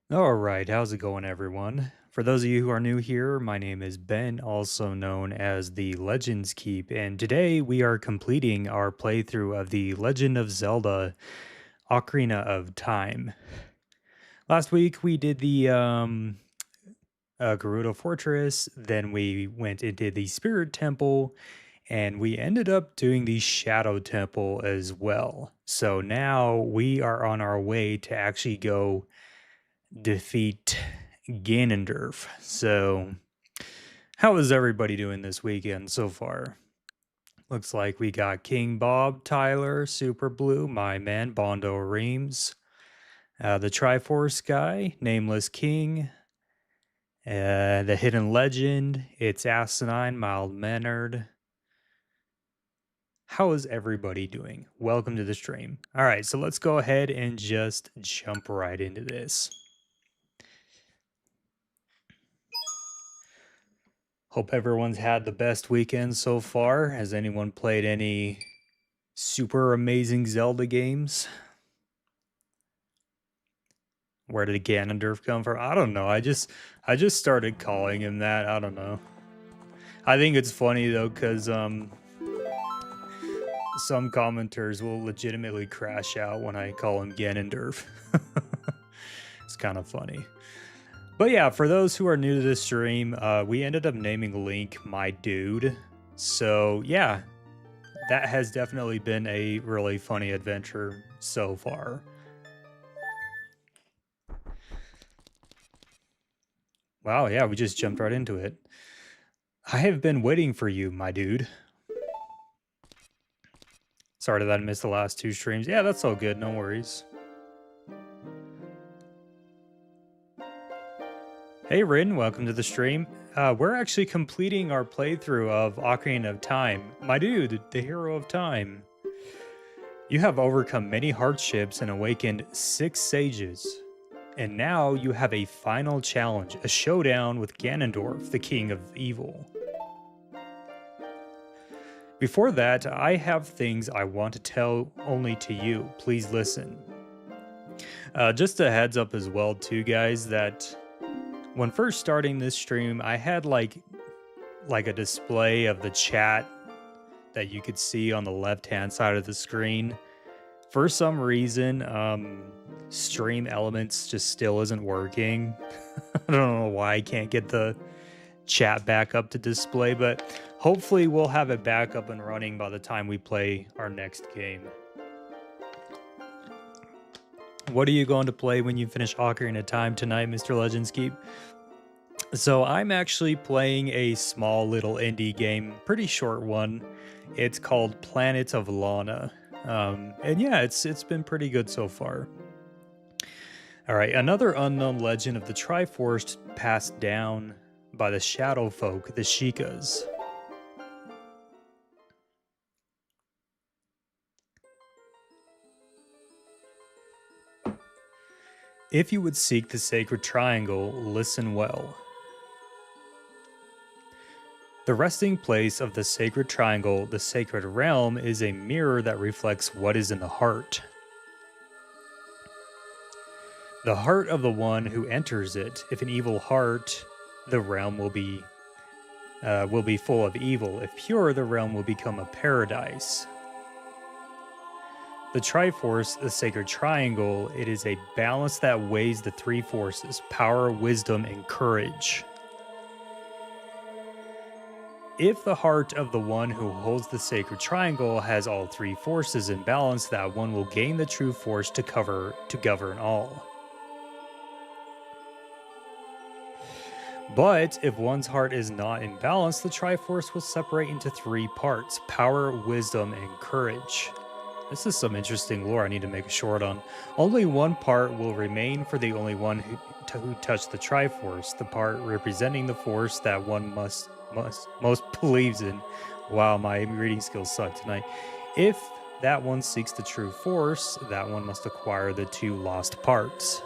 All right, how's it going, everyone? For those of you who are new here, my name is Ben, also known as the Legends Keep, and today we are completing our playthrough of the Legend of Zelda Ocarina of Time. Last week we did the Gerudo Fortress, then we went and did the Spirit Temple, and we ended up doing the Shadow Temple as well. So now we are on our way to actually go defeat Ganondorf. So, how is everybody doing this weekend so far? Looks like we got King Bob, Tyler, Super Blue, my man Bondo Reams, the Triforce guy, Nameless King, the Hidden Legend, It's Asinine, Mild Mannered. How is everybody doing? Welcome to the stream. All right, so let's go ahead and just jump right into this. Hope everyone's had the best weekend so far. Has anyone played any super amazing Zelda games? Where did Ganondorf come from? I don't know. I just started calling him that. I don't know. I think it's funny though, because some commenters will legitimately crash out when I call him Ganondorf. It's kind of funny. But yeah, for those who are new to this stream, we ended up naming Link my dude. So yeah, that has definitely been a really funny adventure so far. Wow, yeah, we just jumped right into it. I have been waiting for you, my dude. Sorry that I missed the last two streams. Yeah, that's all good, no worries. Hey Rin, welcome to the stream. We're actually completing our playthrough of Ocarina of Time. My dude, the hero of time. You have overcome many hardships and awakened 6 sages. And now you have a final challenge, a showdown with Ganondorf, the king of evil. Before that, I have things I want to tell only to you. Please listen. Just a heads up as well, too, guys, that when first starting this stream, I had like a display of the chat that you could see on the left-hand side of the screen. For some reason, Stream Elements just still isn't working. I don't know why I can't get the chat back up to display, but hopefully we'll have it back up and running by the time we play our next game. What are you going to play when you finish Ocarina of Time tonight, Mr. Legends Keep? So I'm actually playing a small little indie game, pretty short one. It's called Planet of Lana. And yeah, it's been pretty good so far. All right, another unknown legend of the Triforce passed down by the shadow folk, the Sheikahs. If you would seek the sacred triangle, listen well. The resting place of the sacred triangle, the sacred realm, is a mirror that reflects what is in the heart. The heart of the one who enters it. If an evil heart, the realm will be full of evil. If pure, the realm will become a paradise. The Triforce, the sacred triangle, it is a balance that weighs the three forces: power, wisdom, and courage. If the heart of the one who holds the sacred triangle has all three forces in balance, that one will gain the true force to govern all. But if one's heart is not in balance, the Triforce will separate into three parts: power, wisdom, and courage. This is some interesting lore I need to make a short on. Only one part will remain for the only one who touched the Triforce, the part representing the force that one most believes in. Wow, my reading skills suck tonight. If that one seeks the true force, that one must acquire the two lost parts.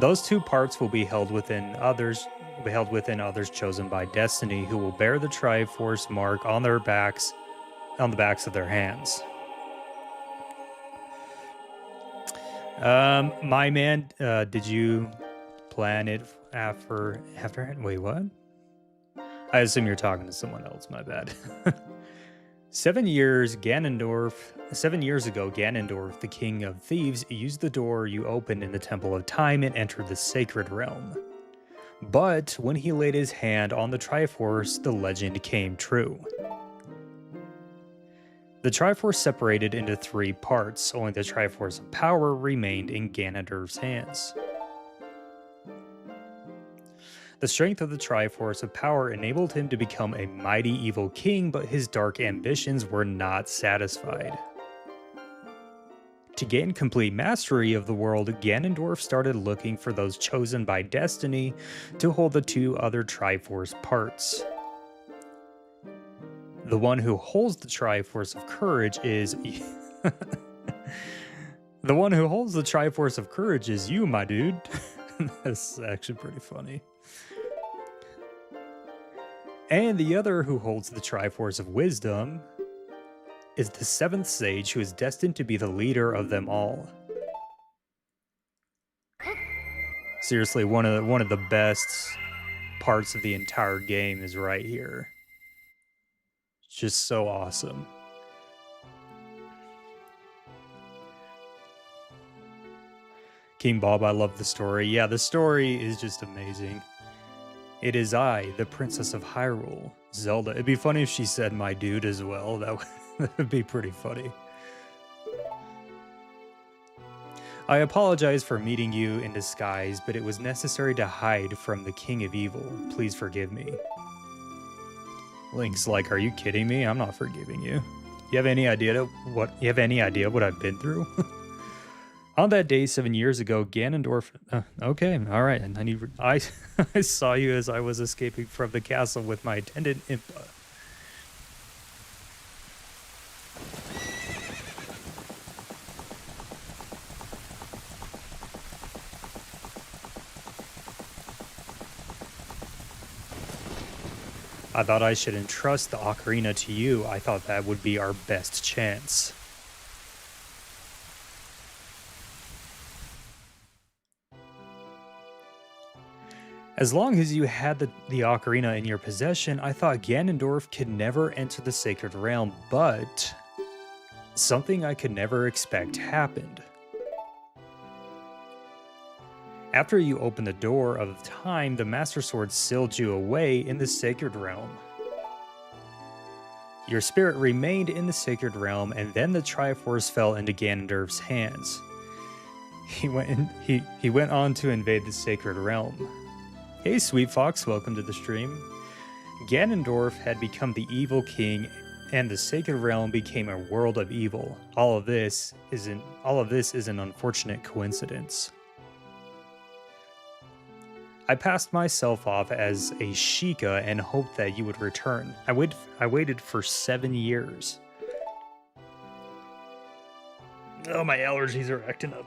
Those two parts will be held within others chosen by destiny, who will bear the Triforce mark on the backs of their hands. My man, did you plan it after? Wait, what? I assume you're talking to someone else. My bad. 7 years ago, Ganondorf, the king of thieves, used the door you opened in the Temple of Time and entered the sacred realm. But when he laid his hand on the Triforce, the legend came true. The Triforce separated into three parts. Only the Triforce of power remained in Ganondorf's hands. The strength of the Triforce of power enabled him to become a mighty evil king, but his dark ambitions were not satisfied. To gain complete mastery of the world, Ganondorf started looking for those chosen by destiny to hold the two other Triforce parts. The one who holds the Triforce of courage is... The one who holds the Triforce of courage is you, my dude. That's actually pretty funny. And the other who holds the Triforce of wisdom is the seventh sage, who is destined to be the leader of them all. Seriously, one of the best parts of the entire game is right here. It's just so awesome. King Bob, I love the story. Yeah, the story is just amazing. It is I, the Princess of Hyrule, Zelda. It'd be funny if she said my dude as well. That would be pretty funny. I apologize for meeting you in disguise, but it was necessary to hide from the King of Evil. Please forgive me. Link's like, are you kidding me? I'm not forgiving you. You have any idea what I've been through? On that day 7 years ago, Ganondorf... okay, all right. I saw you as I was escaping from the castle with my attendant Impa. I thought I should entrust the ocarina to you. I thought that would be our best chance. As long as you had the ocarina in your possession, I thought Ganondorf could never enter the Sacred Realm, but something I could never expect happened. After you opened the door of time, the Master Sword sealed you away in the Sacred Realm. Your spirit remained in the Sacred Realm, and then the Triforce fell into Ganondorf's hands. He went on to invade the Sacred Realm. Hey Sweet Fox, welcome to the stream. Ganondorf had become the evil king, and the Sacred Realm became a world of evil. All of this is an unfortunate coincidence. I passed myself off as a Sheikah and hoped that you would return. I waited for 7 years. Oh, my allergies are acting up.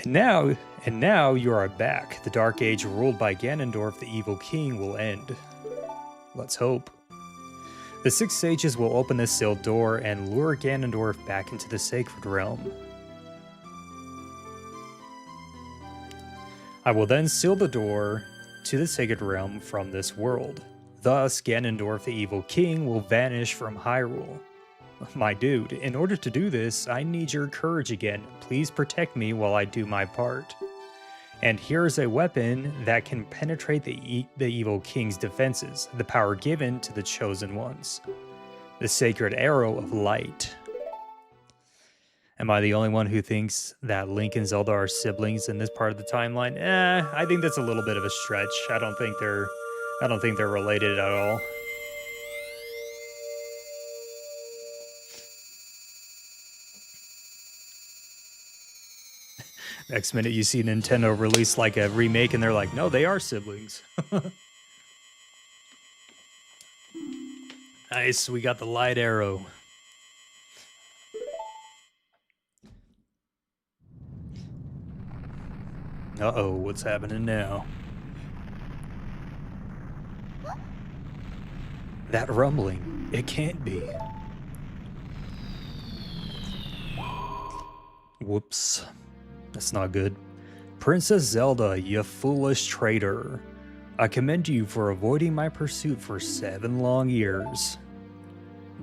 And now you are back. The Dark Age ruled by Ganondorf, the evil king, will end. Let's hope. The 6 sages will open the sealed door and lure Ganondorf back into the Sacred Realm. I will then seal the door to the Sacred Realm from this world. Thus, Ganondorf, the evil king, will vanish from Hyrule. My dude, in order to do this, I need your courage again. Please protect me while I do my part. And here's a weapon that can penetrate the evil king's defenses, the power given to the chosen ones. The Sacred Arrow of Light. Am I the only one who thinks that Link and Zelda are siblings in this part of the timeline? I think that's a little bit of a stretch. I don't think they're related at all. Next minute you see Nintendo release like a remake and they're like, no, they are siblings. Nice, we got the light arrow. Uh-oh, what's happening now? That rumbling, it can't be. Whoops. That's not good. Princess Zelda, you foolish traitor. I commend you for avoiding my pursuit for 7 long years.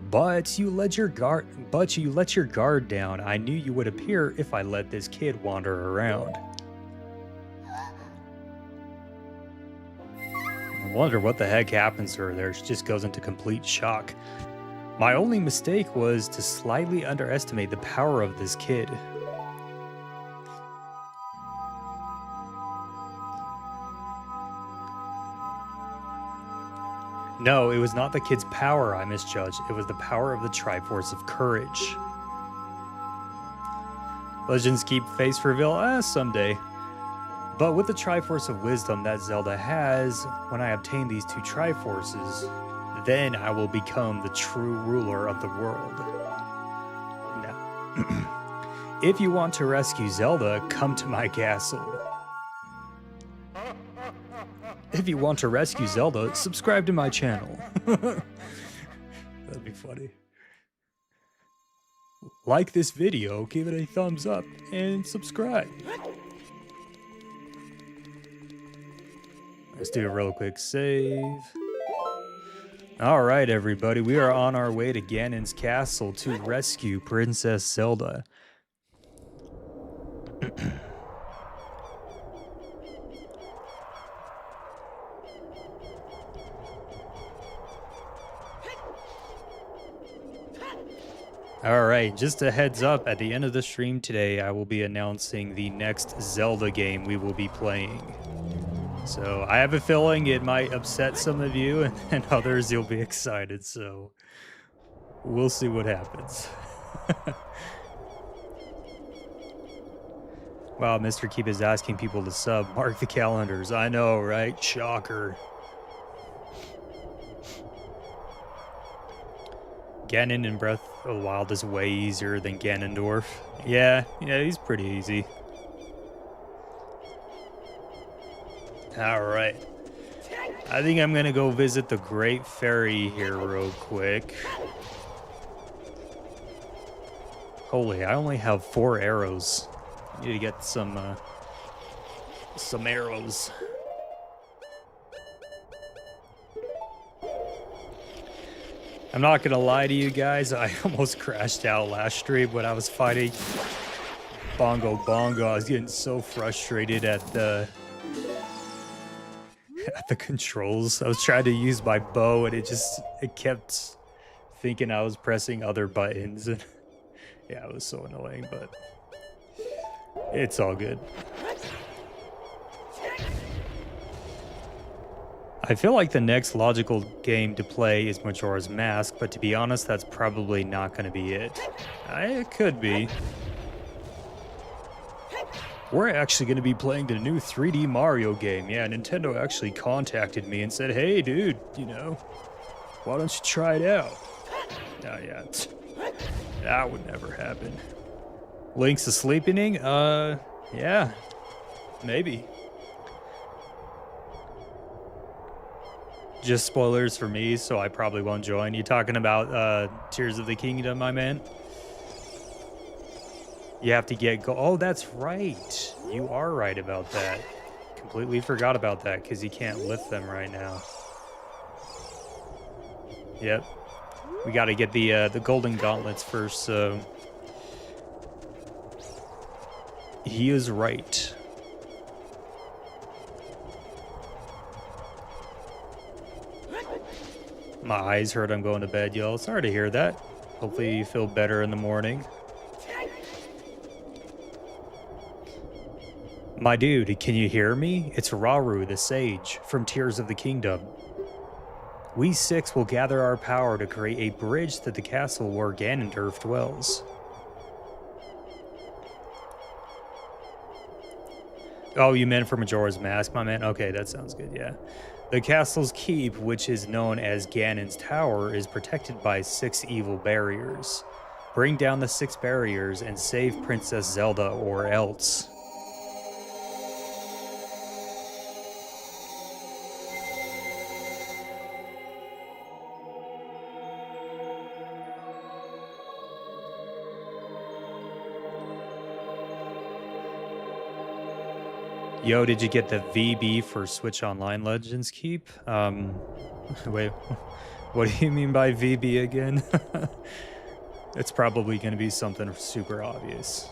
But you let your guard down. I knew you would appear if I let this kid wander around. I wonder what the heck happens to her there. She just goes into complete shock. My only mistake was to slightly underestimate the power of this kid. No, it was not the kid's power I misjudged. It was the power of the Triforce of Courage. Legends keep face reveal, someday. But with the Triforce of Wisdom that Zelda has, when I obtain these 2 Triforces, then I will become the true ruler of the world. Now, if you want to rescue Zelda, come to my castle. If you want to rescue Zelda, subscribe to my channel. That'd be funny. Like this video, give it a thumbs up, and subscribe. Let's do a real quick save. Alright everybody, we are on our way to Ganon's castle to rescue Princess Zelda. Alright, just a heads up, at the end of the stream today, I will be announcing the next Zelda game we will be playing. So, I have a feeling it might upset some of you, and others you'll be excited, so we'll see what happens. Wow, Mr. Keep is asking people to sub. Mark the calendars. I know, right? Shocker. Ganon in Breath of the Wild is way easier than Ganondorf. Yeah, he's pretty easy. Alright. I think I'm gonna go visit the Great Fairy here real quick. Holy, I only have 4 arrows. I need to get some arrows. I'm not gonna lie to you guys, I almost crashed out last stream when I was fighting Bongo Bongo. I was getting so frustrated at the controls. I was trying to use my bow and it kept thinking I was pressing other buttons, and yeah, it was so annoying, but it's all good. I feel like the next logical game to play is Majora's Mask, but to be honest, that's probably not going to be it. It could be. We're actually going to be playing the new 3D Mario game. Yeah, Nintendo actually contacted me and said, hey, dude, you know, why don't you try it out? Oh, yeah, that would never happen. Link's a Sleeping? Yeah, maybe. Just spoilers for me, so I probably won't join. You talking about Tears of the Kingdom, my man? You have to get oh, that's right. You are right about that. Completely forgot about that because you can't lift them right now. Yep. We got to get the golden gauntlets first, so he is right. My eyes hurt. I'm going to bed, y'all. Sorry to hear that. Hopefully you feel better in the morning. My dude, can you hear me? It's Rauru, the sage, from Tears of the Kingdom. We 6 will gather our power to create a bridge to the castle where Ganondorf dwells. Oh, you meant for Majora's Mask, my man? Okay, that sounds good, yeah. The castle's keep, which is known as Ganon's Tower, is protected by 6 evil barriers. Bring down the 6 barriers and save Princess Zelda or else. Yo, did you get the VB for Switch Online Legends Keep? Wait, what do you mean by VB again? It's probably going to be something super obvious.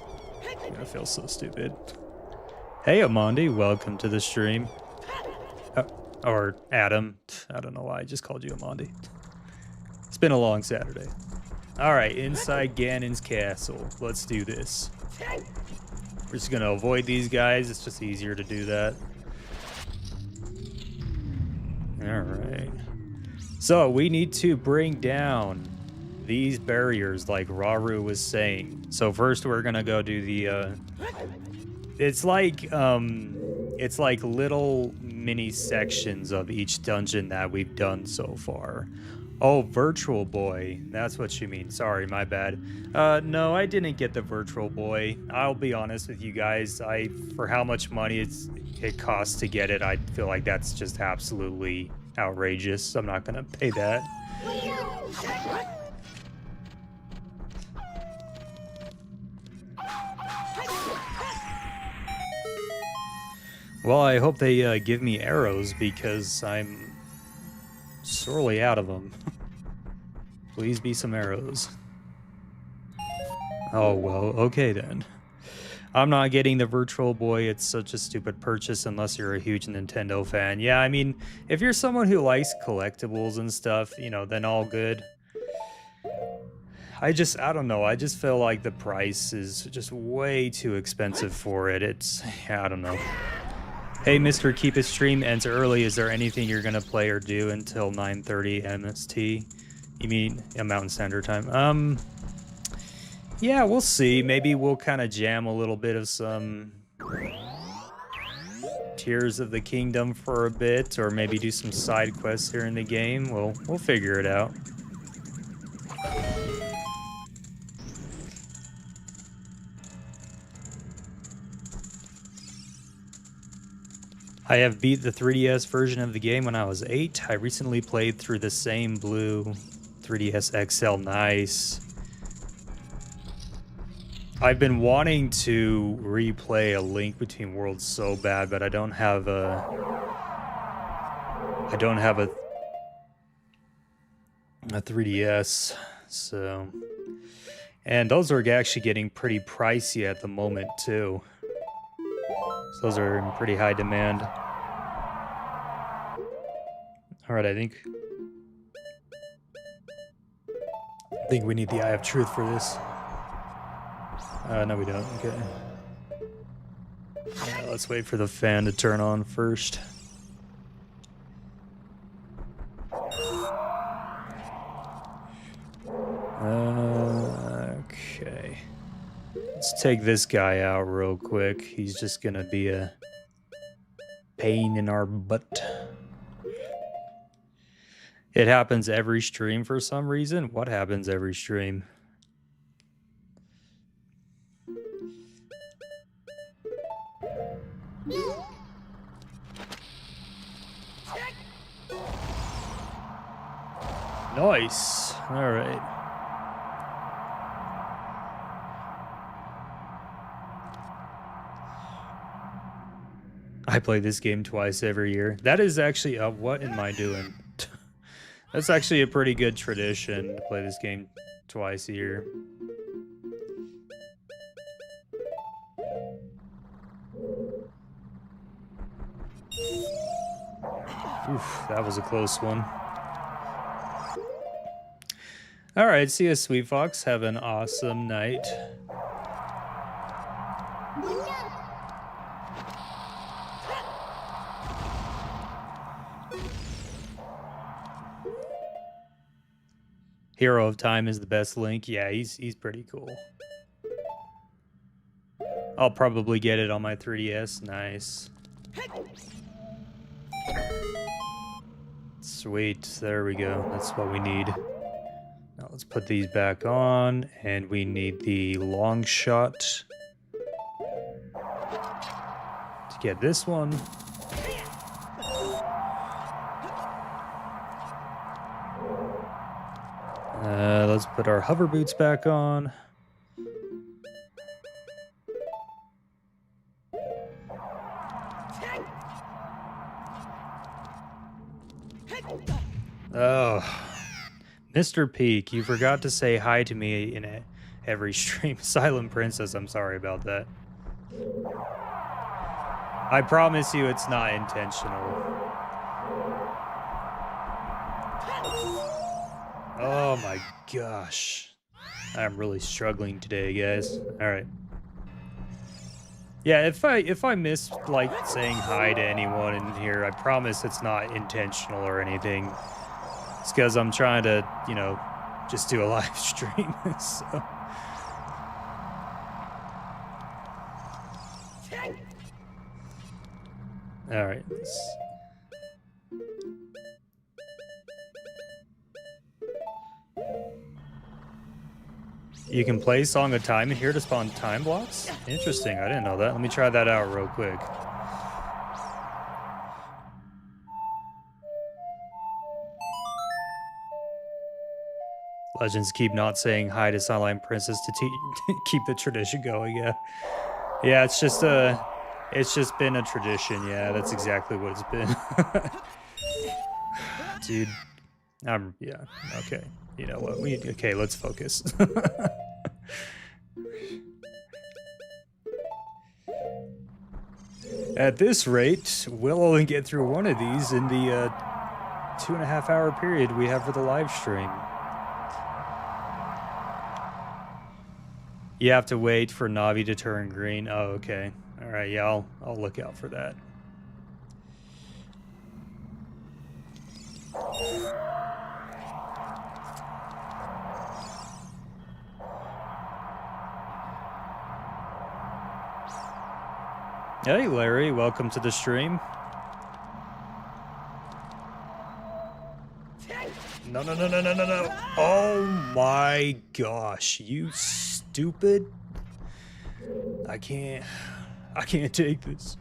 I'm going to feel so stupid. Hey, Amandi, welcome to the stream. Or Adam. I don't know why I just called you Amandi. It's been a long Saturday. All right, inside Ganon's castle. Let's do this. We're just going to avoid these guys. It's just easier to do that. All right. So we need to bring down these barriers like Rauru was saying. So first we're going to go do the... It's like little mini sections of each dungeon that we've done so far. Oh, Virtual Boy. That's what you mean. Sorry, my bad. No, I didn't get the Virtual Boy. I'll be honest with you guys. For how much money it costs to get it, I feel like that's just absolutely outrageous. I'm not gonna pay that. Well, I hope they give me arrows because I'm sorely out of them. Please be some arrows. Oh, well, okay then. I'm not getting the Virtual Boy. It's such a stupid purchase unless you're a huge Nintendo fan. Yeah, I mean, if you're someone who likes collectibles and stuff, you know, then all good. I don't know. I just feel like the price is just way too expensive for it. I don't know. Hey, Mr. Keep It Stream ends early. Is there anything you're going to play or do until 9:30 MST? You mean Mountain Standard Time? Yeah, we'll see. Maybe we'll kind of jam a little bit of some Tears of the Kingdom for a bit, or maybe do some side quests here in the game. We'll figure it out. I have beat the 3DS version of the game when I was 8. I recently played through the same blue 3DS XL. Nice. I've been wanting to replay A Link Between Worlds so bad, but I don't have a 3DS, so, and those are actually getting pretty pricey at the moment too. So those are in pretty high demand. All right, I think we need the Eye of Truth for this. No, we don't. Okay. Yeah, let's wait for the fan to turn on first. Okay. Let's take this guy out real quick. He's just gonna be a pain in our butt. It happens every stream for some reason. What happens every stream? Nice. All right. I play this game twice every year. That is actually what am I doing? That's actually a pretty good tradition to play this game twice a year. Oof, that was a close one. All right, see you, Sweet Fox. Have an awesome night. Hero of Time is the best Link. Yeah, he's pretty cool. I'll probably get it on my 3DS. Nice. Sweet. There we go. That's what we need. Now let's put these back on, and we need the long shot to get this one. Let's put our hover boots back on. Oh, Mr. Peak, you forgot to say hi to me in every stream. Silent Princess, I'm sorry about that. I promise you it's not intentional. Oh my gosh. I'm really struggling today, guys. Alright. Yeah, if I miss, like, saying hi to anyone in here, I promise it's not intentional or anything. It's because I'm trying to, you know, just do a live stream, so... Alright, You can play Song of Time in here to spawn time blocks? Interesting, I didn't know that. Let me try that out real quick. Legends keep not saying hi to Silent Princess to keep the tradition going, yeah. Yeah, it's just been a tradition, yeah, that's exactly what it's been. Dude, yeah, okay. You know what, okay, let's focus. At this rate, we'll only get through one of these in the 2.5 hour period we have for the live stream. You have to wait for Navi to turn green. Oh, okay. All right, yeah, I'll look out for that. Hey, Larry, welcome to the stream. No. Oh my gosh, you stupid. I can't take this.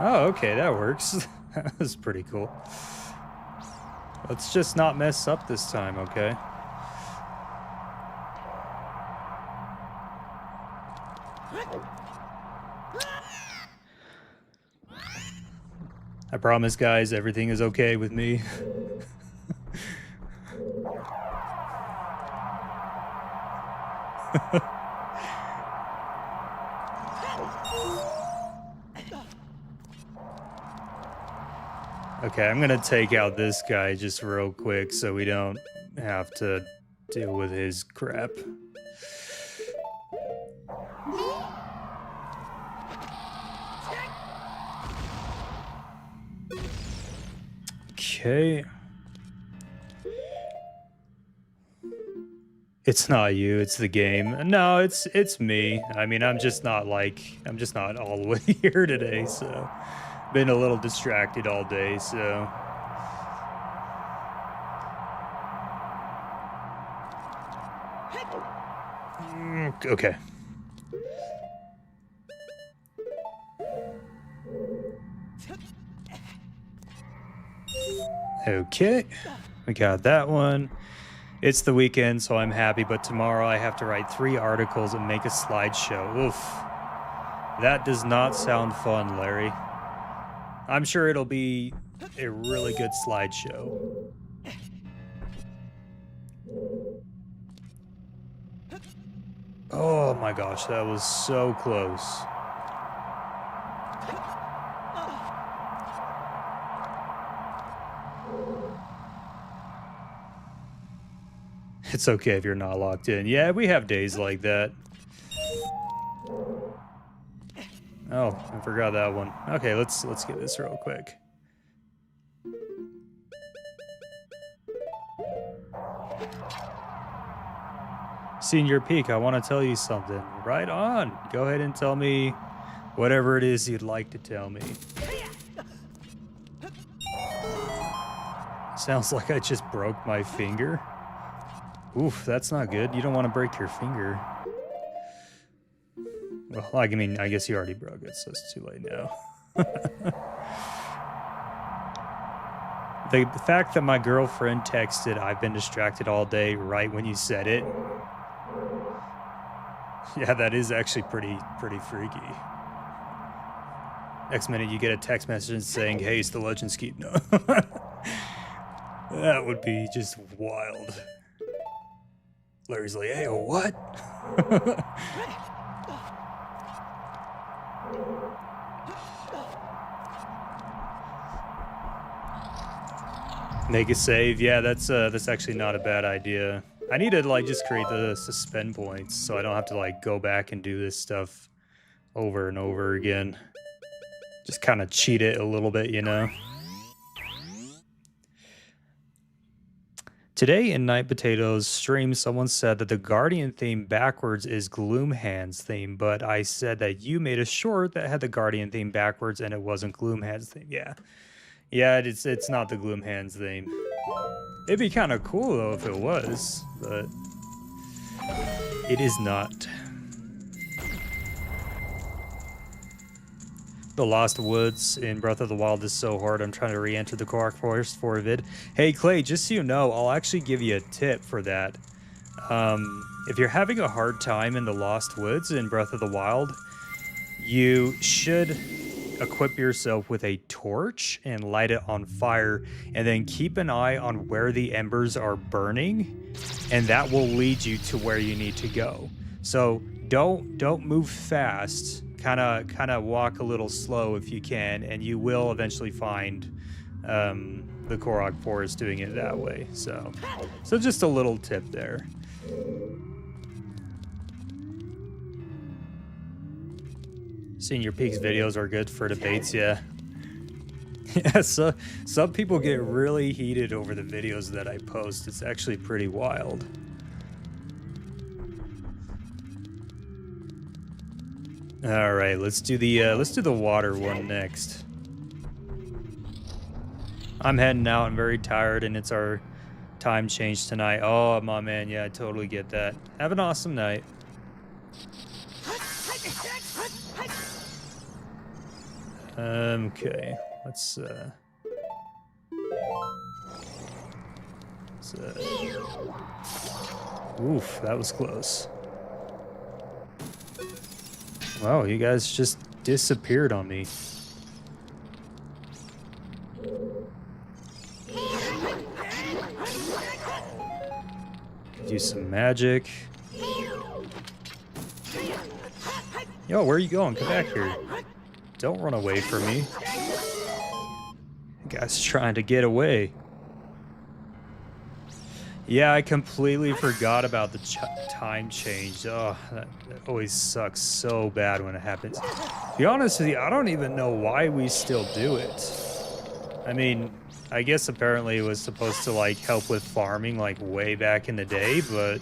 Oh, okay, that works. That was pretty cool. Let's just not mess up this time, okay? I promise, guys, everything is okay with me. Okay, I'm gonna take out this guy just real quick so we don't have to deal with his crap. Okay. It's not you, it's the game. No, it's me. I mean, I'm just not all the way here today, so been a little distracted all day, so okay. Okay, we got that one. It's the weekend, so I'm happy, but tomorrow I have to write 3 articles and make a slideshow. Oof. That does not sound fun, Larry. I'm sure it'll be a really good slideshow. Oh my gosh, that was so close. It's okay if you're not locked in. Yeah, we have days like that. Oh, I forgot that one. Okay, let's get this real quick. Senior Peak, I want to tell you something. Right on. Go ahead and tell me whatever it is you'd like to tell me. Sounds like I just broke my finger. Oof, that's not good. You don't want to break your finger. Well, I mean, I guess you already broke it, so it's too late now. The fact that my girlfriend texted, "I've been distracted all day," right when you said it. Yeah, that is actually pretty freaky. Next minute, you get a text message saying, "Hey, it's the Legends Keep." No. That would be just wild. Larry's like, "Hey, what?" Make a save. Yeah, that's actually not a bad idea. I need to like just create the suspend points so I don't have to like go back and do this stuff over and over again. Just kind of cheat it a little bit, you know. Today in Night Potatoes stream, someone said that the Guardian theme backwards is Gloomhand's theme, but I said that you made a short that had the Guardian theme backwards and it wasn't Gloomhand's theme. Yeah. Yeah, it's not the Gloomhand's theme. It'd be kind of cool though if it was, but it is not. The Lost Woods in Breath of the Wild is so hard. I'm trying to re-enter the Korok Forest for a vid. Hey Clay, just so you know, I'll actually give you a tip for that. If you're having a hard time in the Lost Woods in Breath of the Wild, you should equip yourself with a torch and light it on fire, and then keep an eye on where the embers are burning, and that will lead you to where you need to go. So don't move fast. Kind of walk a little slow if you can, and you will eventually find the Korok Forest doing it that way. So just a little tip there. Senior Peaks videos are good for debates, yeah. Yeah, so some people get really heated over the videos that I post. It's actually pretty wild. All right, let's do the water one next. I'm heading out. I'm very tired, and it's our time change tonight. Oh, my man, yeah, I totally get that. Have an awesome night. Okay, let's oof, that was close. Wow, you guys just disappeared on me. Could use some magic. Yo, where are you going? Come back here. Don't run away from me. You guys trying to get away. Yeah, I completely forgot about the time change. Oh, that always sucks so bad when it happens. To be honest with you, I don't even know why we still do it. I mean, I guess apparently it was supposed to, like, help with farming, like, way back in the day, but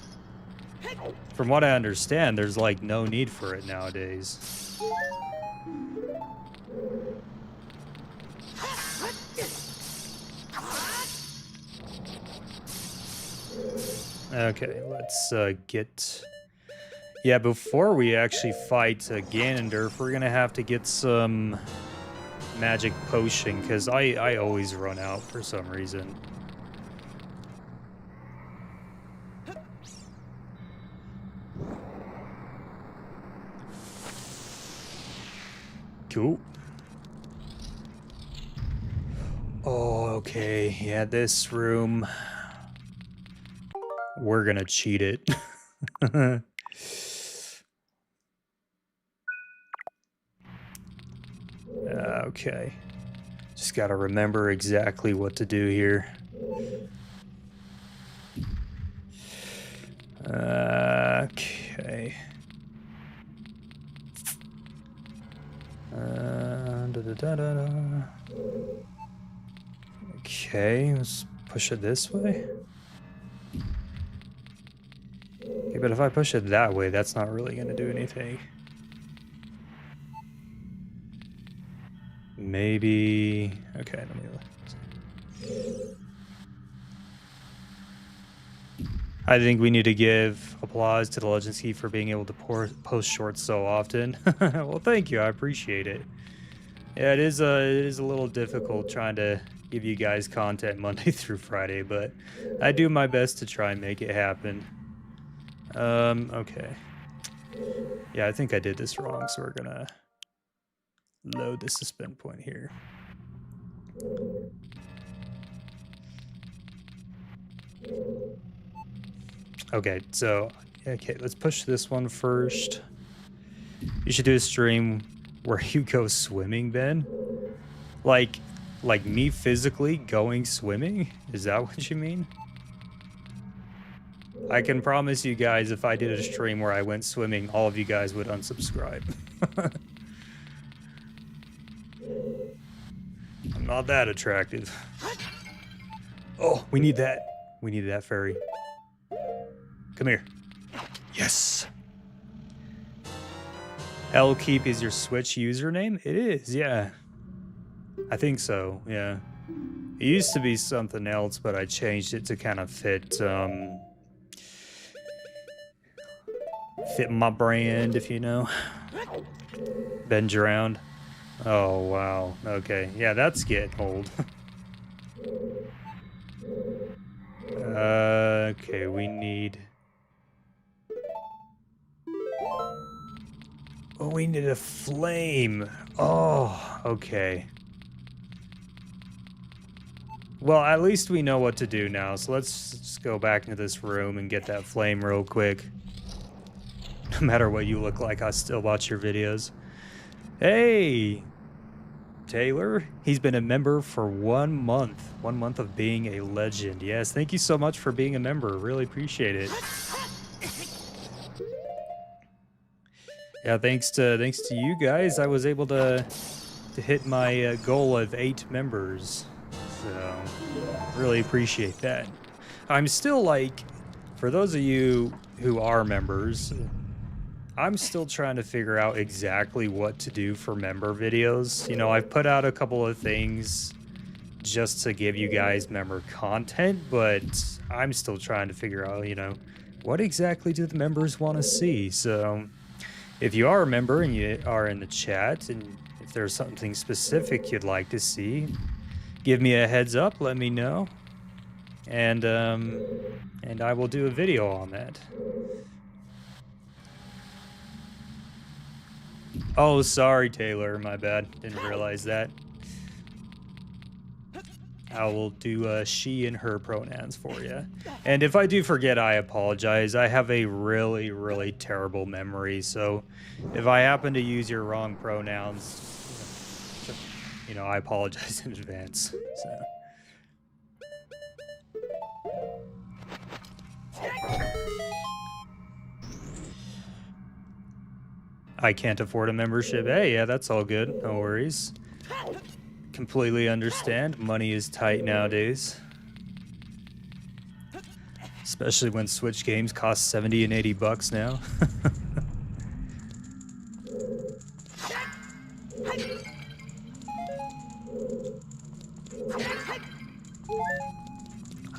from what I understand, there's, like, no need for it nowadays. Okay, let's get... Yeah, before we actually fight Ganondorf, we're gonna have to get some magic potion, because I always run out for some reason. Cool. Oh, okay. Yeah, this room. We're gonna cheat it. Okay. Just gotta remember exactly what to do here. Okay. Okay, let's push it this way. Okay, but if I push it that way, that's not really gonna do anything. Maybe... Okay, let me look. I think we need to give applause to the Legends Key for being able to post shorts so often. Well, thank you. I appreciate it. Yeah, it is a little difficult trying to give you guys content Monday through Friday, but I do my best to try and make it happen. Okay. Yeah, I think I did this wrong, so we're gonna load the suspend point here. Okay, so, okay, let's push this one first. You should do a stream where you go swimming, Ben. Like me physically going swimming? Is that what you mean? I can promise you guys, if I did a stream where I went swimming, all of you guys would unsubscribe. I'm not that attractive. Oh, we need that. We need that fairy. Come here. Yes. Hellkeep is your Switch username? It is, yeah. I think so, yeah. It used to be something else, but I changed it to kind of fit my brand, if you know. Bend around. Oh, wow. Okay. Yeah, that's getting old. Okay, we need... Oh, we need a flame. Oh, okay. Well, at least we know what to do now, so let's just go back into this room and get that flame real quick. No matter what you look like, I still watch your videos. Hey! Taylor, he's been a member for 1 month. 1 month of being a legend. Yes, thank you so much for being a member. Really appreciate it. Yeah, thanks to you guys, I was able to hit my goal of 8 members. So, really appreciate that. I'm still like, for those of you who are members, I'm still trying to figure out exactly what to do for member videos. You know, I've put out a couple of things just to give you guys member content, but I'm still trying to figure out, you know, what exactly do the members want to see? So if you are a member and you are in the chat and If there's something specific you'd like to see, give me a heads up, let me know. And I will do a video on that. Oh, sorry, Taylor. My bad. Didn't realize that. I will do she and her pronouns for you. And if I do forget, I apologize. I have a really, really terrible memory. So if I happen to use your wrong pronouns, you know, I apologize in advance. So. I can't afford a membership. Hey, yeah, that's all good. No worries. Completely understand. Money is tight nowadays. Especially when Switch games cost 70 and 80 bucks now.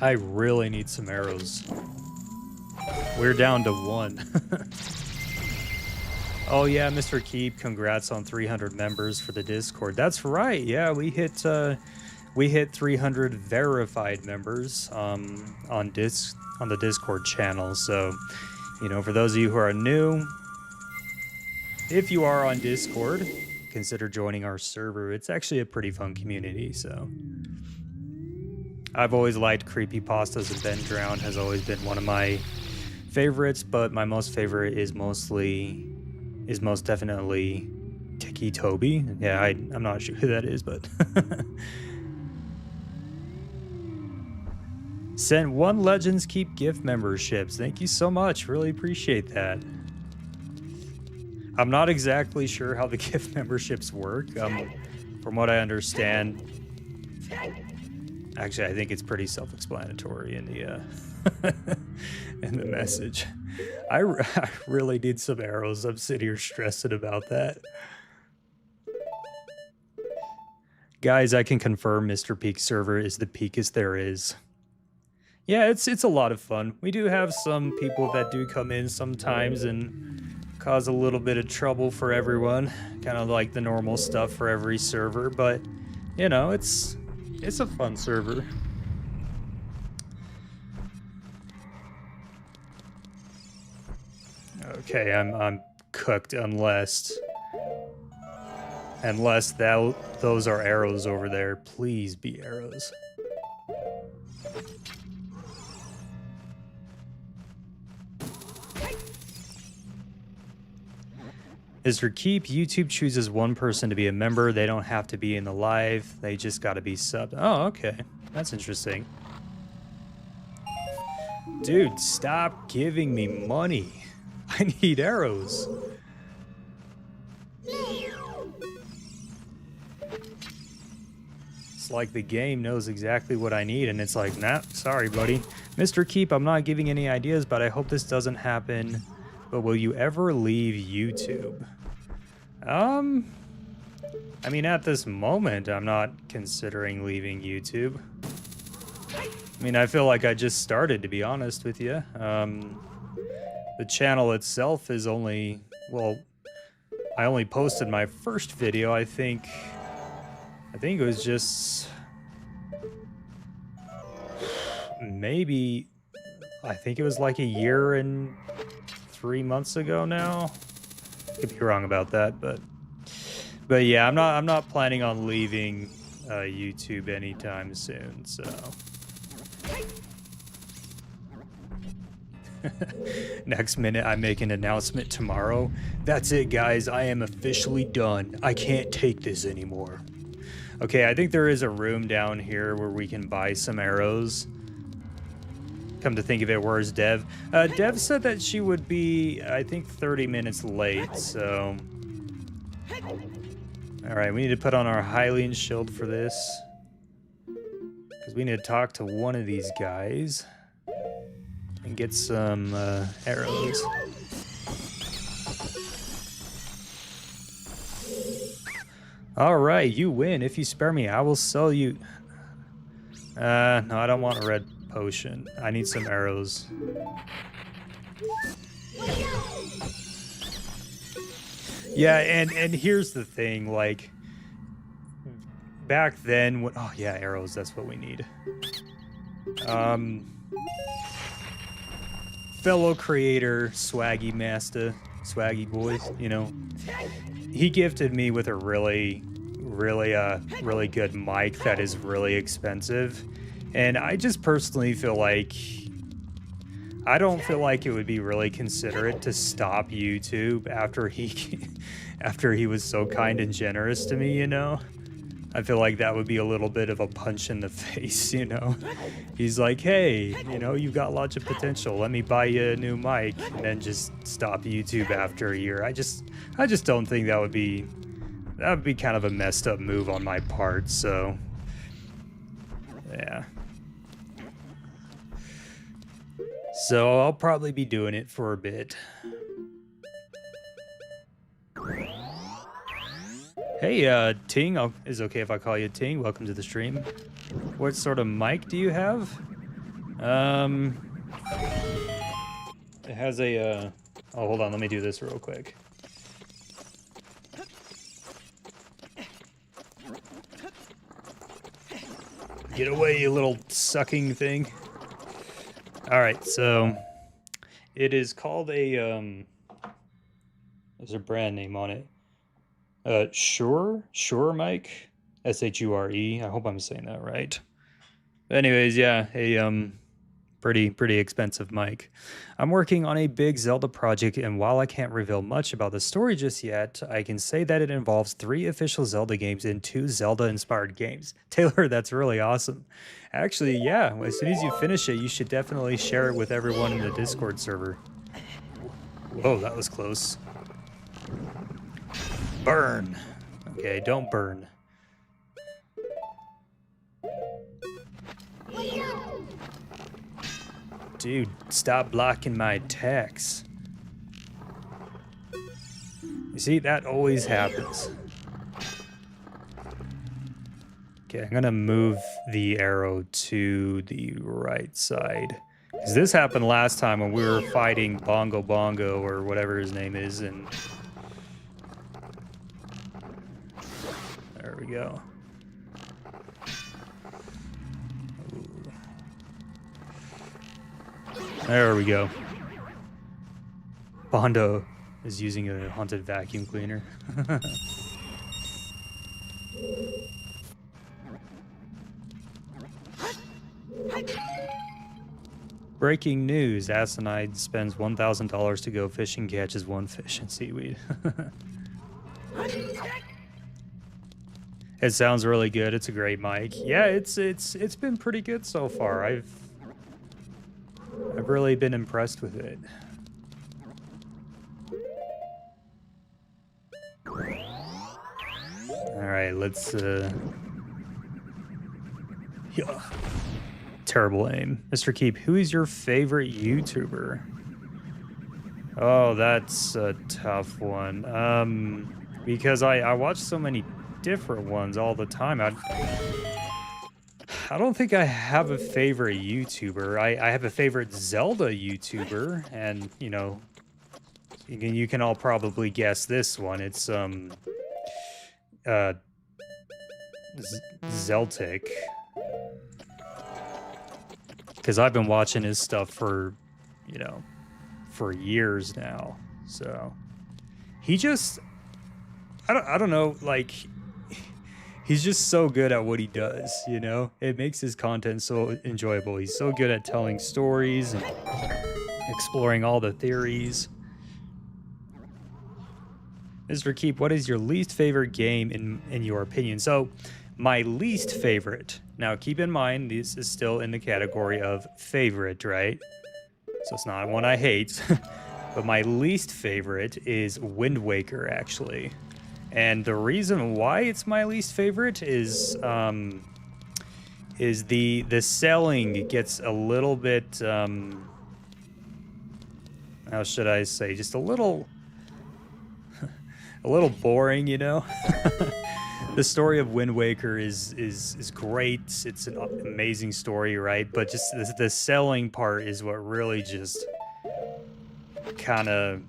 I really need some arrows. We're down to 1. Oh yeah, Mr. Keep, congrats on 300 members for the Discord. That's right. Yeah, we hit 300 verified members on the Discord channel. So, you know, for those of you who are new, if you are on Discord, consider joining our server. It's actually a pretty fun community, so. I've always liked creepypastas, and Ben Drowned has always been one of my favorites, but my most favorite is most definitely Tiki Toby. Yeah, I'm not sure who that is, but sent 1 Legends Keep gift memberships. Thank you so much. Really appreciate that. I'm not exactly sure how the gift memberships work. From what I understand, actually, I think it's pretty self-explanatory in the in the message. I really need some arrows. I'm sitting here stressing about that. Guys, I can confirm Mr. Peak server is the peakest there is. Yeah, it's a lot of fun. We do have some people that do come in sometimes and cause a little bit of trouble for everyone. Kind of like the normal stuff for every server, but you know, it's a fun server. Okay, I'm cooked unless those are arrows over there. Please be arrows. Mr. Keep, YouTube chooses 1 person to be a member. They don't have to be in the live. They just got to be subbed. Oh, okay. That's interesting. Dude, stop giving me money. I need arrows. It's like the game knows exactly what I need, and it's like, nah, sorry, buddy. Mr. Keep, I'm not giving any ideas, but I hope this doesn't happen. But will you ever leave YouTube? I mean, at this moment, I'm not considering leaving YouTube. I mean, I feel like I just started, to be honest with you. The channel itself is only, well, I only posted my first video, I think it was just maybe, I think it was like a year and 3 months ago now. Could be wrong about that, but yeah, I'm not planning on leaving YouTube anytime soon, so. Next minute, I make an announcement tomorrow. That's it, guys. I am officially done. I can't take this anymore. Okay, I think there is a room down here where we can buy some arrows. Come to think of it, where's Dev? Dev said that she would be, I think, 30 minutes late, so. Alright, we need to put on our Hylian shield for this. Because we need to talk to one of these guys. And get some arrows. Alright, you win. If you spare me, I will sell you. No, I don't want a red potion. I need some arrows. Yeah, and here's the thing, like, back then, oh yeah, arrows, that's what we need. Fellow creator, Swaggy Master, Swaggy Boys, you know, he gifted me with a really good mic that is really expensive. And I just personally feel like I don't feel like it would be really considerate to stop YouTube after he was so kind and generous to me, you know? I feel like that would be a little bit of a punch in the face, you know? He's like, hey, you know, you've got lots of potential. Let me buy you a new mic, and then just stop YouTube after a year. I just don't think that would be kind of a messed up move on my part, so yeah. So I'll probably be doing it for a bit. Hey, Ting, is it okay if I call you Ting? Welcome to the stream. What sort of mic do you have? It has a, oh, hold on, let me do this real quick. Get away, you little sucking thing. All right, so it is called a, there's a brand name on it. Shure mic, S-H-U-R-E. I hope I'm saying that right. Anyways, yeah, a pretty expensive mic. I'm working on a big Zelda project, and while I can't reveal much about the story just yet, I can say that it involves 3 official Zelda games and 2 Zelda-inspired games. Taylor, that's really awesome. Actually, yeah, as soon as you finish it, you should definitely share it with everyone in the Discord server. Whoa, that was close. Burn. Okay, don't burn. Dude, stop blocking my attacks. You see, that always happens. Okay, I'm gonna move the arrow to the right side. Because this happened last time when we were fighting Bongo Bongo, or whatever his name is, and... There we go. Ooh. There we go. Bondo is using a haunted vacuum cleaner. Breaking news, Asinide spends $1,000 to go fishing, catches 1 fish in seaweed. It sounds really good. It's a great mic. Yeah, it's been pretty good so far. I've really been impressed with it. All right, let's yeah. Terrible aim. Mr. Keep, who is your favorite YouTuber? Oh, that's a tough one. Because I watch so many different ones all the time. I don't think I have a favorite YouTuber. I have a favorite Zelda YouTuber, and you know, you can all probably guess this one. It's Zeltic, because I've been watching his stuff for, you know, for years now. So he just, I don't know, like, he's just so good at what he does, you know? It makes his content so enjoyable. He's so good at telling stories and exploring all the theories. Mr. Keep, what is your least favorite game in your opinion? So, my least favorite, now keep in mind, this is still in the category of favorite, right? So it's not one I hate, but my least favorite is Wind Waker, actually. And the reason why it's my least favorite is the selling gets a little bit, how should I say, just a little boring, you know? The story of Wind Waker is great. It's an amazing story, right? But just the selling part is what really just kind of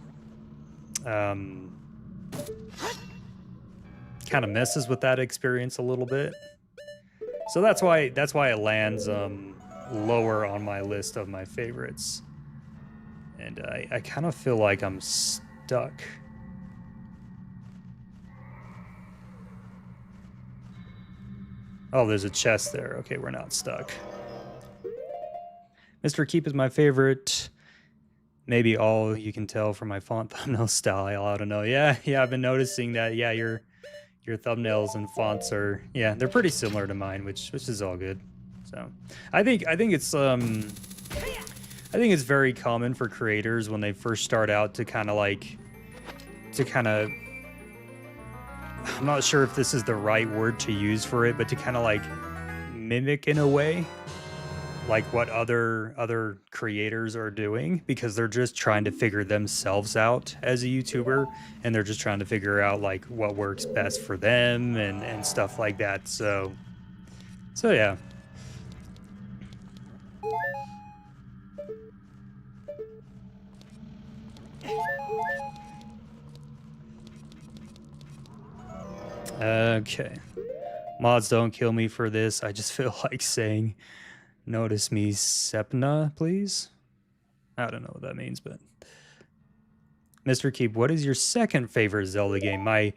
kind of messes with that experience a little bit. So that's why it lands lower on my list of my favorites. And I kind of feel like I'm stuck. Oh, there's a chest there. Okay, we're not stuck. Mr. Keep is my favorite. Maybe all you can tell from my font thumbnail style. I don't know. Yeah, I've been noticing that. Yeah, your thumbnails and fonts are, yeah, they're pretty similar to mine, which is all good. So I think it's very common for creators when they first start out to kind of I'm not sure if this is the right word to use for it, but to kind of like mimic in a way like what other creators are doing, because they're just trying to figure themselves out as a YouTuber, and they're just trying to figure out like what works best for them and stuff like that. So yeah. Okay. Mods, don't kill me for this. I just feel like saying, notice me, Sepna, please. I don't know what that means, but Mr. Keep, what is your second favorite Zelda game? My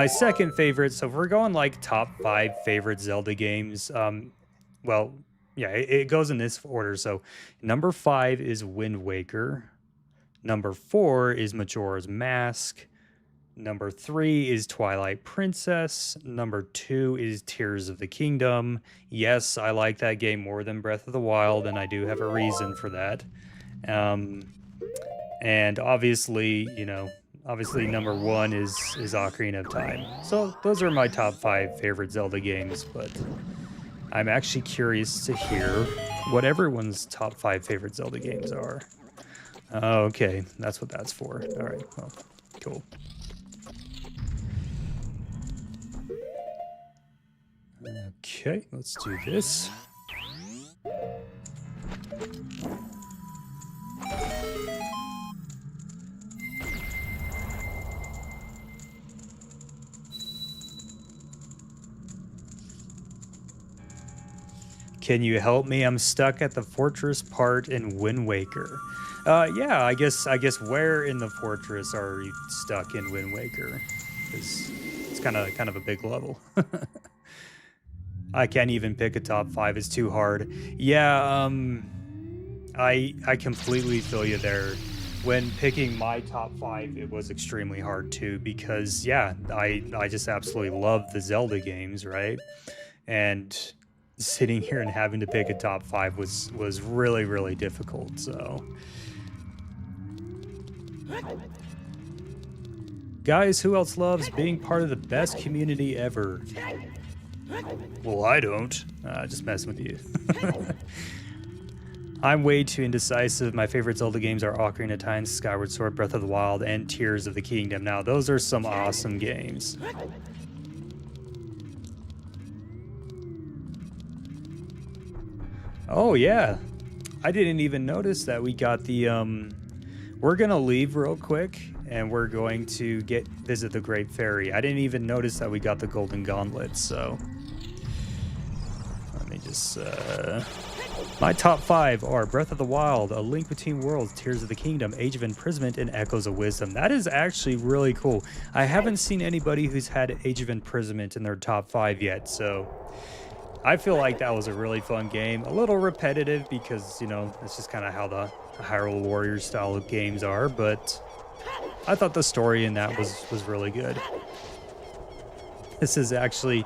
second favorite, so if we're going like top 5 favorite Zelda games, well, yeah, it goes in this order. So number 5 is Wind Waker. Number 4 is Majora's Mask. Number 3 is Twilight Princess. Number 2 is Tears of the Kingdom. Yes, I like that game more than Breath of the Wild, and I do have a reason for that. And obviously, number 1 is Ocarina of Time. So those are my top 5 favorite Zelda games, but I'm actually curious to hear what everyone's top 5 favorite Zelda games are. Okay, that's what that's for. All right, well, cool. Okay, let's do this. Can you help me? I'm stuck at the fortress part in Wind Waker. Yeah, I guess where in the fortress are you stuck in Wind Waker? Because it's kind of a big level. I can't even pick a top 5. It's too hard. Yeah, I completely feel you there. When picking my top 5, it was extremely hard too, because yeah, I just absolutely love the Zelda games, right? And sitting here and having to pick a top 5 was really, really difficult. So guys, who else loves being part of the best community ever? Well, I don't. Just messing with you. I'm way too indecisive. My favorite Zelda games are Ocarina of Time, Skyward Sword, Breath of the Wild, and Tears of the Kingdom. Now, those are some awesome games. Oh, yeah. I didn't even notice that we got the... We're going to leave real quick, and we're going to visit the Great Fairy. I didn't even notice that we got the Golden Gauntlet, so... Let me just... My top 5 are Breath of the Wild, A Link Between Worlds, Tears of the Kingdom, Age of Imprisonment, and Echoes of Wisdom. That is actually really cool. I haven't seen anybody who's had Age of Imprisonment in their top 5 yet, so I feel like that was a really fun game. A little repetitive because, it's just kind of how the Hyrule Warriors style of games are, but I thought the story in that was really good. This is actually...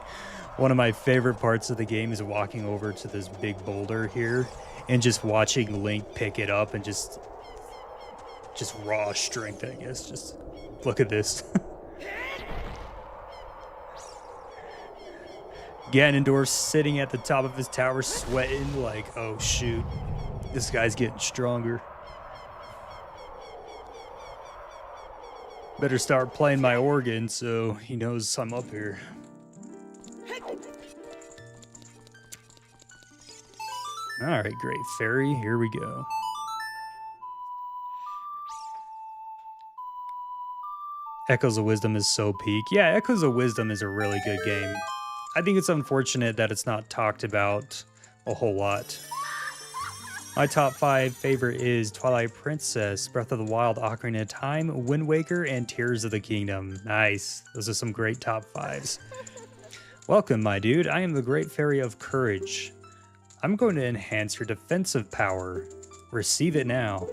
one of my favorite parts of the game is walking over to this big boulder here and just watching Link pick it up and just raw strength, I guess. Just look at this. Ganondorf sitting at the top of his tower sweating like, oh shoot, this guy's getting stronger. Better start playing my organ so he knows I'm up here. All right, Great Fairy, here we go. Echoes of Wisdom is so peak. Yeah, Echoes of Wisdom is a really good game. I think it's unfortunate that it's not talked about a whole lot. My top 5 favorite is Twilight Princess, Breath of the Wild, Ocarina of Time, Wind Waker, and Tears of the Kingdom. Nice. Those are some great top 5s. Welcome, my dude. I am the Great Fairy of Courage. I'm going to enhance your defensive power. Receive it now.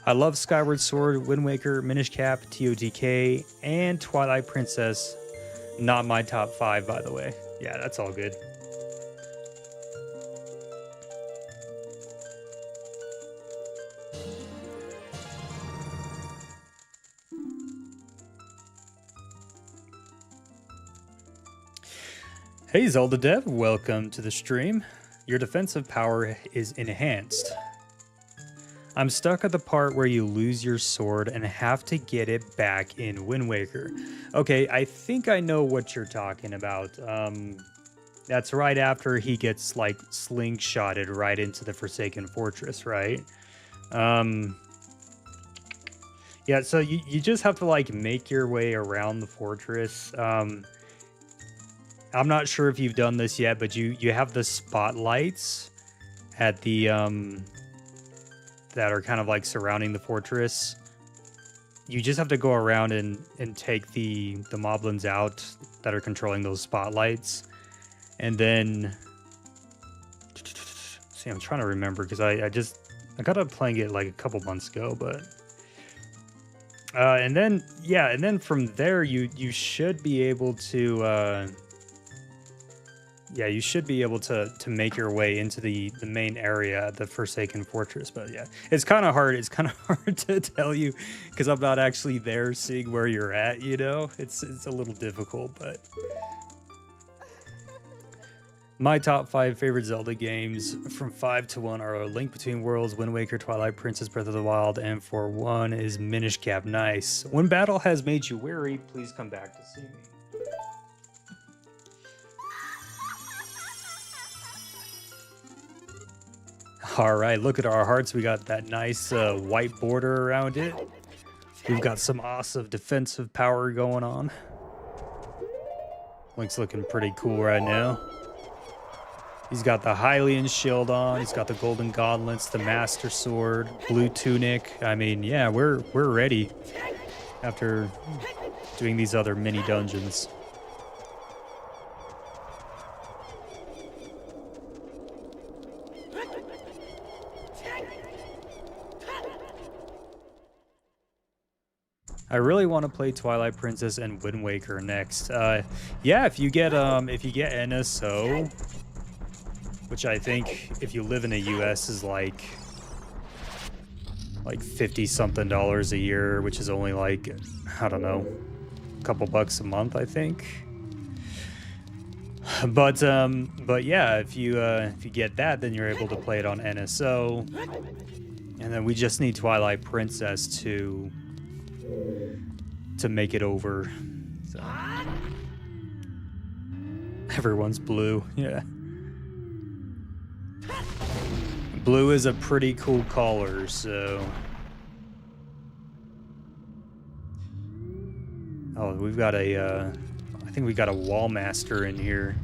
I love Skyward Sword, Wind Waker, Minish Cap, TOTK, and Twilight Princess. Not my top 5, by the way. Yeah, that's all good. Hey Zelda Dev, welcome to the stream. Your defensive power is enhanced. I'm stuck at the part where you lose your sword and have to get it back in Wind Waker. Okay, I think I know what you're talking about. That's right after he gets like slingshotted right into the Forsaken Fortress, right? Yeah, so you just have to like make your way around the fortress. I'm not sure if you've done this yet, but you have the spotlights at the that are kind of like surrounding the fortress. You just have to go around and take the moblins out that are controlling those spotlights. And then see, I'm trying to remember because I got up playing it like a couple months ago, but and then from there you should be able to you should be able to make your way into the main area, the Forsaken Fortress. But yeah, it's kind of hard. It's kind of hard to tell you because I'm not actually there seeing where you're at, you know? It's a little difficult, but... My top 5 favorite Zelda games from 5 to 1 are A Link Between Worlds, Wind Waker, Twilight Princess, Breath of the Wild, and for 1 is Minish Cap. Nice. When battle has made you weary, please come back to see me. All right, look at our hearts. We got that nice white border around it. We've got some awesome defensive power going on. Link's looking pretty cool right now. He's got the Hylian shield on. He's got the golden gauntlets, the master sword, blue tunic. I mean, yeah, we're ready after doing these other mini dungeons. I really want to play Twilight Princess and Wind Waker next. Yeah, if you get NSO, which I think if you live in the US is like 50 something dollars a year, which is only like, I don't know, a couple bucks a month, I think. But yeah, if you get that, then you're able to play it on NSO. And then we just need Twilight Princess to make it over. So. Everyone's blue, yeah. Blue is a pretty cool color, so... Oh, we've got a, I think we got a wall master in here.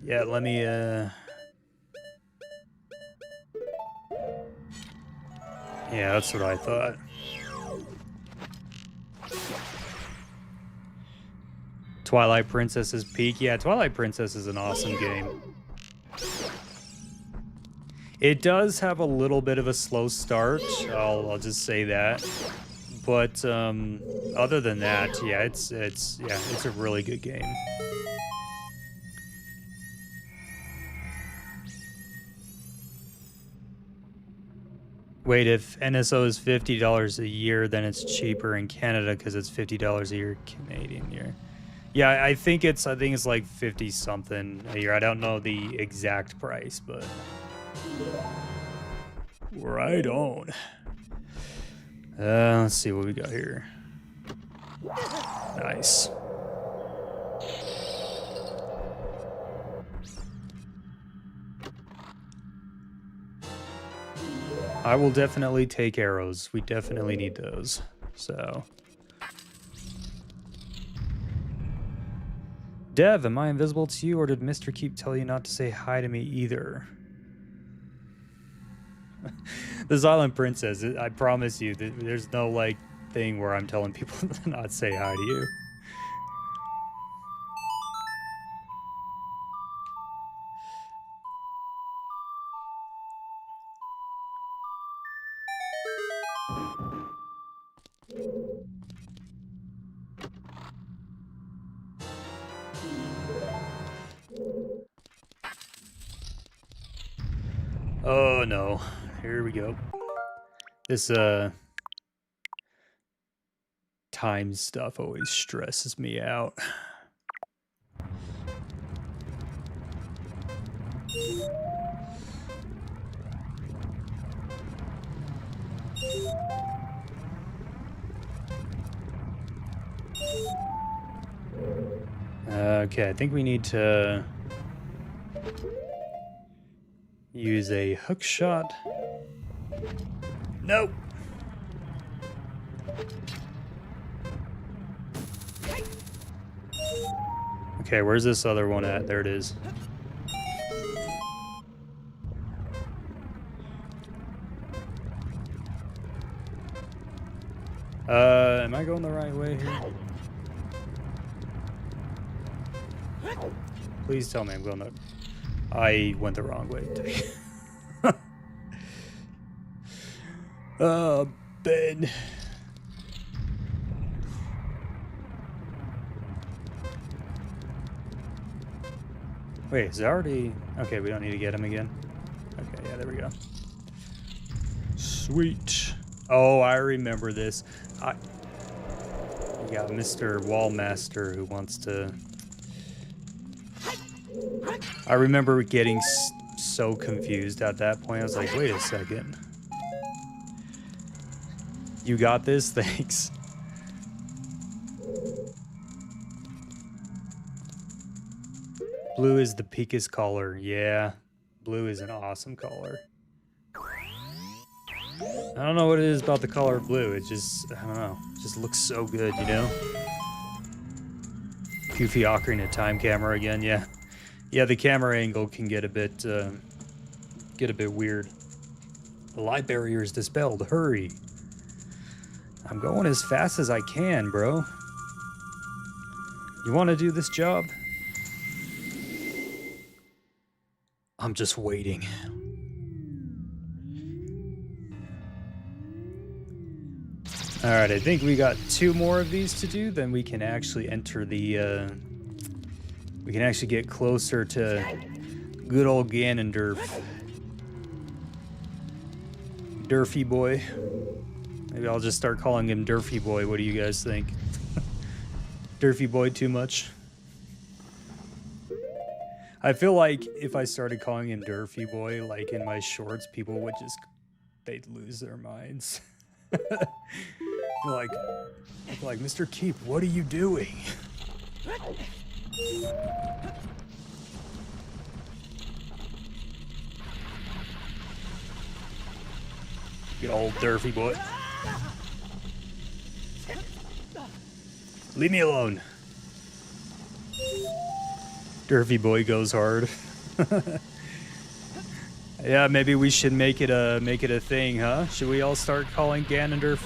Yeah, let me, Yeah, that's what I thought. Twilight Princess is peak. Yeah, Twilight Princess is an awesome game. It does have a little bit of a slow start. I'll just say that. But other than that, yeah, it's a really good game. Wait, if NSO is $50 a year, then it's cheaper in Canada because it's $50 a year Canadian year. Yeah, I think it's like 50 something a year. I don't know the exact price, but right on. Let's see what we got here. Nice. I will definitely take arrows. We definitely need those. So. Dev, am I invisible to you, or did Mr. Keep tell you not to say hi to me either? The Silent Princess, I promise you, there's no, like, thing where I'm telling people to not say hi to you. Oh no, here we go. This time stuff always stresses me out. Okay, I think we need to use a hook shot. Nope. Okay, where's this other one at? There it is. Am I going the right way here? Please tell me I'm going the... I went the wrong way. Ben. Wait, is it already... Okay, we don't need to get him again. Okay, yeah, there we go. Sweet. Oh, I remember this. We got Mr. Wallmaster who wants to... I remember getting so confused at that point. I was like, wait a second. You got this? Thanks. Blue is the peakest color. Yeah, blue is an awesome color. I don't know what it is about the color of blue. It just, I don't know. It just looks so good, you know? Goofy Ocarina time camera again, yeah. Yeah, the camera angle can get a bit weird. The light barrier is dispelled. Hurry. I'm going as fast as I can, bro. You want to do this job? I'm just waiting. Alright, I think we got 2 more of these to do, then we can actually enter the, we can actually get closer to good old Ganondorf. Durfy boy. Maybe I'll just start calling him Durfy boy. What do you guys think? Durfy boy too much? I feel like if I started calling him Durfy boy, like in my shorts, people would just, they'd lose their minds. like Mr. Keep, what are you doing? Good old Durfy boy. Leave me alone. Durfy boy goes hard. Yeah, maybe we should make it a thing, huh? Should we all start calling Ganondorf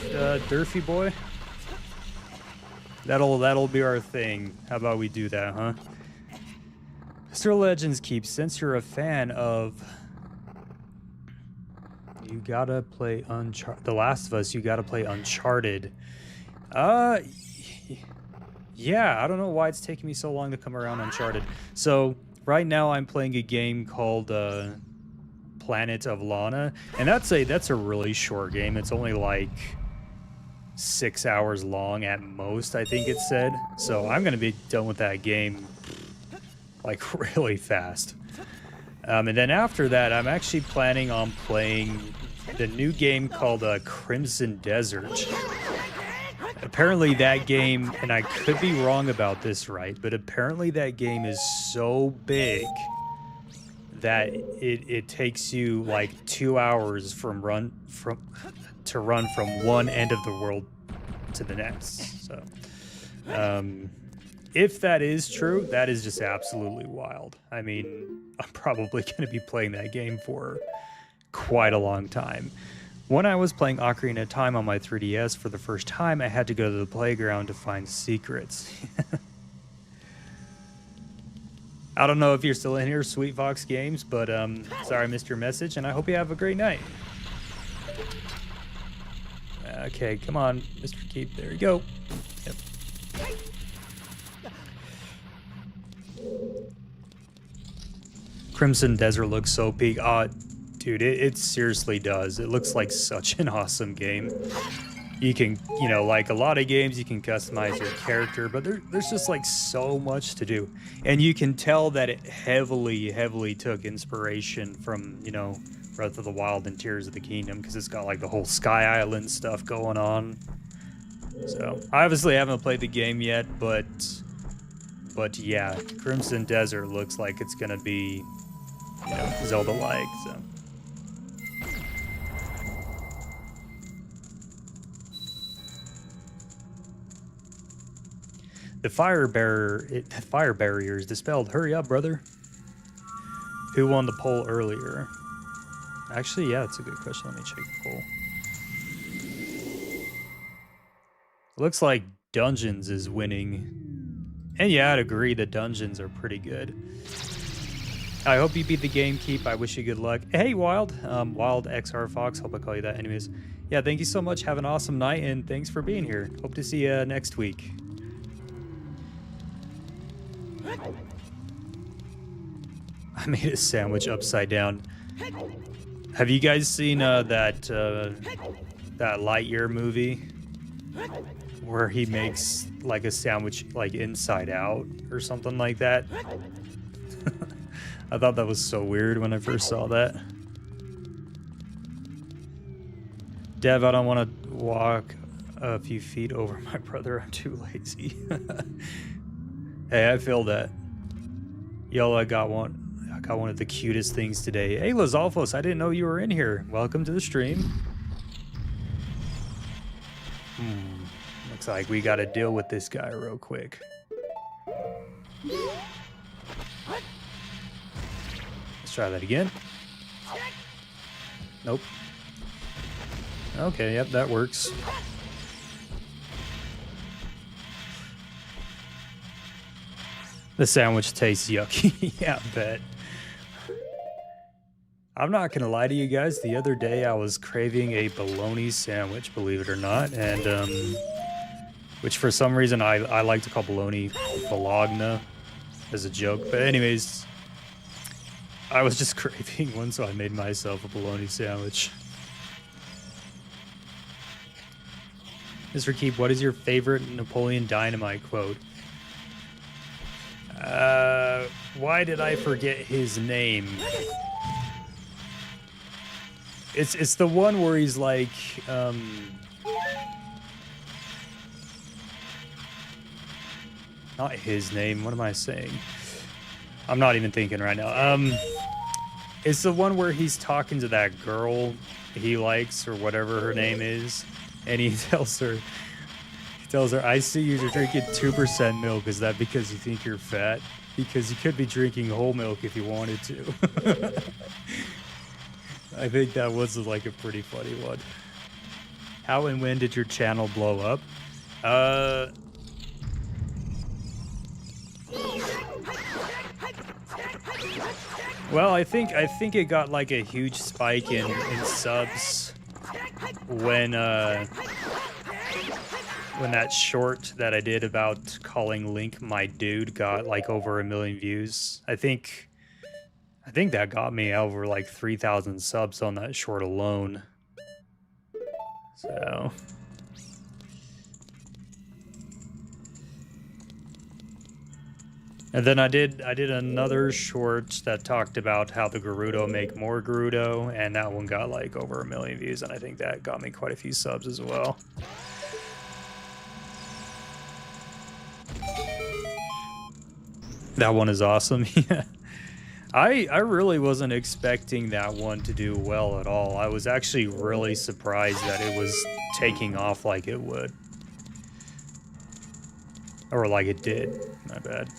Durfy boy? That'll be our thing. How about we do that, huh? Mr. Legends Keep, since you're a fan of you gotta play The Last of Us, you gotta play Uncharted. Yeah, I don't know why it's taking me so long to come around Uncharted. So right now I'm playing a game called Planet of Lana, and that's a really short game. It's only like 6 hours long at most, I think it said. So I'm gonna be done with that game like really fast. And then after that, I'm actually planning on playing the new game called Crimson Desert. Apparently that game, and I could be wrong about this, right, but apparently that game is so big that it takes you like 2 hours to run from one end of the world to the next. So if that is true, that is just absolutely wild. I mean, I'm probably going to be playing that game for quite a long time. When I was playing Ocarina of Time on my 3DS for the first time, I had to go to the playground to find secrets. I don't know if you're still in here, Sweet Fox Games, but sorry I missed your message, and I hope you have a great night. Okay, come on, Mr. Keep. There you go. Yep. Crimson Desert looks so big. Dude, it seriously does. It looks like such an awesome game. You can, you know, like a lot of games, you can customize your character, but there's just like so much to do. And you can tell that it heavily took inspiration from, you know, Breath of the Wild and Tears of the Kingdom, because it's got like the whole Sky Island stuff going on. So, I obviously haven't played the game yet, but yeah, Crimson Desert looks like it's gonna be, you know, Zelda-like, so. The fire barrier is dispelled. Hurry up, brother. Who won the poll earlier? Actually, yeah, that's a good question. Let me check the poll. Looks like Dungeons is winning. And yeah, I'd agree that Dungeons are pretty good. I hope you beat the game, Keep. I wish you good luck. Hey, Wild. Wild XR Fox. Hope I call you that. Anyways, yeah, thank you so much. Have an awesome night, and thanks for being here. Hope to see you next week. I made a sandwich upside down. Have you guys seen that Lightyear movie where he makes like a sandwich like inside out or something like that? I thought that was so weird when I first saw that. Dev, I don't want to walk a few feet over my brother. I'm too lazy. Hey, I feel that. Yo, I got one of the cutest things today. Hey, Lizalfos, I didn't know you were in here. Welcome to the stream. Looks like we got to deal with this guy real quick. Let's try that again. Nope. Okay, yep, that works. The sandwich tastes yucky. Yeah, I bet. I'm not gonna lie to you guys. The other day I was craving a bologna sandwich, believe it or not, and which for some reason I like to call bologna bologna as a joke. But anyways, I was just craving one, so I made myself a bologna sandwich. Mr. Keep, what is your favorite Napoleon Dynamite quote? Why did I forget his name? It's the one where he's like, not his name, what am I saying? I'm not even thinking right now. It's the one where he's talking to that girl he likes, or whatever her name is, and he tells her, I see you're drinking 2% milk. Is that because you think you're fat? Because you could be drinking whole milk if you wanted to. I think that was like a pretty funny one. How and when did your channel blow up? Well, I think it got like a huge spike in subs when that short that I did about calling Link my dude got like over 1 million views. I think that got me over like 3,000 subs on that short alone. So and then I did another short that talked about how the Gerudo make more Gerudo, and that one got like over 1 million views, and I think that got me quite a few subs as well. That one is awesome. Yeah. I really wasn't expecting that one to do well at all. I was actually really surprised that it was taking off like it would. Or like it did. My bad.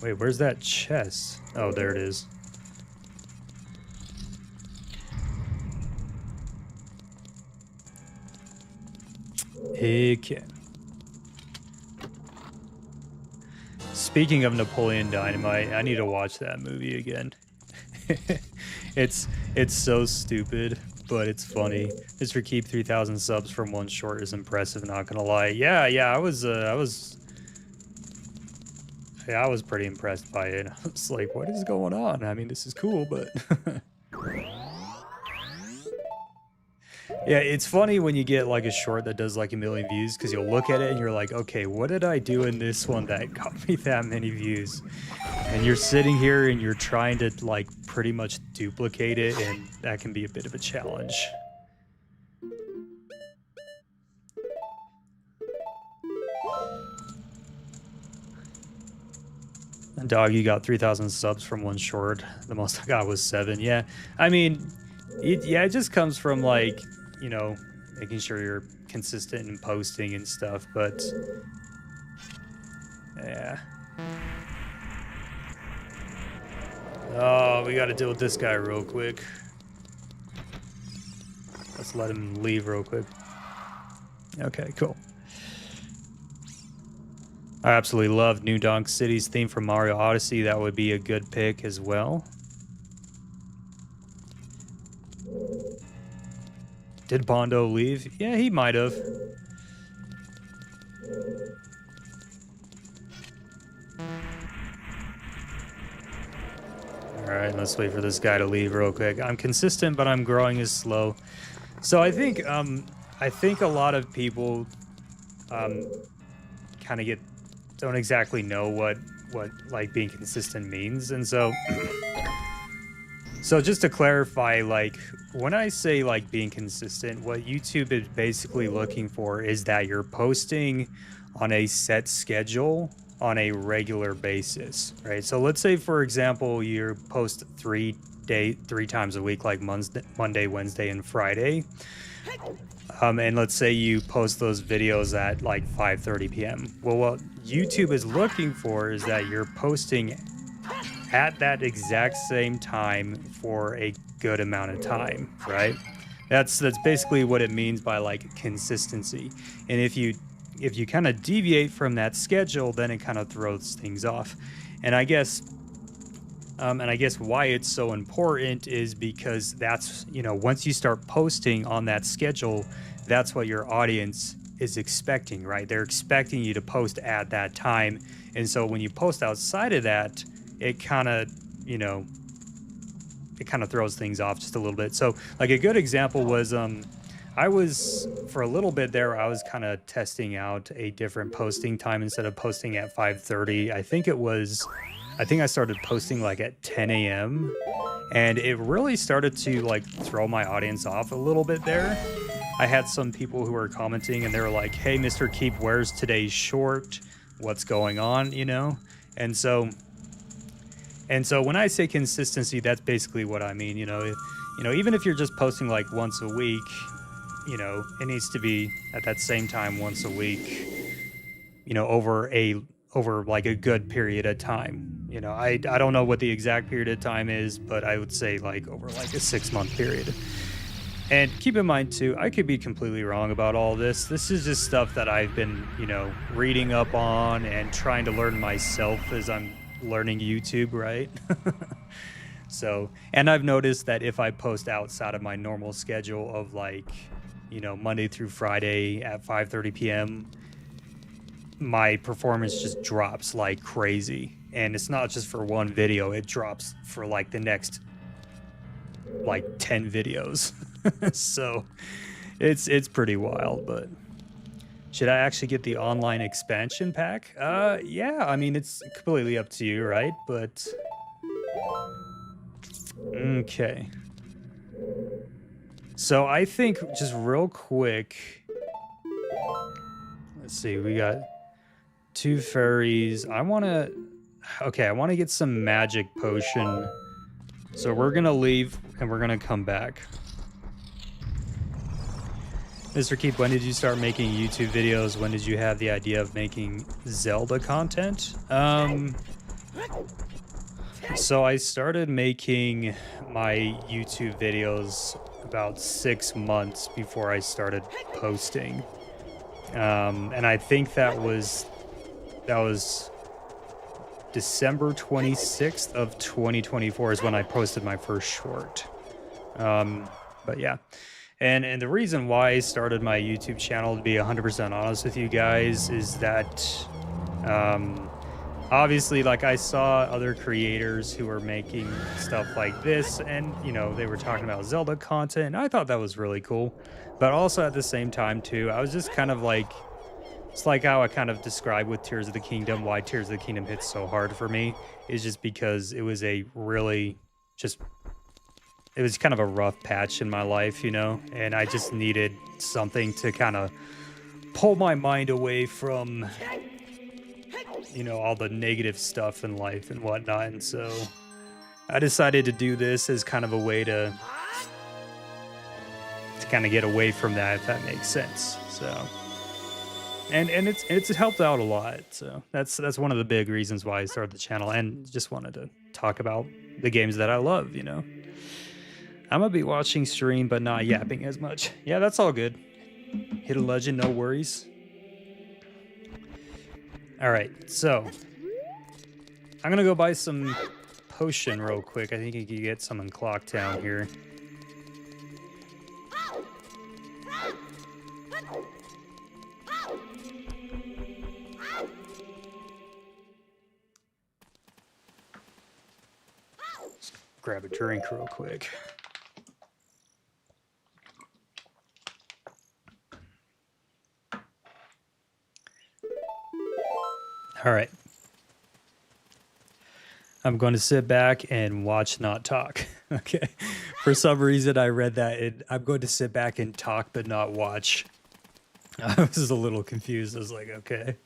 Wait, where's that chest? Oh, there it is. Okay. Speaking of Napoleon Dynamite, I need to watch that movie again. it's so stupid, but it's funny. Mr. Keep 3,000 subs from one short is impressive, not gonna lie. Yeah, I was pretty impressed by it. I was like, what is going on? I mean, this is cool, but yeah, it's funny when you get like a short that does like 1,000,000 views, because you'll look at it and you're like, okay, what did I do in this one that got me that many views? And you're sitting here and you're trying to like pretty much duplicate it, and that can be a bit of a challenge. And dog, you got 3,000 subs from one short. The most I got was 7. Yeah, I mean, it just comes from like, you know, making sure you're consistent in posting and stuff, but yeah. Oh, we gotta deal with this guy real quick. Let's let him leave real quick. Okay, cool. I absolutely love New Donk City's theme from Mario Odyssey. That would be a good pick as well. Did Bondo leave? Yeah, he might have. Alright, let's wait for this guy to leave real quick. I'm consistent, but I'm growing is slow. So I think a lot of people kind of don't exactly know what like being consistent means. And so so just to clarify, like when I say like being consistent, what YouTube is basically looking for is that you're posting on a set schedule on a regular basis, right? So let's say, for example, you post 3 times a week, like Monday, Wednesday, and Friday. And let's say you post those videos at like 5:30 p.m. Well, what YouTube is looking for is that you're posting at that exact same time for a good amount of time, right? That's basically what it means by like consistency. And if you kind of deviate from that schedule, then it kind of throws things off. And I guess why it's so important is because that's, you know, once you start posting on that schedule, that's what your audience is expecting, right? They're expecting you to post at that time. And so when you post outside of that, it kind of, you know, it kind of throws things off just a little bit. So like a good example was, I was, for a little bit there, I was kind of testing out a different posting time. Instead of posting at 5:30, I think I started posting like at 10 a.m. and it really started to like throw my audience off a little bit there. I had some people who were commenting and they were like, hey, Mr. Keep, where's today's short? What's going on, you know? And so when I say consistency, that's basically what I mean. You know, even if you're just posting like once a week, you know, it needs to be at that same time once a week, you know, over like a good period of time. You know, I don't know what the exact period of time is, but I would say like over like a 6-month period. And keep in mind too, I could be completely wrong about all this. This is just stuff that I've been, you know, reading up on and trying to learn myself as I'm learning YouTube, right? So, and I've noticed that if I post outside of my normal schedule of like, you know, Monday through Friday at 5:30 p.m., my performance just drops like crazy. And it's not just for one video, it drops for like the next like 10 videos. So it's pretty wild. But should I actually get the online expansion pack? Yeah, I mean, it's completely up to you, right? But okay. So I think just real quick, let's see, we got 2 fairies. I want to, Okay, I want to get some magic potion. So we're gonna leave and we're gonna come back. Mr. Keep, when did you start making YouTube videos? When did you have the idea of making Zelda content? So I started making my YouTube videos about 6 months before I started posting. And I think that was December 26th of 2024 is when I posted my first short. But yeah. And the reason why I started my YouTube channel, to be 100% honest with you guys, is that obviously, like, I saw other creators who were making stuff like this, and you know, they were talking about Zelda content, and I thought that was really cool. But also at the same time too, I was just kind of like, it's like how I kind of described with Tears of the Kingdom, why Tears of the Kingdom hits so hard for me is just because it was a really just, it was kind of a rough patch in my life, you know, and I just needed something to kind of pull my mind away from, you know, all the negative stuff in life and whatnot. And so I decided to do this as kind of a way to kind of get away from that, if that makes sense. So, and it's helped out a lot. So that's one of the big reasons why I started the channel, and just wanted to talk about the games that I love, you know. I'm gonna be watching stream, but not yapping as much. Yeah, that's all good. Hit a legend, no worries. All right, so I'm gonna go buy some potion real quick. I think you can get some in Clocktown here. Let's grab a drink real quick. All right. I'm going to sit back and watch, not talk. Okay. For some reason, I read that I'm going to sit back and talk, but not watch. I was a little confused. I was like, okay.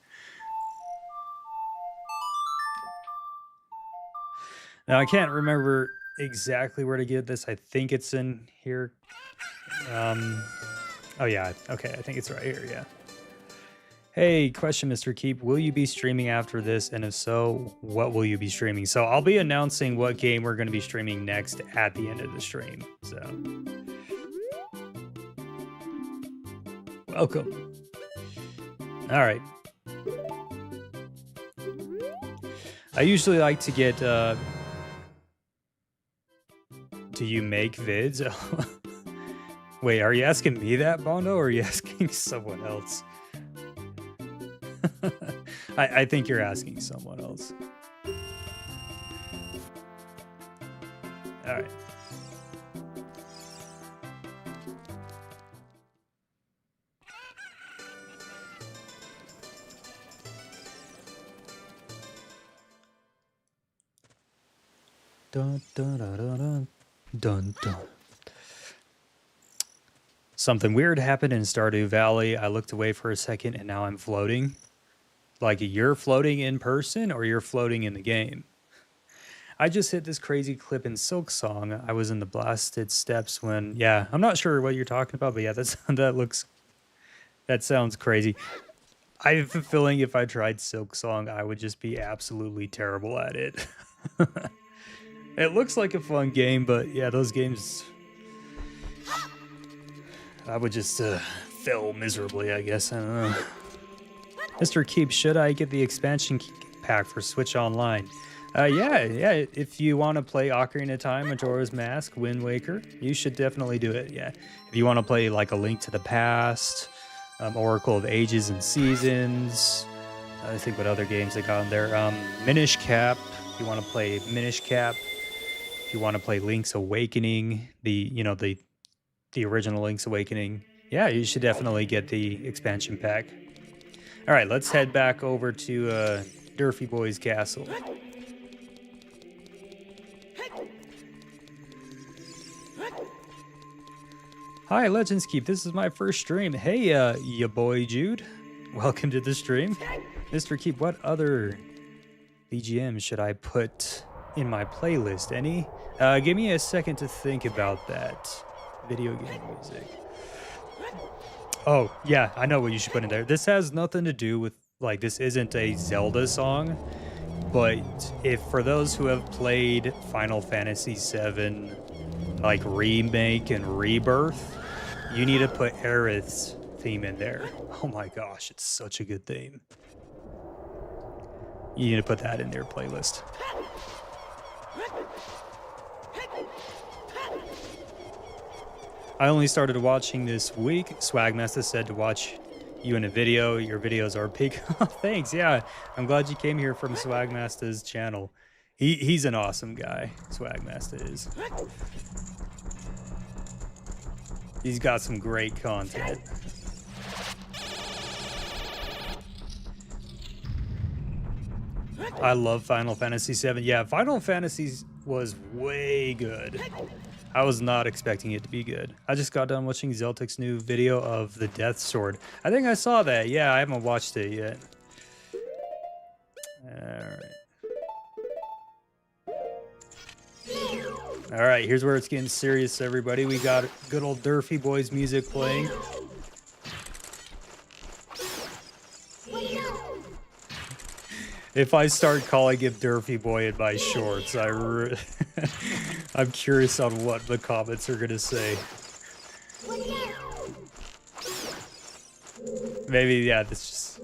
Now, I can't remember exactly where to get this. I think it's in here. Oh, yeah. Okay. I think it's right here. Yeah. Hey, question, Mr. Keep. Will you be streaming after this? And if so, what will you be streaming? So I'll be announcing what game we're going to be streaming next at the end of the stream. So, welcome. All right. I usually like to get, do you make vids? Wait, are you asking me that, Bondo, or are you asking someone else? I think you're asking someone else. All right. Dun, dun, dun, dun, dun, dun, dun. Something weird happened in Stardew Valley. I looked away for a second and now I'm floating. Like, you're floating in person or you're floating in the game? I just hit this crazy clip in Silk Song. I was in the blasted steps when, yeah, I'm not sure what you're talking about, but yeah, that sounds crazy. I have a feeling if I tried Silk Song, I would just be absolutely terrible at it. It looks like a fun game, but yeah, those games, I would just fail miserably, I guess. I don't know. Mr. Keep, should I get the expansion pack for Switch Online? Yeah. If you want to play Ocarina of Time, Majora's Mask, Wind Waker, you should definitely do it. Yeah. If you want to play like A Link to the Past, Oracle of Ages and Seasons, I think what other games they got in there. Minish Cap. If you want to play Minish Cap. If you want to play Link's Awakening, the original Link's Awakening, yeah, you should definitely get the expansion pack. All right, let's head back over to Durfy Boy's Castle. Hi, Legends Keep. This is my first stream. Hey, ya boy Jude. Welcome to the stream. Mr. Keep, what other BGM should I put in my playlist? Any? Give me a second to think about that. Video game music. Oh, yeah, I know what you should put in there. This has nothing to do with, like, this isn't a Zelda song, but if for those who have played Final Fantasy VII, like, Remake and Rebirth, you need to put Aerith's theme in there. Oh my gosh, it's such a good theme. You need to put that in their playlist. I only started watching this week. Swagmaster said to watch you in a video. Your videos are peak. Thanks. Yeah, I'm glad you came here from Swagmaster's channel. He's an awesome guy. Swagmaster is. He's got some great content. I love Final Fantasy VII. Yeah, Final Fantasy was way good. I was not expecting it to be good. I just got done watching Zeltic's new video of the Death Sword. I think I saw that. Yeah, I haven't watched it yet. All right, here's where it's getting serious, everybody. We got good old Durfee Boys music playing. If I start calling him Durfee Boy in my shorts, I'm curious on what the comments are gonna say. Maybe, yeah, this just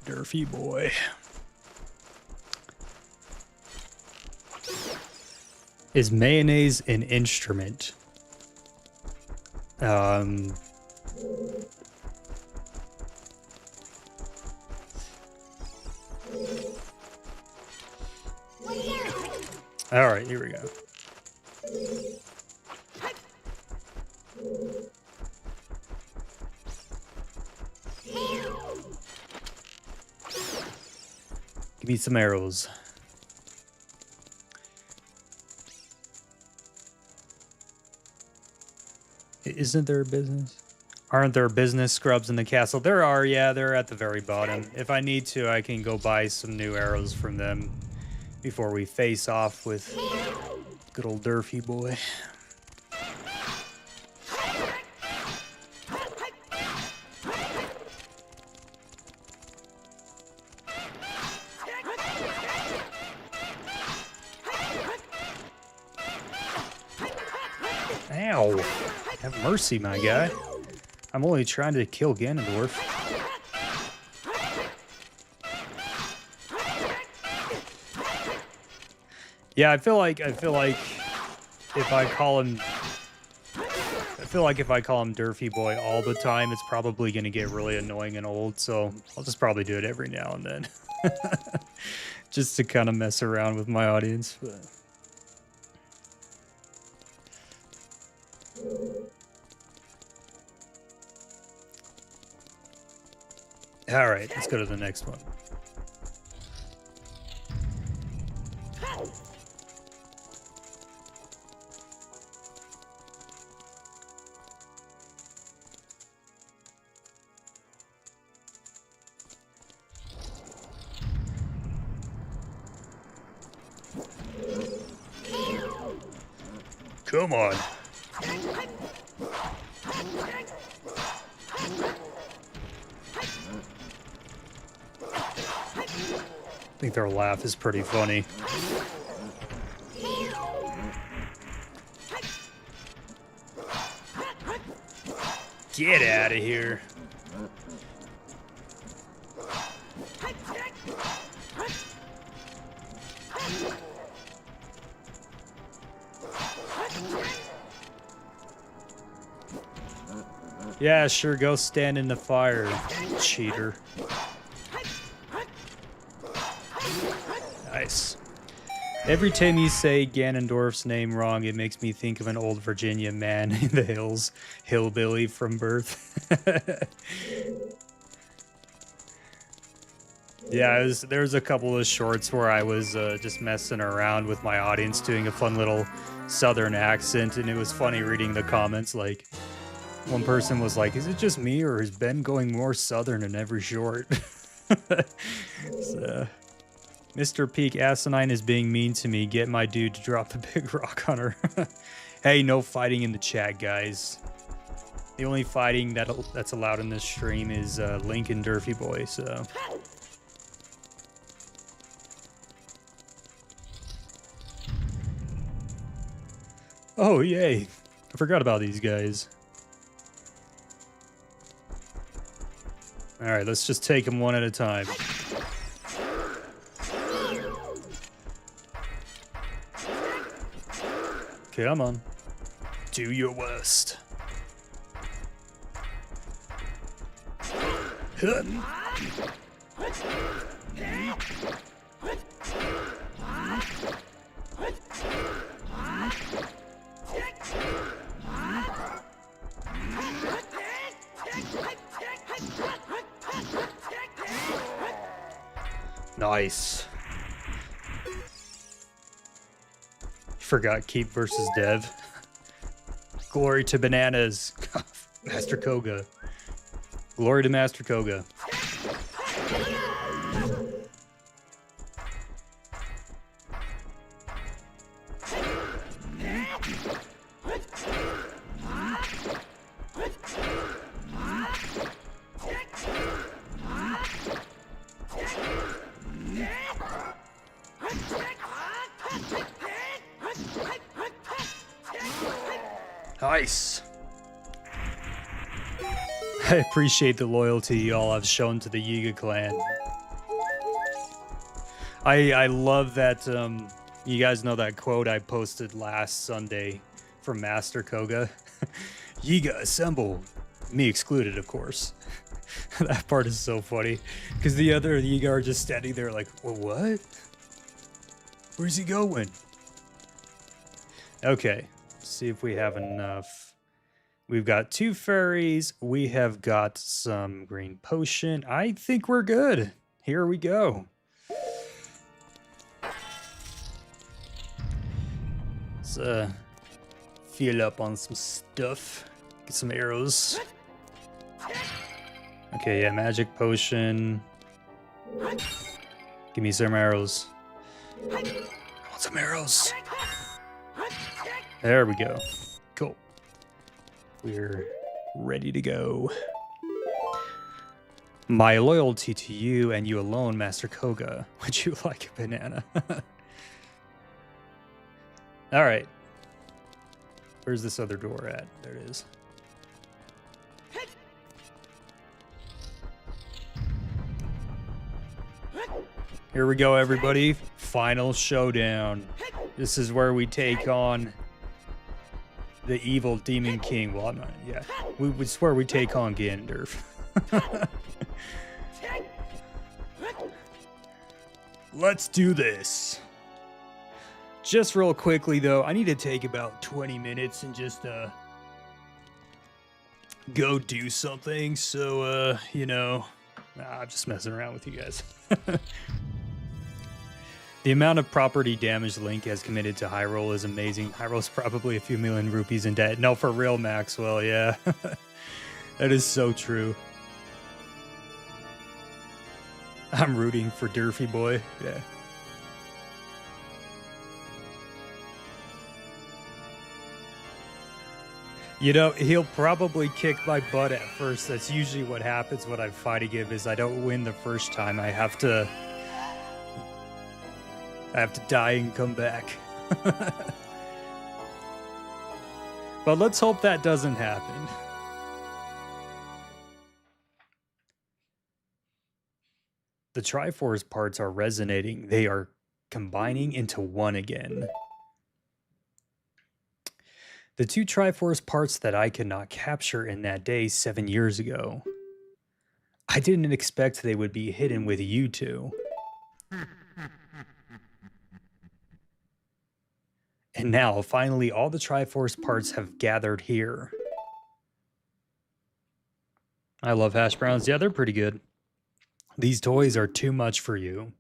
Durfee Boy. Is mayonnaise an instrument? All right, here we go. Give me some arrows. Isn't there a business? Aren't there business scrubs in the castle? There are, yeah, they're at the very bottom. If I need to, I can go buy some new arrows from them before we face off with good old Durfee Boy. Ow! Have mercy, my guy. I'm only trying to kill Ganondorf. Yeah, I feel like if I call him Durfee Boy all the time, it's probably gonna get really annoying and old, so I'll just probably do it every now and then. Just to kind of mess around with my audience. But... all right, let's go to the next one. Come on. I think their laugh is pretty funny. Get out of here. Yeah, sure, go stand in the fire, cheater. Nice. Every time you say Ganondorf's name wrong, it makes me think of an old Virginia man in the hills, hillbilly from birth. Yeah, there's a couple of shorts where I was just messing around with my audience, doing a fun little southern accent, and it was funny reading the comments. Like, one person was like, is it just me, or is Ben going more southern in every short? So, Mr. Peak Asinine is being mean to me. Get my dude to drop the big rock on her. Hey, no fighting in the chat, guys. The only fighting that's allowed in this stream is Link and Durfy Boy, so... Oh, yay. I forgot about these guys. Alright, let's just take them one at a time. Come on. Do your worst. Nice. Forgot Keep versus Dev. Glory to bananas. Master Koga. Glory to Master Koga. Nice. I appreciate the loyalty y'all have shown to the Yiga clan. I love that, you guys know that quote I posted last Sunday from Master Koga? Yiga assemble. Me excluded, of course. That part is so funny. Because the other Yiga are just standing there like, well, what? Where's he going? Okay. See if we have enough. We've got 2 fairies. We have got some green potion. I think we're good. Here we go. Let's fill up on some stuff. Get some arrows. Okay, yeah, magic potion. Give me some arrows. I want some arrows. There we go. Cool. We're ready to go. My loyalty to you and you alone, Master Koga. Would you like a banana? All right. Where's this other door at? There it is. Here we go, everybody. Final showdown. This is where we take on the evil Demon King. Well, I'm not, yeah. It's where we take on Ganondorf. Let's do this. Just real quickly, though, I need to take about 20 minutes and just, go do something. So, you know, I'm just messing around with you guys. The amount of property damage Link has committed to Hyrule is amazing. Hyrule's probably a few million rupees in debt. No, for real, Maxwell, yeah. That is so true. I'm rooting for Durfy Boy, yeah. You know, he'll probably kick my butt at first. That's usually what happens when I'm fighting him, is I don't win the first time. I have to die and come back. But let's hope that doesn't happen. The Triforce parts are resonating. They are combining into one again. The 2 Triforce parts that I could not capture in that day 7 years ago. I didn't expect they would be hidden with you two. And now, finally, all the Triforce parts have gathered here. I love hash browns. Yeah, they're pretty good. These toys are too much for you.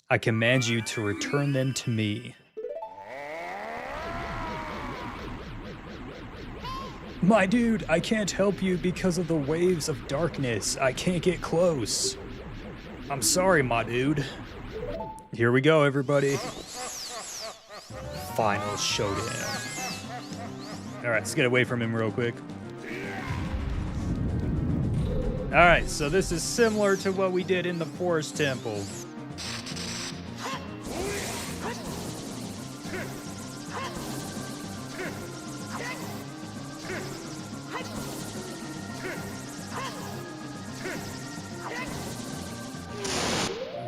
I command you to return them to me. My dude, I can't help you because of the waves of darkness. I can't get close. I'm sorry, my dude. Here we go, everybody. Final showdown. Alright, let's get away from him real quick. Alright, so this is similar to what we did in the Forest Temple.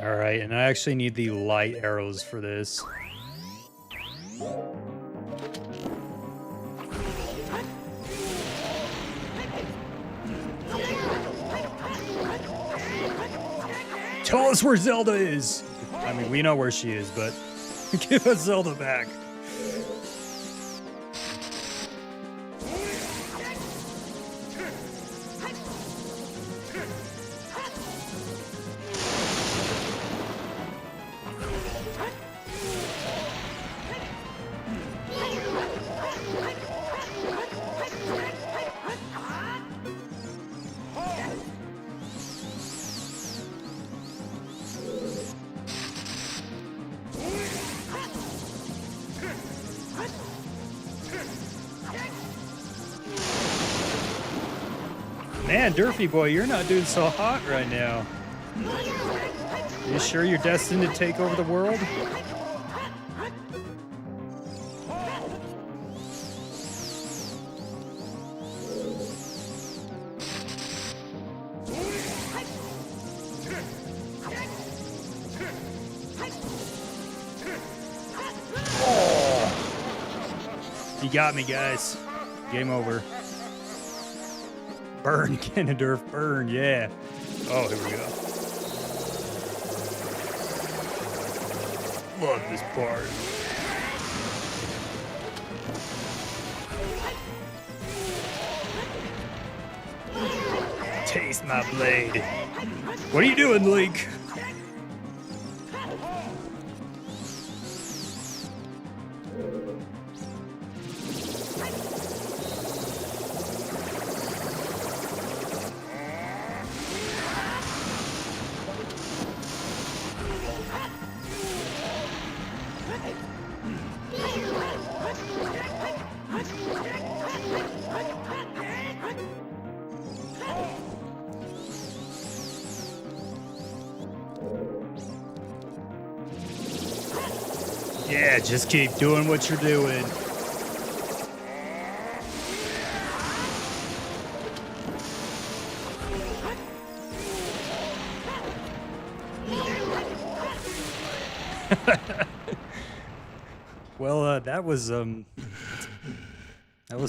Alright, and I actually need the light arrows for this. Tell us where Zelda is! I mean, we know where she is, but give us Zelda back. Man, Durfy boy, you're not doing so hot right now. You sure you're destined to take over the world? Oh. You got me, guys. Game over. Burn, Ganondorf, burn, yeah. Oh, here we go. Love this part. Taste my blade. What are you doing, Link? Yeah, just keep doing what you're doing. Well, that was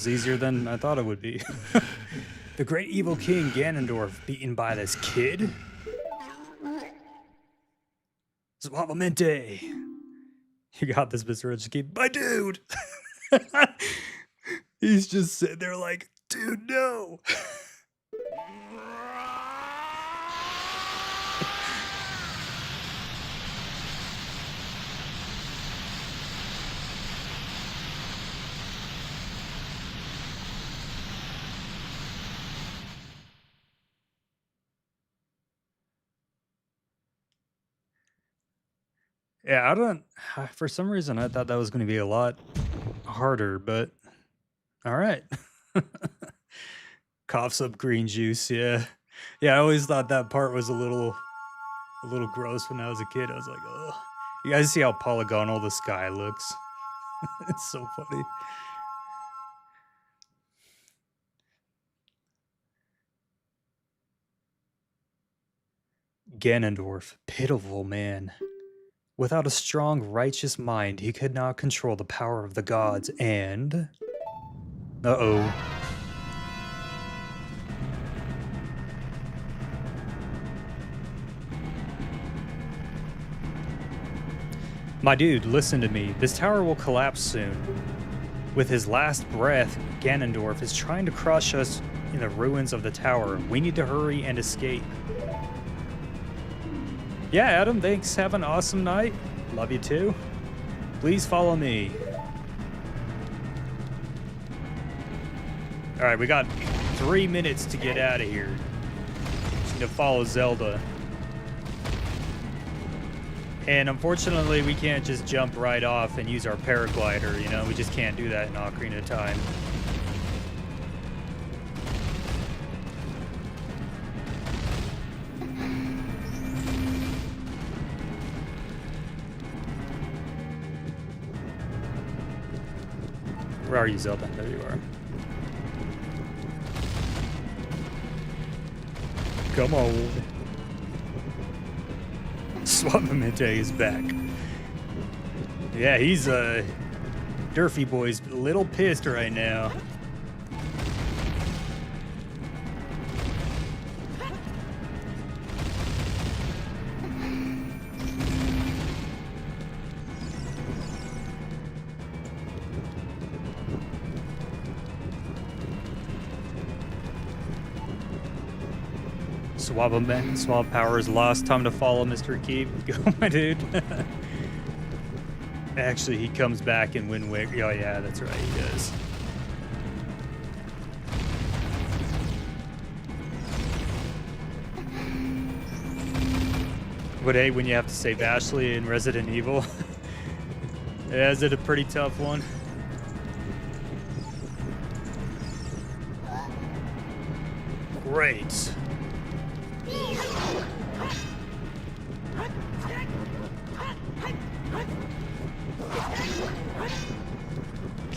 easier than I thought it would be. The great evil king Ganondorf beaten by this kid? Suavemente. You got this, Mr. Richie. My dude! He's just sitting there like, dude, no! Yeah, I don't. For some reason, I thought that was going to be a lot harder, but all right. Coughs up green juice, yeah. Yeah, I always thought that part was a little gross when I was a kid. I was like, oh. You guys see how polygonal the sky looks? It's so funny. Ganondorf, pitiful man. Without a strong, righteous mind, he could not control the power of the gods, and... Uh-oh. My dude, listen to me. This tower will collapse soon. With his last breath, Ganondorf is trying to crush us in the ruins of the tower. We need to hurry and escape. Yeah, Adam, thanks. Have an awesome night. Love you too. Please follow me. All right, we got 3 minutes to get out of here. Just need to follow Zelda. And unfortunately, we can't just jump right off and use our paraglider, you know? We just can't do that in Ocarina of Time. Where are you, Zelda? There you are. Come on. Swapamente is back. Yeah, he's Durfy boy's a little pissed right now. Swab power is lost. Time to follow Mr. Keep. Go, my dude. Actually, he comes back in Wind Waker. Oh, yeah, that's right. He does. But hey, when you have to save Ashley in Resident Evil, is it a pretty tough one? Great.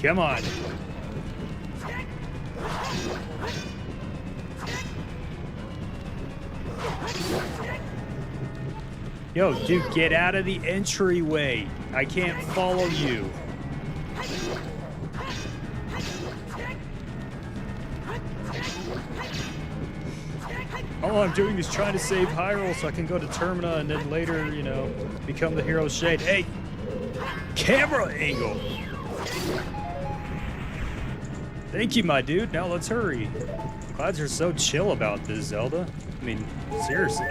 Come on. Yo, dude, get out of the entryway. I can't follow you. All I'm doing is trying to save Hyrule so I can go to Termina and then later, you know, become the hero Shade. Hey, camera angle. Thank you, my dude. Now let's hurry. Glad you're so chill about this, Zelda. I mean, seriously.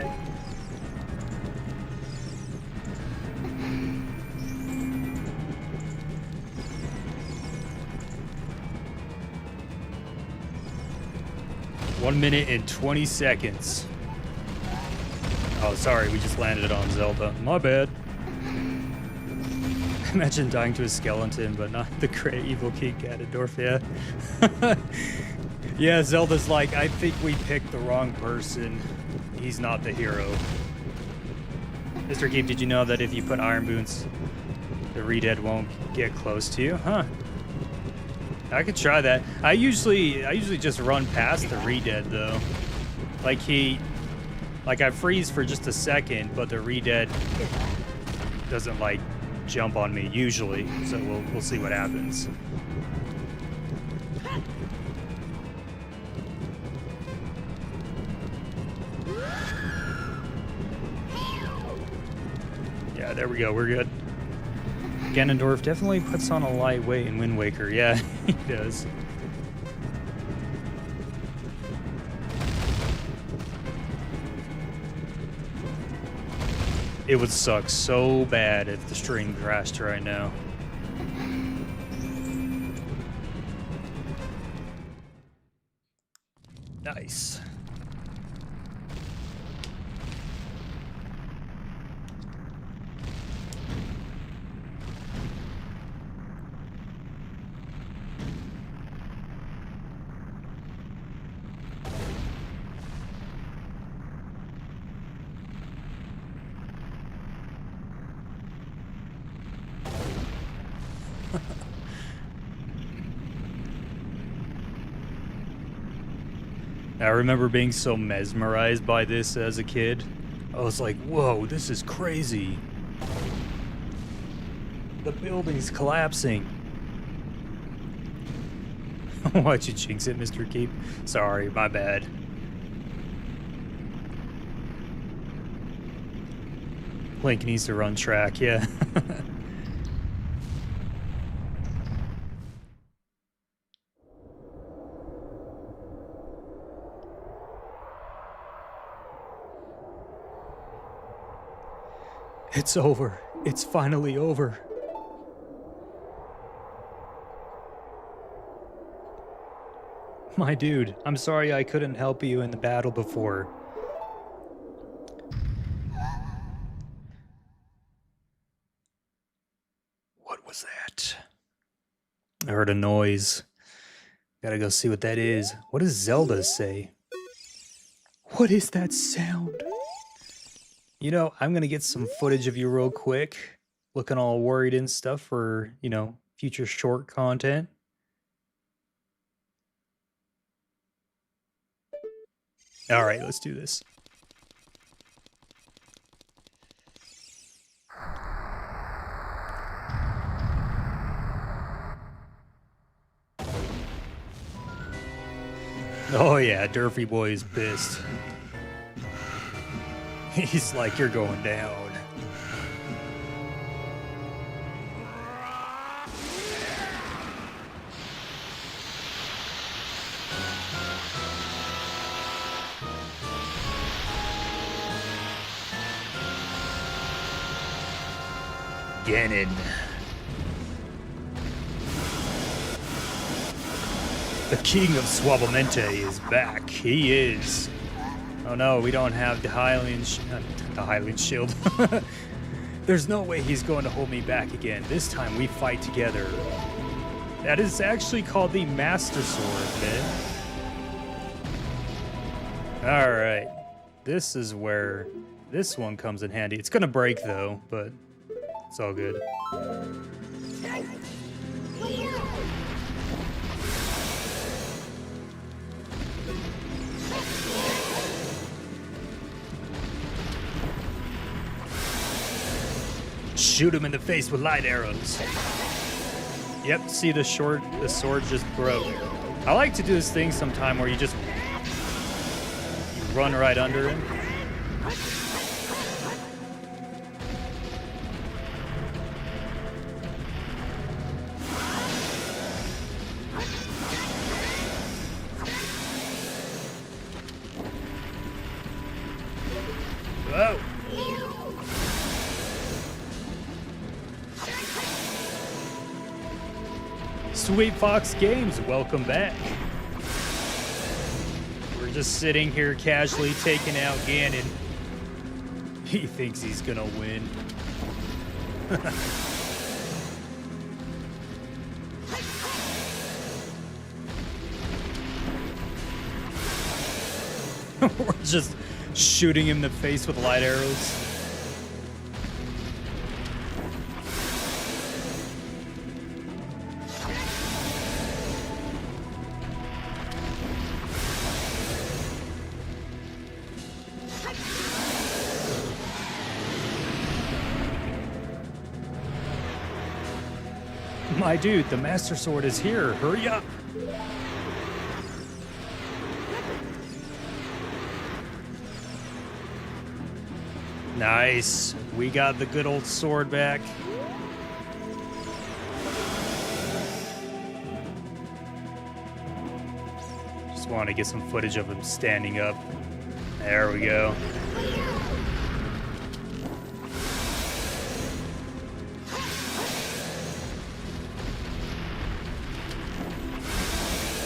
One minute and 20 seconds. Oh, sorry, we just landed on Zelda. My bad. Imagine dying to a skeleton, but not the great evil King Ganondorf, yeah. Yeah, Zelda's like, I think we picked the wrong person. He's not the hero. Mr. Keep, did you know that if you put iron boots, the Redead won't get close to you? Huh. I could try that. I usually just run past the Redead though. Like I freeze for just a second, but the Redead doesn't like jump on me usually, so we'll see what happens. Yeah, there we go. We're good. Ganondorf definitely puts on a light weight in Wind Waker. Yeah, he does. It would suck so bad if the stream crashed right now. Nice. I remember being so mesmerized by this as a kid. I was like, whoa, this is crazy. The building's collapsing. Why'd you jinx it, Mr. Keep? Sorry, my bad. Link needs to run track, yeah. It's over. It's finally over. My dude, I'm sorry I couldn't help you in the battle before. What was that? I heard a noise. Gotta go see what that is. What does Zelda say? What is that sound? You know, I'm gonna get some footage of you real quick, looking all worried and stuff for, future short content. All right, let's do this. Oh yeah, Durfee boy is pissed. He's like, you're going down. Ganon. The king of Suavemente is back. He is. Oh no, we don't have the Hylian shield. There's no way he's going to hold me back again. This time we fight together. That is actually called the Master Sword, man. Alright. This is where this one comes in handy. It's gonna break though, but it's all good. Shoot him in the face with light arrows. Yep, see the sword just broke. I like to do this thing sometime where you run right under him. Whoa. Sweet Fox Games, welcome back. We're just sitting here casually taking out Ganon. He thinks he's gonna win. We're just shooting him in the face with light arrows. My dude, the Master Sword is here. Hurry up. Nice. We got the good old sword back. Just want to get some footage of him standing up. There we go.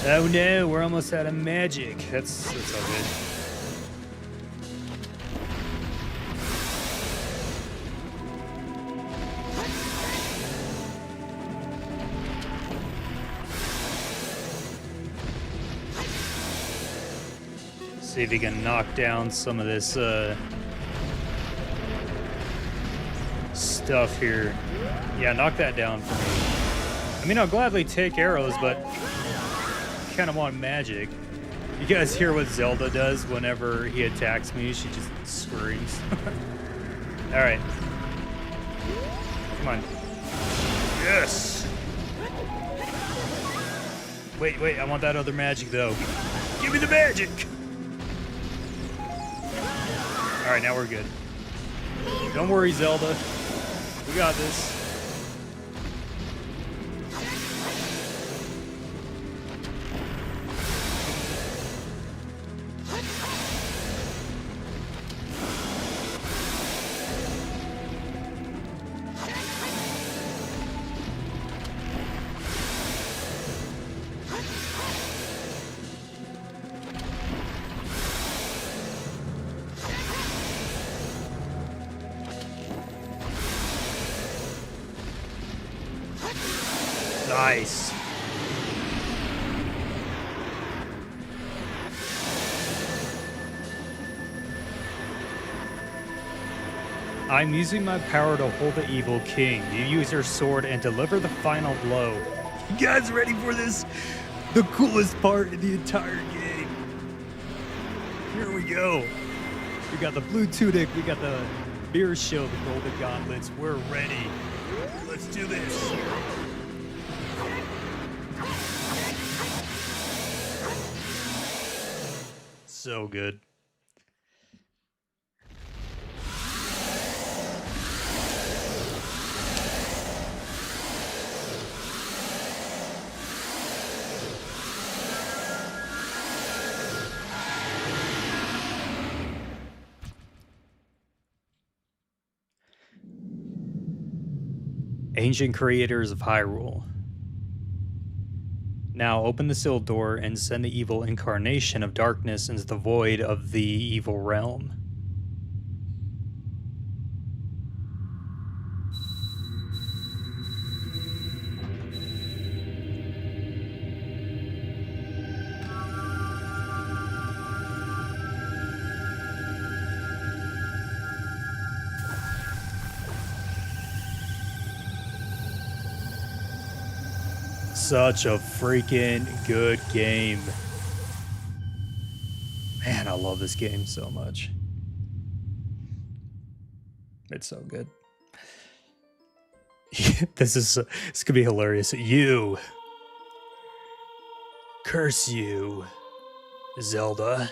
Oh no, we're almost out of magic. That's all good. See if he can knock down some of this stuff here. Yeah, knock that down for me. I mean, I'll gladly take arrows, but kind of want magic. You guys hear what Zelda does whenever he attacks me? She just screams. All right. Come on. Yes. Wait, I want that other magic though. Give me the magic. All right, now we're good. Don't worry, Zelda. We got this. Nice. I'm using my power to hold the evil king. You use your sword and deliver the final blow. You guys ready for this? The coolest part in the entire game. Here we go. We got the blue tunic, we got the mirror shield, the golden gauntlets. We're ready. Let's do this. So good. Ancient creators of Hyrule. Now open the sealed door and send the evil incarnation of darkness into the void of the evil realm. Such a freaking good game. Man, I love this game so much. It's so good. This could be hilarious. You. Curse you, Zelda.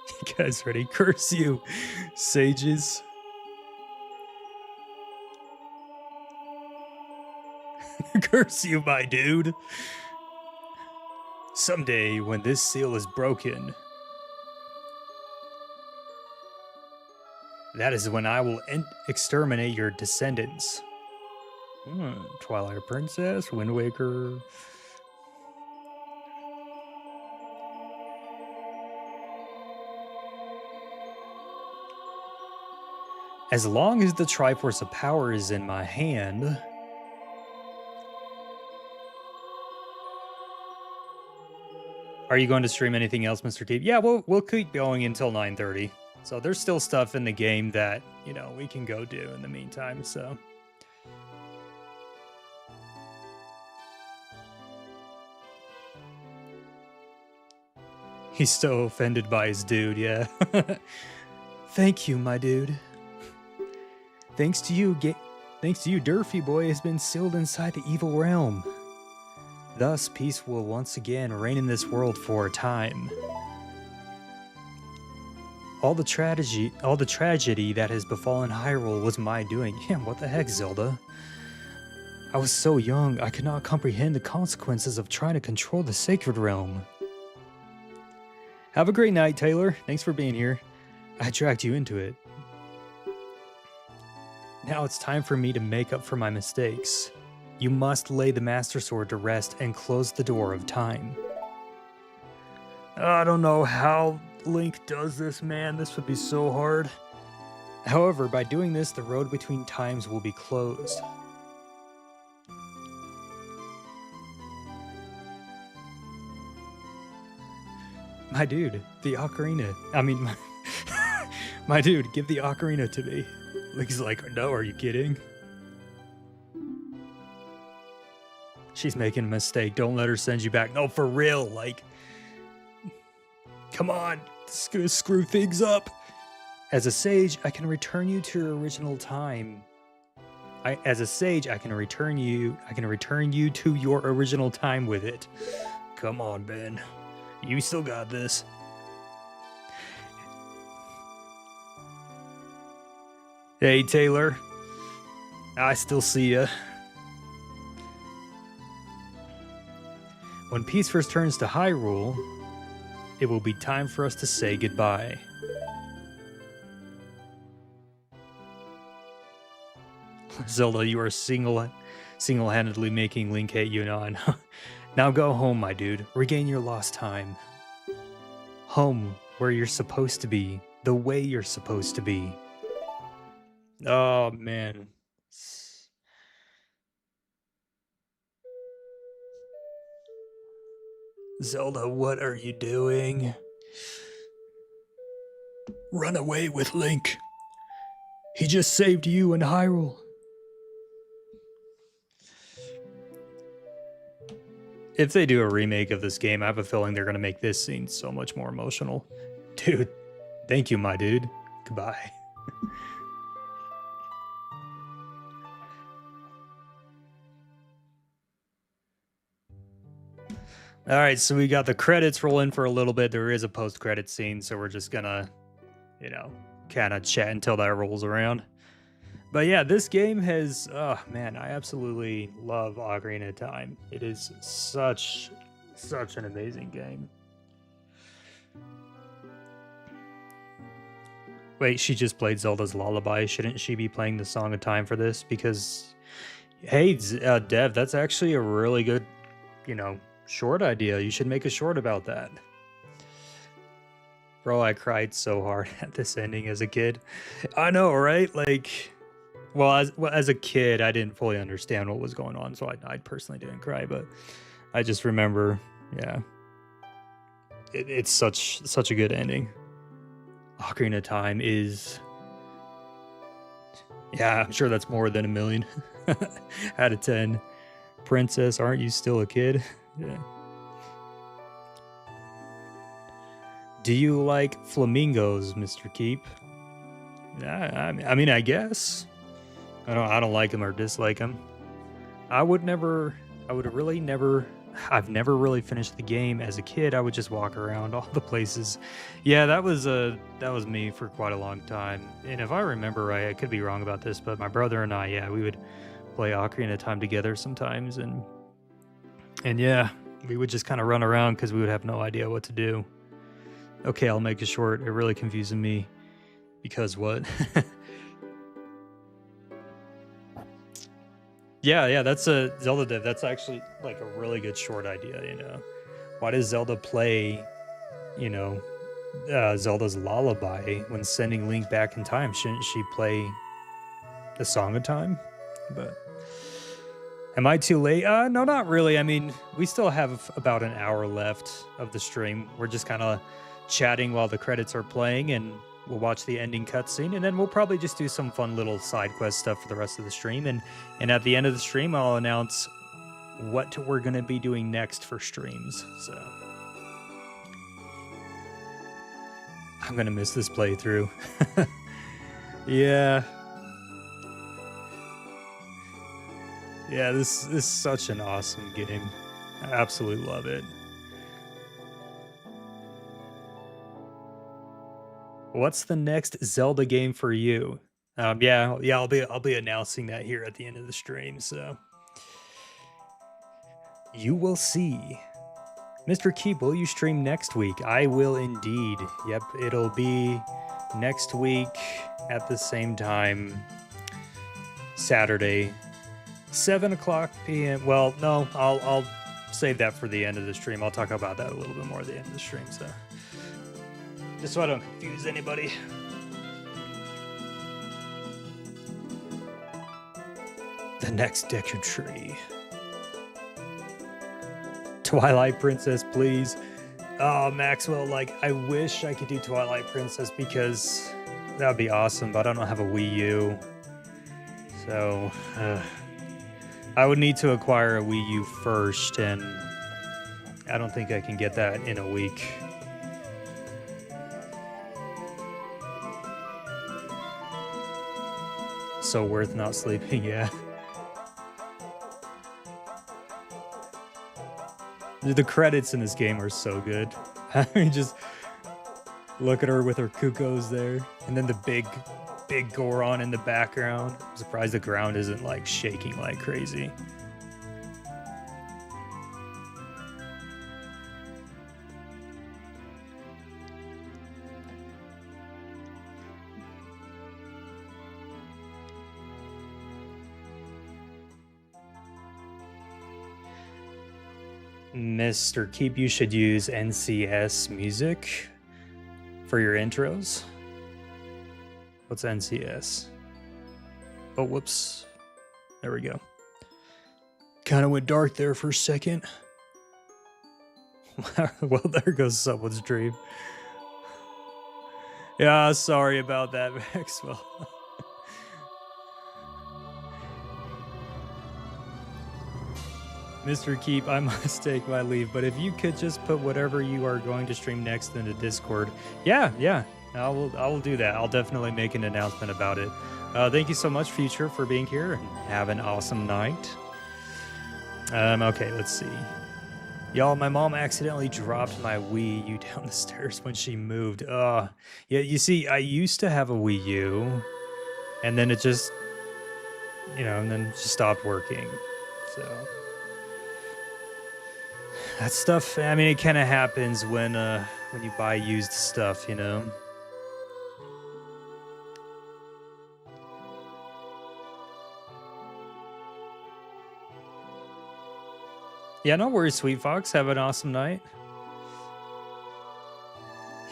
You guys ready? Curse you, sages. Curse you, my dude. Someday, when this seal is broken, that is when I will exterminate your descendants. Twilight Princess, Wind Waker. As long as the Triforce of Power is in my hand, are you going to stream anything else, Mr. T? Yeah, we'll keep going until 9:30. So there's still stuff in the game that, you know, we can go do in the meantime, so. He's so offended by his dude, yeah. Thank you, my dude. Thanks to you, Durfy Boy has been sealed inside the evil realm. Thus, peace will once again reign in this world for a time. All the tragedy that has befallen Hyrule was my doing. Yeah, what the heck, Zelda? I was so young, I could not comprehend the consequences of trying to control the Sacred Realm. Have a great night, Taylor. Thanks for being here. I dragged you into it. Now it's time for me to make up for my mistakes. You must lay the Master Sword to rest and close the door of time. I don't know how Link does this, man. This would be so hard. However, by doing this, the road between times will be closed. My dude, the ocarina. I mean, my dude, give the ocarina to me. Link's like, no, are you kidding? She's making a mistake. Don't let her send you back. No, for real. Like, come on. This is gonna screw things up. As a sage, I can return you to your original time. As a sage, I can return you to your original time with it. Come on, Ben. You still got this. Hey, Taylor. I still see ya. When peace first turns to Hyrule, it will be time for us to say goodbye. Zelda, you are single-handedly making Link hate you now. Now go home, my dude. Regain your lost time. Home, where you're supposed to be. The way you're supposed to be. Oh, man. Zelda, what are you doing? Run away with Link. He just saved you and Hyrule. If they do a remake of this game, I have a feeling they're going to make this scene so much more emotional. Dude, thank you, my dude. Goodbye. All right, so we got the credits rolling for a little bit. There is a post-credit scene, so we're just gonna, kind of chat until that rolls around. But yeah, this game has, oh man, I absolutely love Ocarina of Time. It is such an amazing game. Wait, she just played Zelda's Lullaby. Shouldn't she be playing the Song of Time for this? Because, hey, Dev, that's actually a really good, short idea. You should make a short about that. Bro, I cried so hard at this ending as a kid. I know, right? Like, as a kid, I didn't fully understand what was going on, so I personally didn't cry, but I just remember, yeah, it's such a good ending. Ocarina of Time is, yeah, I'm sure that's more than 1 million out of 10. Princess, aren't you still a kid? Yeah. Do you like flamingos, Mr. Keep? Yeah, I mean, I guess. I don't like them or dislike them. I've never really finished the game as a kid. I would just walk around all the places. Yeah, that was me for quite a long time. And if I remember right, I could be wrong about this, but my brother and I, yeah, we would play Ocarina of Time together sometimes, and yeah, we would just kind of run around because we would have no idea what to do. Okay, I'll make it short. It really confusing me. Because what? Yeah, that's a Zelda Dev. That's actually like a really good short idea, Why does Zelda play, Zelda's Lullaby when sending Link back in time? Shouldn't she play the Song of Time? But am I too late? No, not really. I mean, we still have about an hour left of the stream. We're just kind of chatting while the credits are playing, and we'll watch the ending cutscene, and then we'll probably just do some fun little side quest stuff for the rest of the stream. And at the end of the stream, I'll announce what we're going to be doing next for streams. So I'm going to miss this playthrough. Yeah. Yeah, this is such an awesome game. I absolutely love it. What's the next Zelda game for you? Yeah, I'll be announcing that here at the end of the stream, so you will see. Mr. Keep, will you stream next week? I will indeed. Yep, it'll be next week at the same time, Saturday, 7:00 p.m. Well, no, I'll save that for the end of the stream. I'll talk about that a little bit more at the end of the stream, so just so I don't confuse anybody. The next Deku Tree. Twilight Princess, please. Oh, Maxwell, like, I wish I could do Twilight Princess because that would be awesome, but I don't have a Wii U. So, I would need to acquire a Wii U first, and I don't think I can get that in a week. So worth not sleeping, yeah. The credits in this game are so good. I mean, just look at her with her Kukos there, and then the big Goron in the background. I'm surprised the ground isn't like shaking like crazy. Mr. Keep, you should use NCS music for your intros. What's NCS? Oh, whoops. There we go. Kind of went dark there for a second. Well, there goes someone's dream. Yeah, sorry about that, Maxwell. Mr. Keep, I must take my leave, but if you could just put whatever you are going to stream next into Discord. Yeah, I will do that. I'll definitely make an announcement about it. Thank you so much, Future, for being here, and have an awesome night. Okay, let's see. Y'all, my mom accidentally dropped my Wii U down the stairs when she moved. Yeah, you see, I used to have a Wii U, and then it just, and then it just stopped working. So that stuff, I mean, it kind of happens when you buy used stuff, Yeah, no worries, Sweet Fox. Have an awesome night.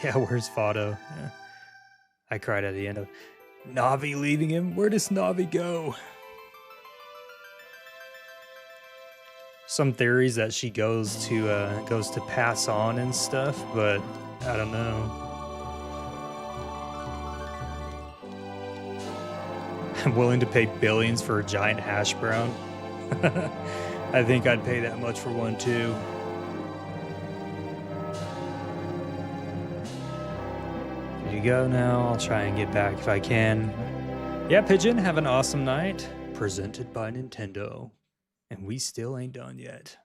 Yeah, where's Fado? Yeah. I cried at the end of Navi leaving him. Where does Navi go? Some theories that she goes to pass on and stuff, but I don't know. I'm willing to pay billions for a giant hash brown. I think I'd pay that much for one too. There you go now. I'll try and get back if I can. Yeah, Pigeon, have an awesome night. Presented by Nintendo. And we still ain't done yet.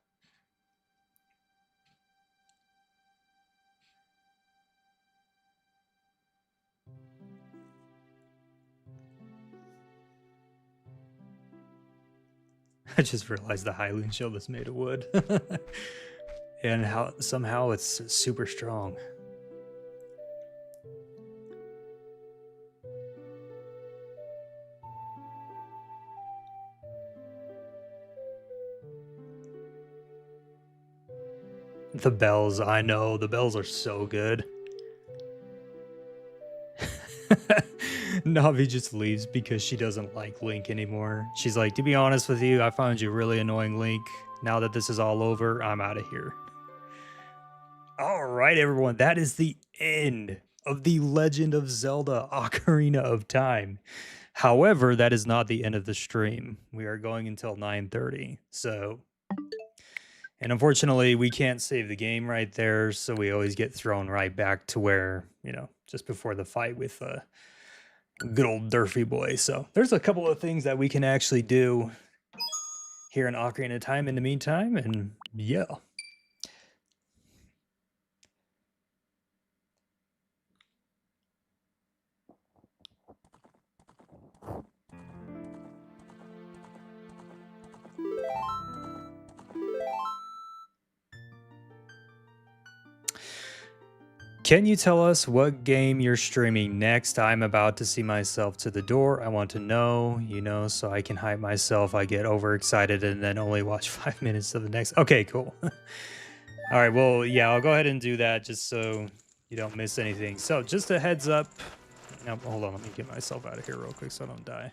I just realized the Hylian shield is made of wood. And how somehow it's super strong. The bells, I know, the bells are so good. Navi just leaves because she doesn't like Link anymore. She's like, to be honest with you, I found you really annoying, Link. Now that this is all over, I'm out of here. All right, everyone, that is the end of The Legend of Zelda Ocarina of Time. However, that is not the end of the stream. We are going until 9:30, so... And unfortunately, we can't save the game right there, so we always get thrown right back to where, just before the fight with good old Durfy boy. So there's a couple of things that we can actually do here in Ocarina of Time in the meantime, and yeah. Can you tell us what game you're streaming next? I'm about to see myself to the door. I want to know, so I can hype myself. I get overexcited and then only watch 5 minutes of the next. Okay, cool. All right, well, yeah, I'll go ahead and do that just so you don't miss anything. So just a heads up. Now, hold on, let me get myself out of here real quick so I don't die.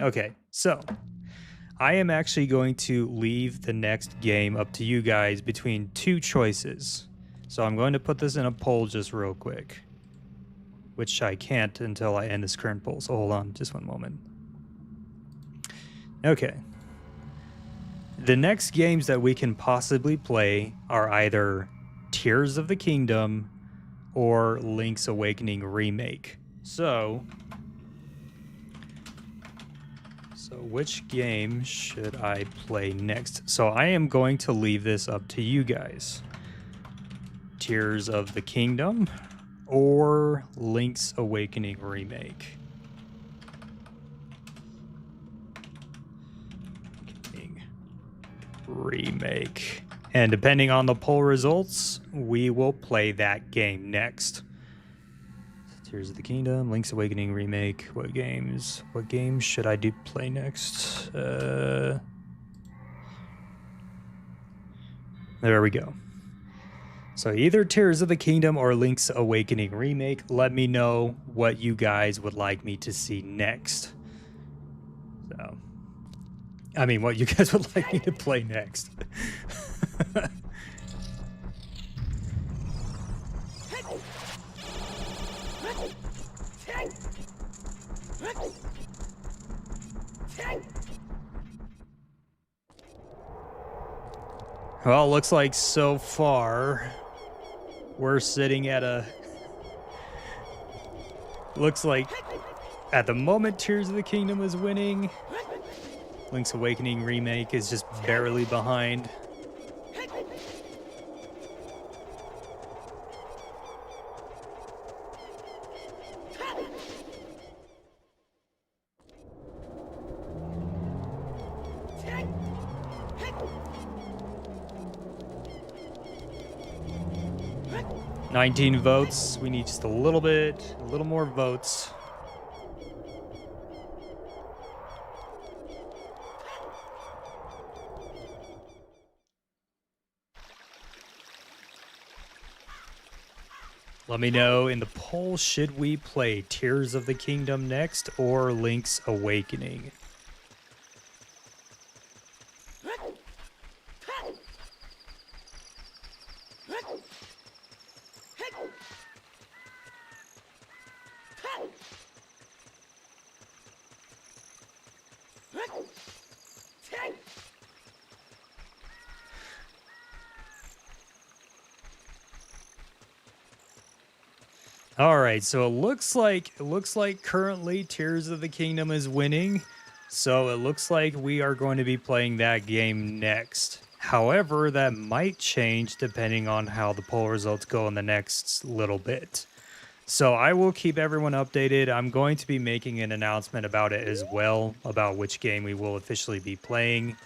Okay, so I am actually going to leave the next game up to you guys between two choices. So I'm going to put this in a poll just real quick, which I can't until I end this current poll. So hold on just one moment. Okay. The next games that we can possibly play are either Tears of the Kingdom or Link's Awakening Remake. So which game should I play next? So I am going to leave this up to you guys. Tears of the Kingdom or Link's Awakening Remake. And depending on the poll results, we will play that game next. Tears of the Kingdom, Link's Awakening Remake. What games should I play next? There we go. So either Tears of the Kingdom or Link's Awakening Remake. Let me know what you guys would like me to see next. So, I mean, what you guys would like me to play next. Well, looks like so far we're sitting at a... Looks like at the moment Tears of the Kingdom is winning. Link's Awakening Remake is just barely behind. $19 votes. We need just a little more votes. Let me know in the poll, should we play Tears of the Kingdom next or Link's Awakening? All right, so it looks like currently Tears of the Kingdom is winning. So it looks like we are going to be playing that game next. However, that might change depending on how the poll results go in the next little bit. So I will keep everyone updated. I'm going to be making an announcement about it as well, about which game we will officially be playing.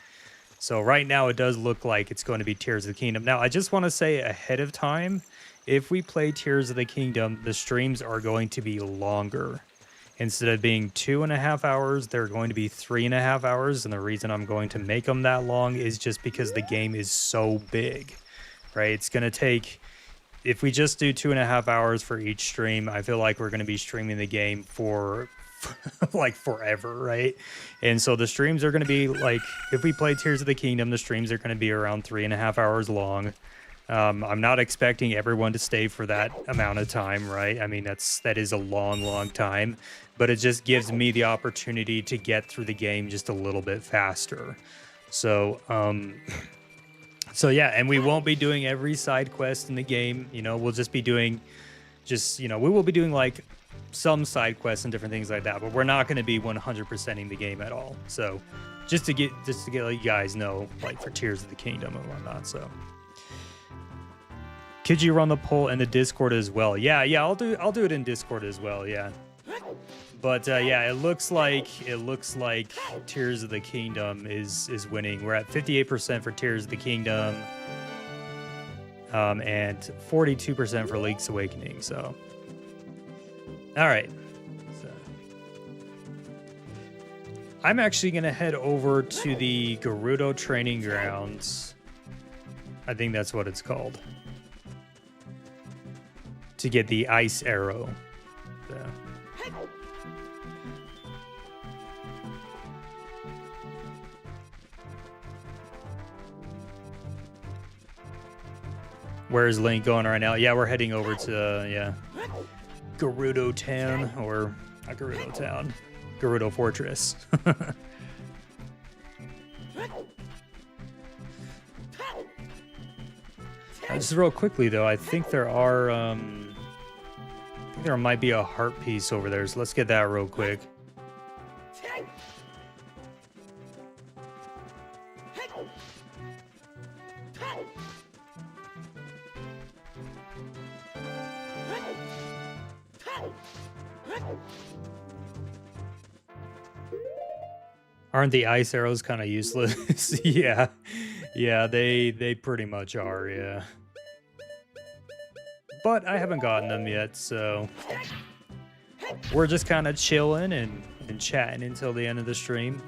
So right now it does look like it's going to be Tears of the Kingdom. Now, I just want to say ahead of time, if we play Tears of the Kingdom, the streams are going to be longer. Instead of being 2.5 hours, they're going to be 3.5 hours. And the reason I'm going to make them that long is just because the game is so big, right? It's going to take, if we just do 2.5 hours for each stream, I feel like we're going to be streaming the game for like forever, right? And so the streams are going to be like, if we play Tears of the Kingdom, the streams are going to be around 3.5 hours long. I'm not expecting everyone to stay for that amount of time, right? I mean, that is a long time, but it just gives me the opportunity to get through the game just a little bit faster. So, so yeah, and we won't be doing every side quest in the game. You know, we'll just be doing, we will be doing like some side quests and different things like that, but we're not going to be 100%ing the game at all. So, just to let you guys know, like for Tears of the Kingdom and whatnot. So. Could you run the poll in the Discord as well? Yeah, I'll do it in Discord as well, yeah. But yeah, it looks like Tears of the Kingdom is winning. We're at 58% for Tears of the Kingdom, and 42% for Link's Awakening. So, all right. So, I'm actually gonna head over to the Gerudo Training Grounds. I think that's what it's called. To get the ice arrow. So. Where's Link going right now? Yeah, we're heading over to, Gerudo Town, or not Gerudo Town, Gerudo Fortress. Just real quickly though, I think there are, there might be a heart piece over there, so let's get that real quick. Aren't the ice arrows kind of useless? Yeah, they pretty much are, yeah. But I haven't gotten them yet, so we're just kind of chilling and chatting until the end of the stream.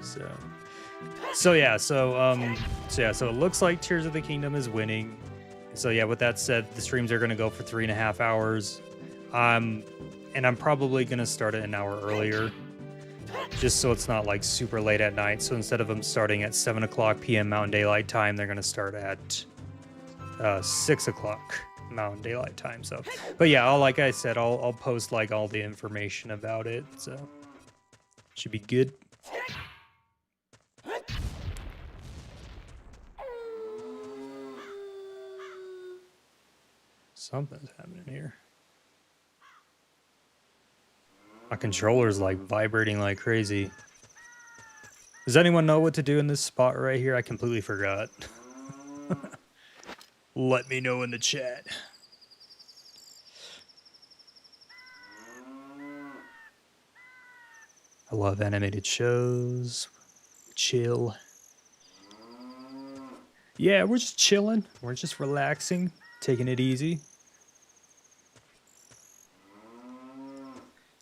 So it looks like Tears of the Kingdom is winning. So yeah, with that said, the streams are going to go for 3.5 hours. And I'm probably going to start it an hour earlier, just so it's not like super late at night. So instead of them starting at 7 o'clock p.m. Mountain Daylight Time, they're going to start at 6 o'clock Mountain Daylight Time. So, but yeah, like I said, I'll post like all the information about it. So should be good. Something's happening here. My controller's like vibrating like crazy. Does anyone know what to do in this spot right here? I completely forgot. Let me know in the chat. I love animated shows. Chill. Yeah, we're just chilling. We're just relaxing, taking it easy.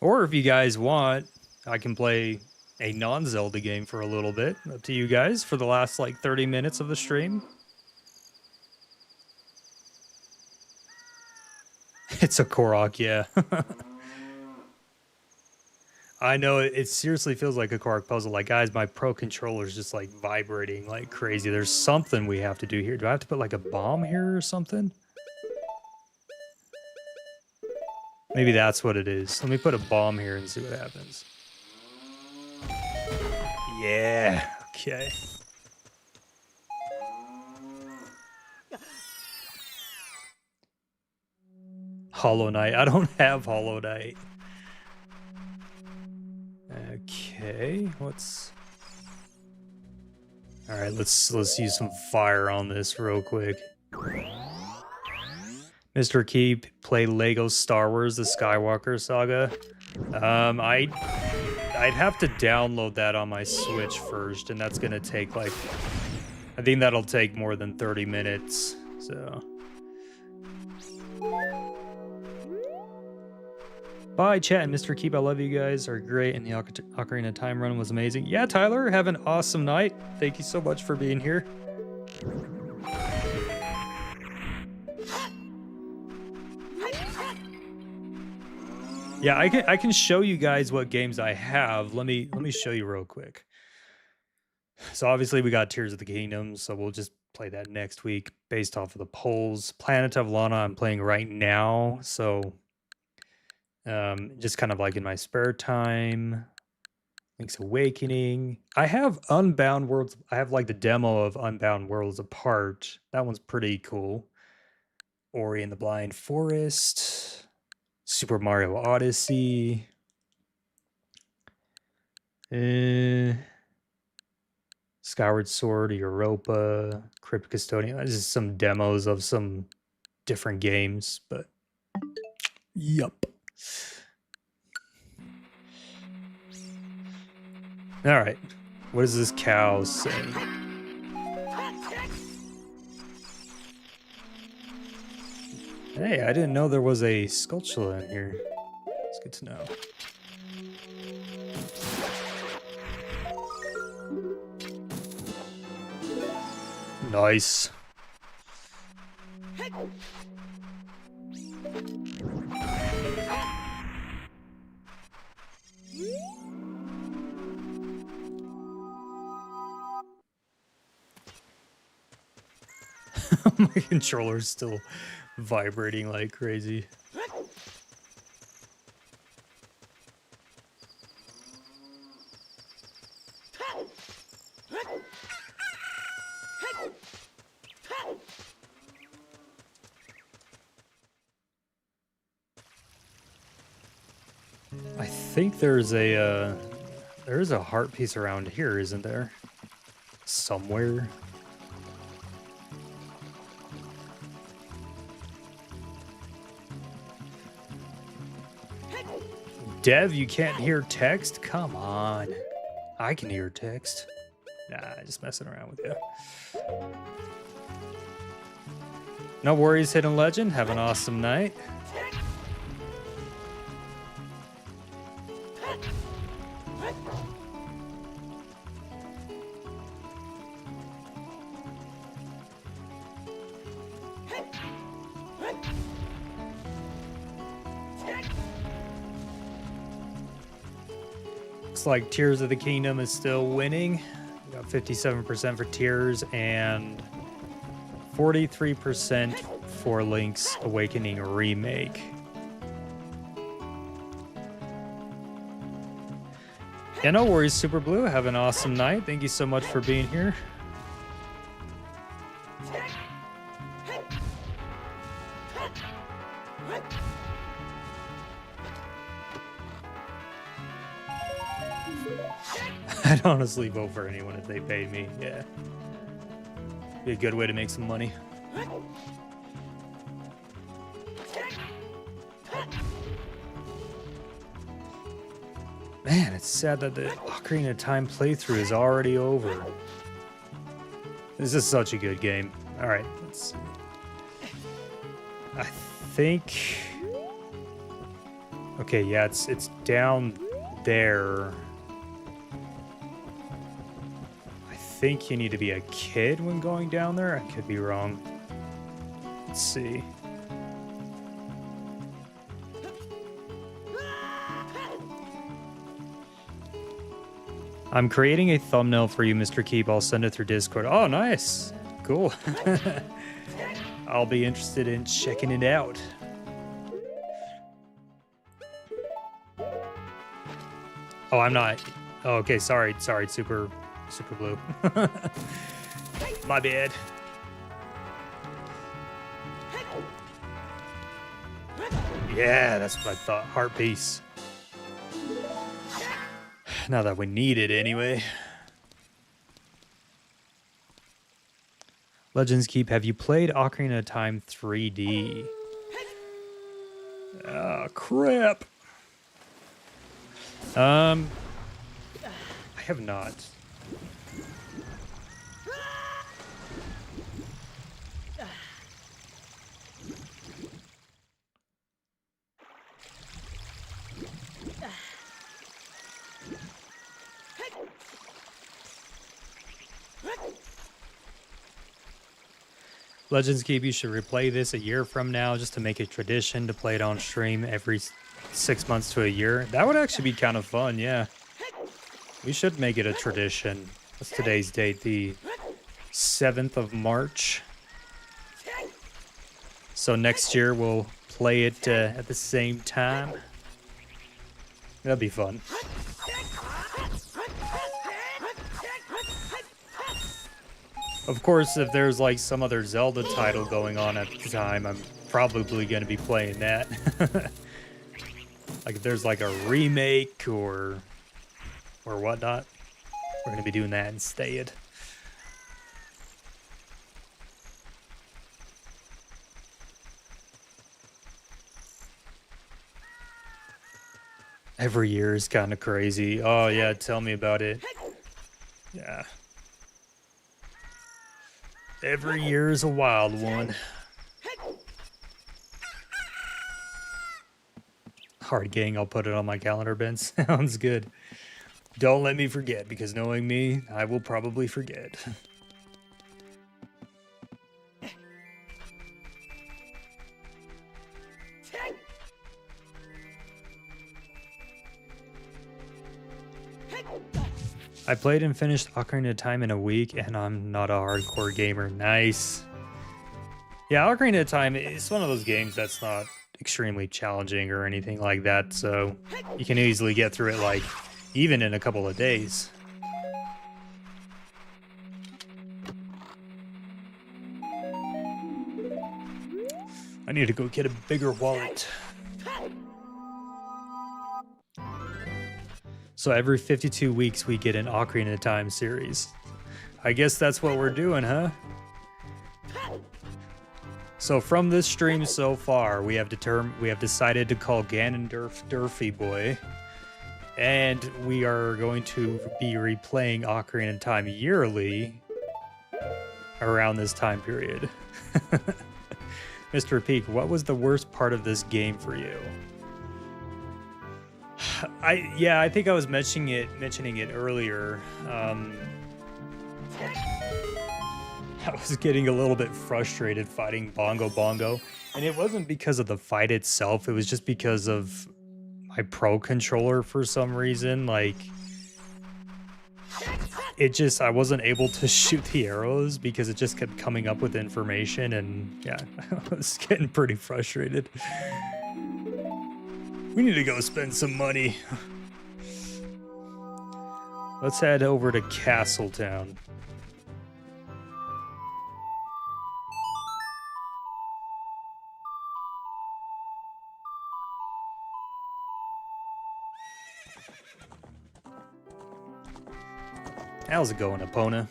Or if you guys want, I can play a non-Zelda game for a little bit. Up to you guys for the last like 30 minutes of the stream. It's a Korok, yeah. I know it seriously feels like a Korok puzzle. Like, guys, my Pro controller's just like vibrating like crazy. There's something we have to do here. Do I have to put like a bomb here or something? Maybe that's what it is. Let me put a bomb here and see what happens. Yeah, okay. Hollow Knight. I don't have Hollow Knight. Okay, what's... Alright, let's use some fire on this real quick. Mr. Keep, play Lego Star Wars, the Skywalker Saga. I'd have to download that on my Switch first, and that's gonna take like... I think that'll take more than 30 minutes, so... Bye, chat and Mr. Keep. I love you guys. Are great, and the Ocarina Time run was amazing. Yeah, Tyler, have an awesome night. Thank you so much for being here. Yeah, I can show you guys what games I have. Let me show you real quick. So obviously we got Tears of the Kingdom, so we'll just play that next week based off of the polls. Planet of Lana I'm playing right now, so just kind of like in my spare time. Link's Awakening. I have Unbound Worlds. I have like the demo of Unbound Worlds Apart. That one's pretty cool. Ori and the Blind Forest. Super Mario Odyssey. Skyward Sword, Europa, Crypt Custodian. This is some demos of some different games, but yup. All right, what does this cow say? Hey, I didn't know there was a Skulltula in here. It's good to know. Nice. My controller's still vibrating like crazy. I think there's a heart piece around here, isn't there? Somewhere. Dev, you can't hear text? Come on. I can hear text. Nah, just messing around with you. No worries, Hidden Legend. Have an awesome night. Looks like Tears of the Kingdom is still winning. We got 57% for Tears and 43% for Link's Awakening Remake. Yeah, no worries, Super Blue. Have an awesome night. Thank you so much for being here. I'd honestly vote for anyone if they paid me. Yeah. Be a good way to make some money. Man, it's sad that the Ocarina of Time playthrough is already over. This is such a good game. Alright, let's see. I think... Okay, yeah, it's down there. I think you need to be a kid when going down there. I could be wrong. Let's see. I'm creating a thumbnail for you, Mr. Keep. I'll send it through Discord. Oh, nice. Cool. I'll be interested in checking it out. Oh, I'm not. Oh, okay, sorry, super blue. My bad. Yeah, that's what I thought. Heart piece. Not that we need it anyway. Legends Keep, have you played Ocarina of Time 3D? Ah, crap. I have not. Legends Keep, you should replay this a year from now just to make it tradition to play it on stream every 6 months to a year. That would actually be kind of fun, yeah. We should make it a tradition. What's today's date? The 7th of March. So next year we'll play it at the same time. That'd be fun. Of course, if there's like some other Zelda title going on at the time, I'm probably going to be playing that. Like if there's like a remake or whatnot, we're going to be doing that instead. Every year is kind of crazy. Oh yeah, tell me about it. Yeah. Every year is a wild one. Hard gang, I'll put it on my calendar, Ben. Sounds good. Don't let me forget, because knowing me, I will probably forget. I played and finished Ocarina of Time in a week, and I'm not a hardcore gamer. Nice. Yeah, Ocarina of Time is one of those games that's not extremely challenging or anything like that, so you can easily get through it, like, even in a couple of days. I need to go get a bigger wallet. So every 52 weeks we get an Ocarina of Time series. I guess that's what we're doing, huh? So from this stream so far, we have decided to call Ganondorf Durfy Boy, and we are going to be replaying Ocarina of Time yearly around this time period. Mr. Peak, what was the worst part of this game for you? I think I was mentioning it earlier. I was getting a little bit frustrated fighting Bongo, and it wasn't because of the fight itself. It was just because of my Pro controller for some reason. Like, I wasn't able to shoot the arrows because it just kept coming up with information, and yeah, I was getting pretty frustrated. We need to go spend some money. Let's head over to Castletown. How's it going, Epona?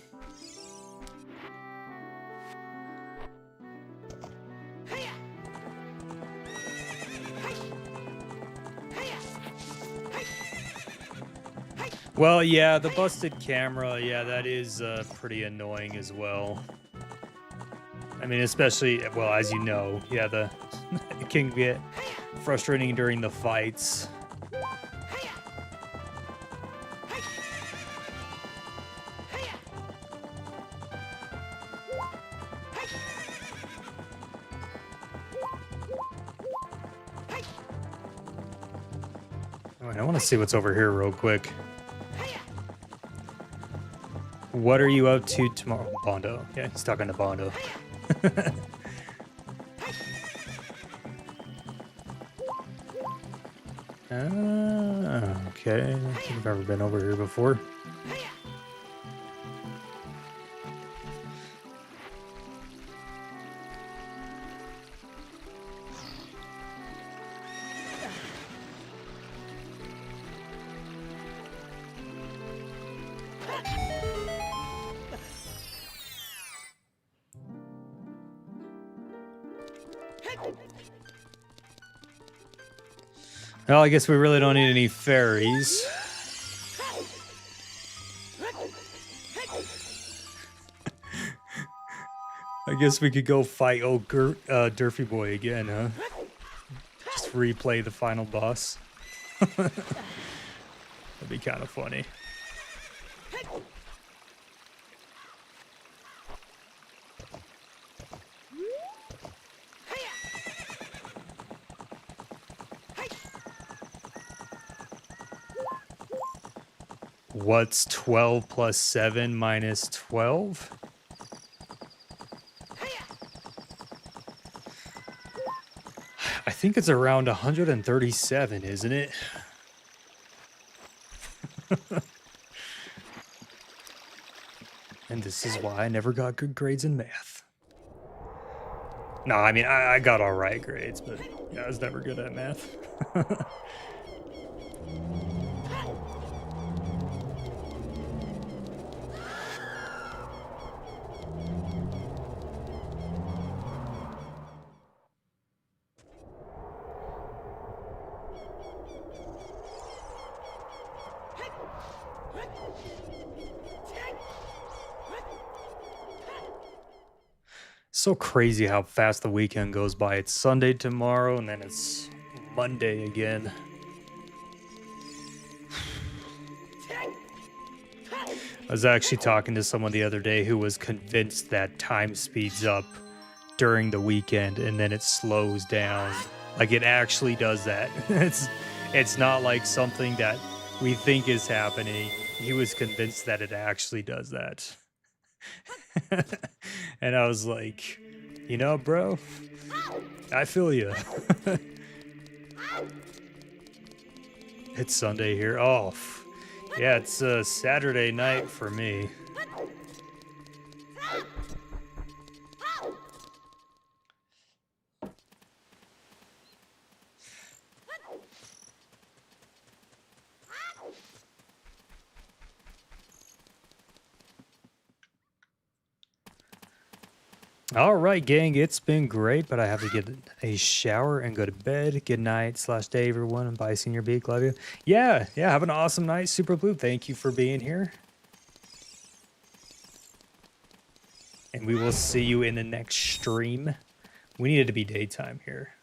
Well, yeah, the busted camera, yeah, that is pretty annoying as well. I mean, especially, well, as you know, yeah, it can get frustrating during the fights. All right, I want to see what's over here real quick. What are you up to tomorrow? Bondo. Yeah, he's talking to Bondo. Okay. I don't think I've ever been over here before. Well, I guess we really don't need any fairies. I guess we could go fight old Durfy Boy again, huh? Just replay the final boss. That'd be kind of funny. What's 12 plus 7 minus 12? I think it's around 137, isn't it? And this is why I never got good grades in math. No, I mean, I got all right grades, but yeah, I was never good at math. So crazy how fast the weekend goes by. It's Sunday tomorrow, and then it's Monday again. I was actually talking to someone the other day who was convinced that time speeds up during the weekend and then it slows down. Like, it actually does that. It's not like something that we think is happening. He was convinced that it actually does that. And I was like, you know, bro, I feel you. It's Sunday here. Oh, yeah, it's Saturday night for me. All right, gang, it's been great, but I have to get a shower and go to bed. Good night / day, everyone. And bye, Senior Beak. Love you. Yeah, have an awesome night, Super Blue. Thank you for being here. And we will see you in the next stream. We need it to be daytime here.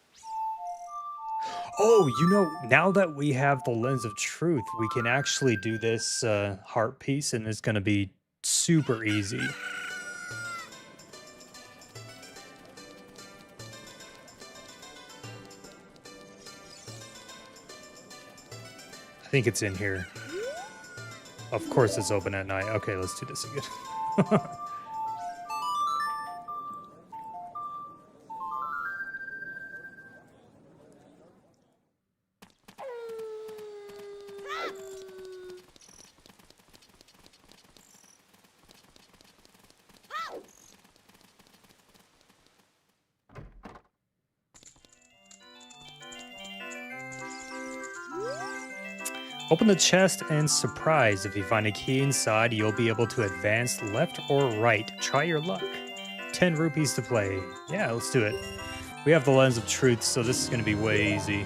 Oh, you know, now that we have the Lens of Truth, we can actually do this heart piece, and it's going to be super easy. I think it's in here. Of course it's open at night. Okay, let's do this again. Open the chest and surprise. If you find a key inside, you'll be able to advance left or right. Try your luck. 10 rupees to play. Yeah, let's do it. We have the lens of truth, so this is going to be way easy.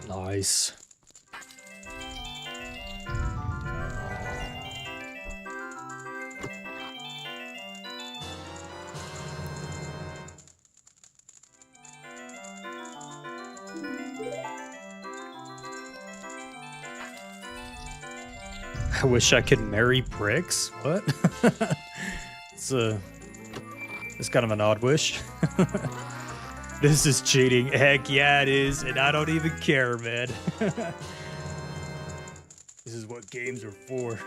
Nice. I wish I could marry bricks. What? It's kind of an odd wish. This is cheating. Heck yeah, it is, and I don't even care, man. This is what games are for.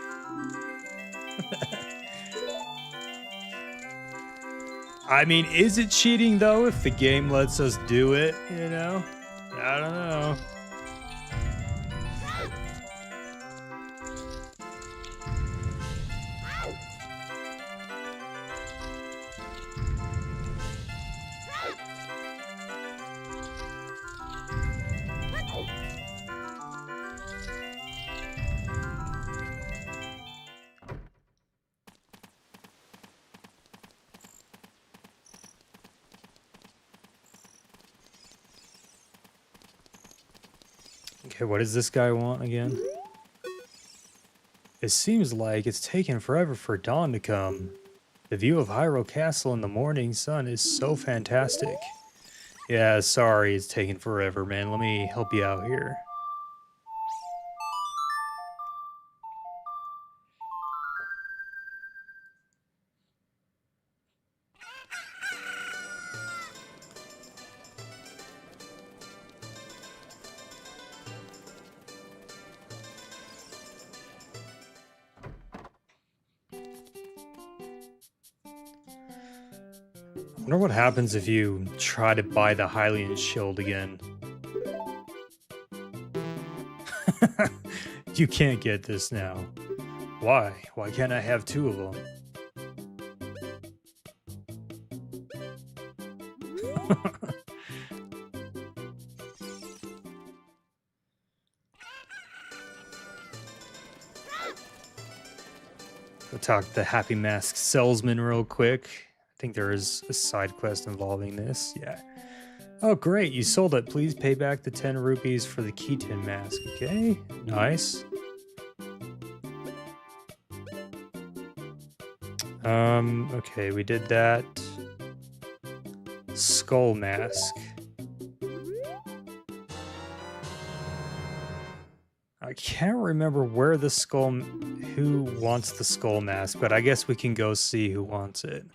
I mean, is it cheating though if the game lets us do it, you know? I don't know. Okay, what does this guy want again? It seems like it's taken forever for dawn to come. The view of Hyrule Castle in the morning sun is so fantastic. Yeah, sorry it's taking forever, man. Let me help you out here. I wonder what happens if you try to buy the Hylian shield again. You can't get this now. Why? Why can't I have two of them? Go talk to the Happy Mask salesman real quick. I think there is a side quest involving this. Yeah. Oh, great. You sold it. Please pay back the 10 rupees for the keytin mask. Okay. Nice. Okay, we did that. Skull mask. I can't remember where the skull... who wants the skull mask, but I guess we can go see who wants it.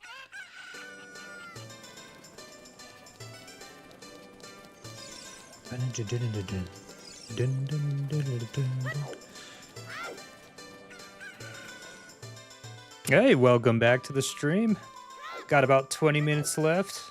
Hey, welcome back to the stream. Got about 20 minutes left.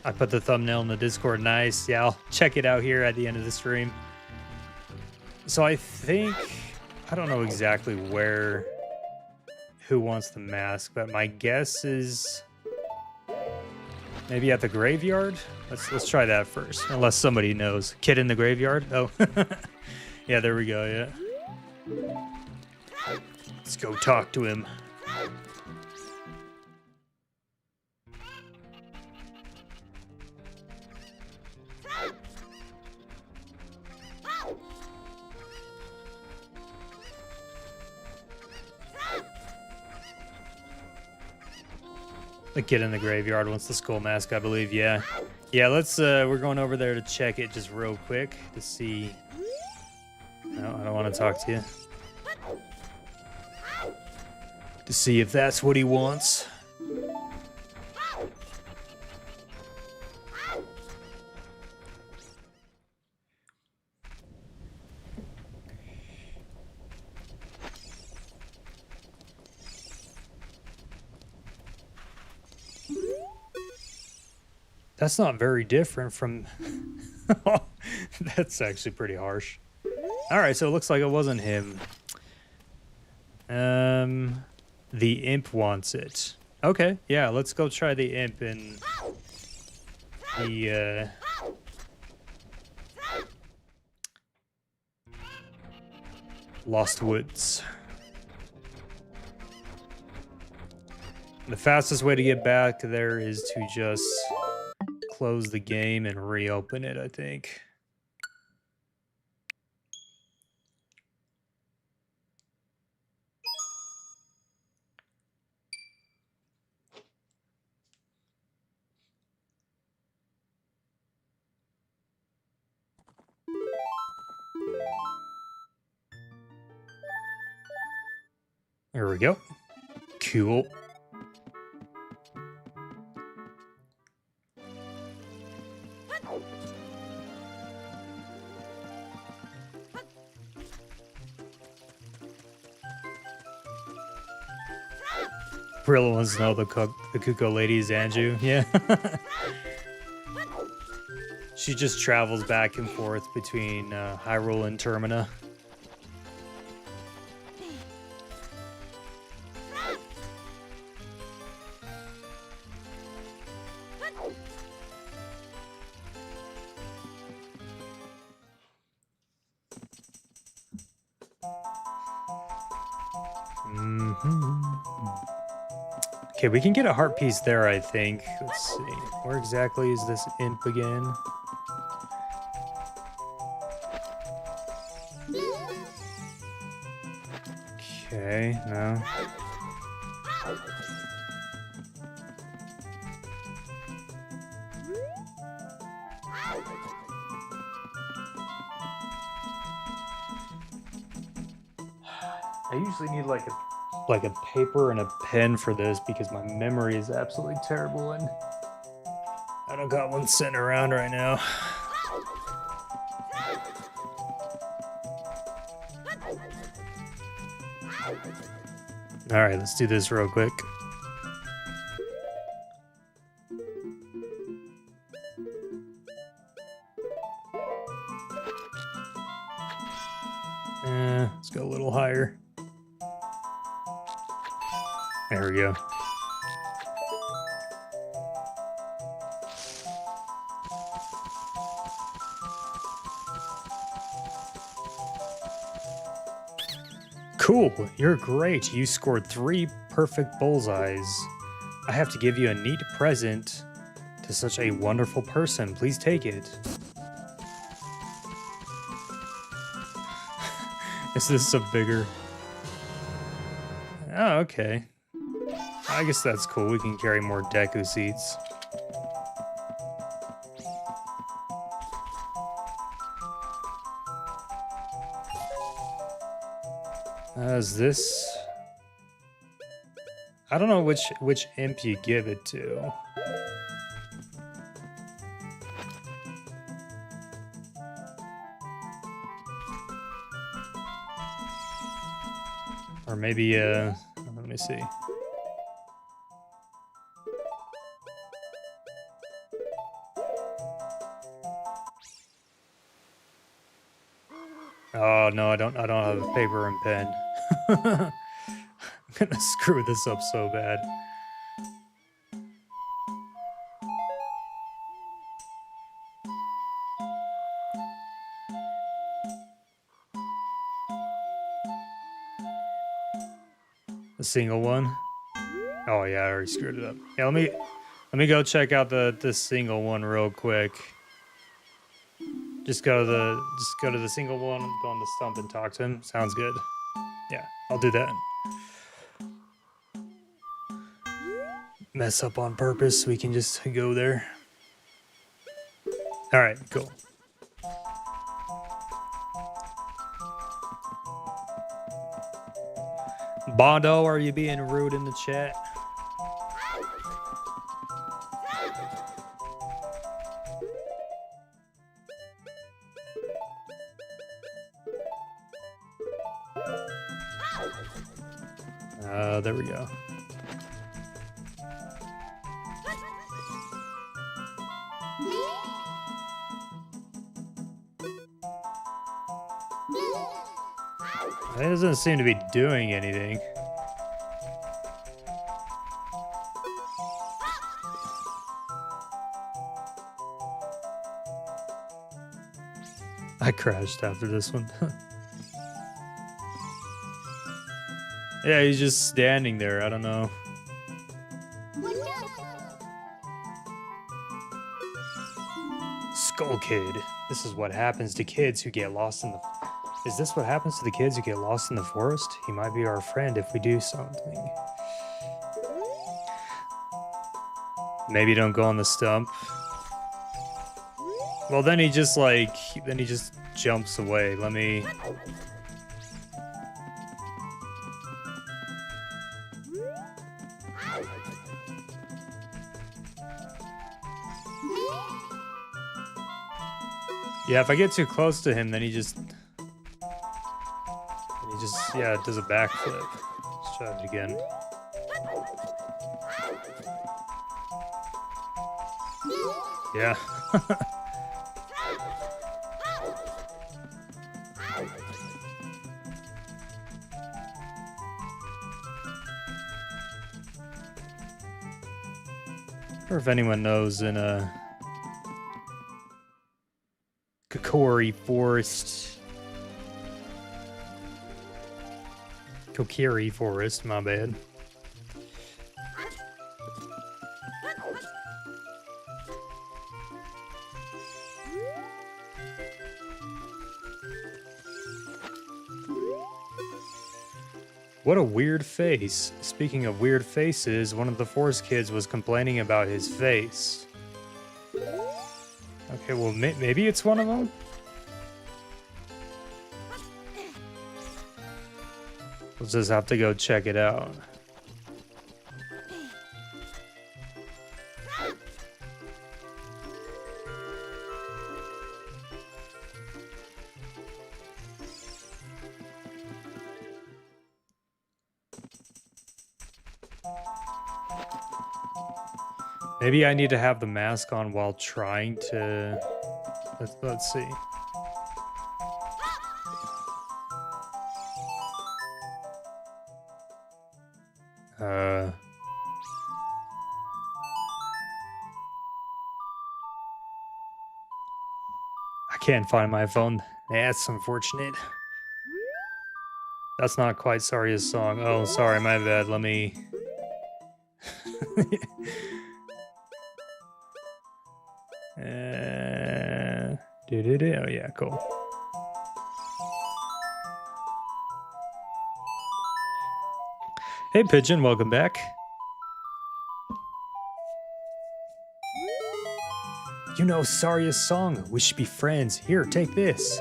I put the thumbnail in the Discord. Nice. Yeah, I'll check it out here at the end of the stream. So I think... I don't know exactly who wants the mask, but my guess is maybe at the graveyard. Let's try that first, unless somebody knows. Kid in the graveyard. Oh, yeah, there we go. Yeah, let's go talk to him. The kid in the graveyard wants the skull mask, I believe. Yeah. Yeah, let's we're going over there to check it just real quick to see. No, I don't want to talk to you. To see if that's what he wants. That's not very different from... That's actually pretty harsh. Alright, so it looks like it wasn't him. The imp wants it. Okay, yeah, let's go try the imp in the, Lost Woods. The fastest way to get back there is to just close the game and reopen it, I think. There we go. Cool. Brillo wants to know the Kuko lady is Anju. Yeah. She just travels back and forth between Hyrule and Termina. Okay, we can get a heart piece there, I think. Let's see. Where exactly is this imp again? Okay, no. I usually need like a paper and a pen for this because my memory is absolutely terrible and I don't got one sitting around right now. All right, let's do this real quick. Let's go a little higher. There we go. Cool, you're great. You scored 3 perfect bullseyes. I have to give you a neat present to such a wonderful person. Please take it. Is this a bigger... Oh, okay. I guess that's cool. We can carry more Deku seats. Is this... I don't know which imp you give it to. Or maybe, let me see. Oh no, I don't have a paper and pen. I'm gonna screw this up so bad. A single one? Oh yeah, I already screwed it up. Yeah, let me go check out the single one real quick. Just go to the single one, go on the stump and talk to him. Sounds good. Yeah, I'll do that. mess up on purpose. We can just go there. All right, cool. Bondo, are you being rude in the chat? There we go. It doesn't seem to be doing anything. I crashed after this one. Yeah, he's just standing there. I don't know. Skull Kid. This is what happens to kids who get lost in the... Is this what happens to the kids who get lost in the forest? He might be our friend if we do something. Maybe don't go on the stump. Well, then he just like... Then he just jumps away. Let me... Yeah, if I get too close to him, then he just, yeah, does a backflip. Let's try it again. Yeah. Or if anyone knows in a Kokiri Forest. Kokiri Forest, my bad. What a weird face. Speaking of weird faces, one of the forest kids was complaining about his face. Okay, well, maybe it's one of them? We'll just have to go check it out. Maybe I need to have the mask on while trying to... Let's see. I can't find my phone. That's unfortunate. That's not quite Saria's song. Oh, sorry, my bad. Let me... Oh yeah, cool. Hey Pigeon, welcome back. You know Saria's song. We should be friends. Here, take this.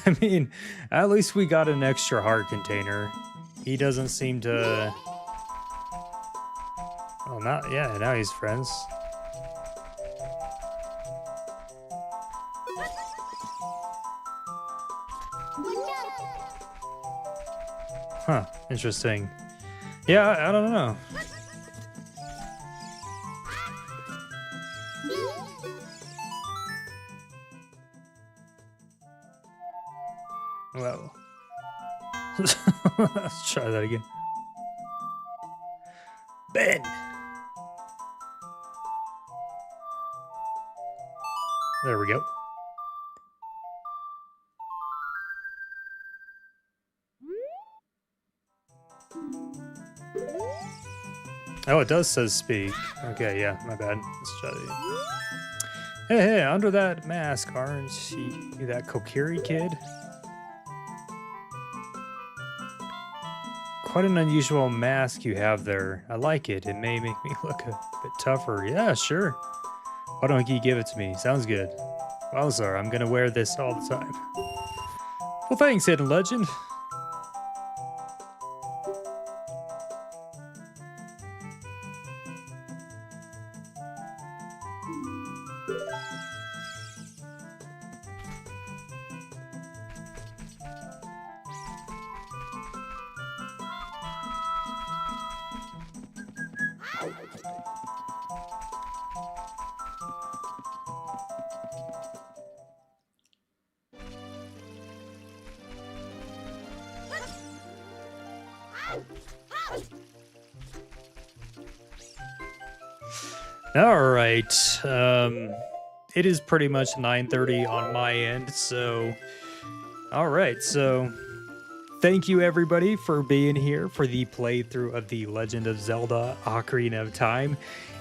I mean, at least we got an extra heart container. He doesn't seem to... Oh, not... Yeah, now he's friends. Huh, interesting. Yeah, I don't know. Well. Let's try that again. Ben! There we go. Oh, it does says speak. Okay, yeah, my bad. Let's try that again. Hey, under that mask, aren't you that Kokiri kid? Quite an unusual mask you have there. I like it. It may make me look a bit tougher. Yeah, sure. Why don't you give it to me? Sounds good. Well, sir, I'm gonna wear this all the time. Well, thanks, Hidden Legend. All right. It is pretty much 9:30 on my end, so all right. So thank you everybody for being here for the playthrough of The Legend of Zelda: Ocarina of Time.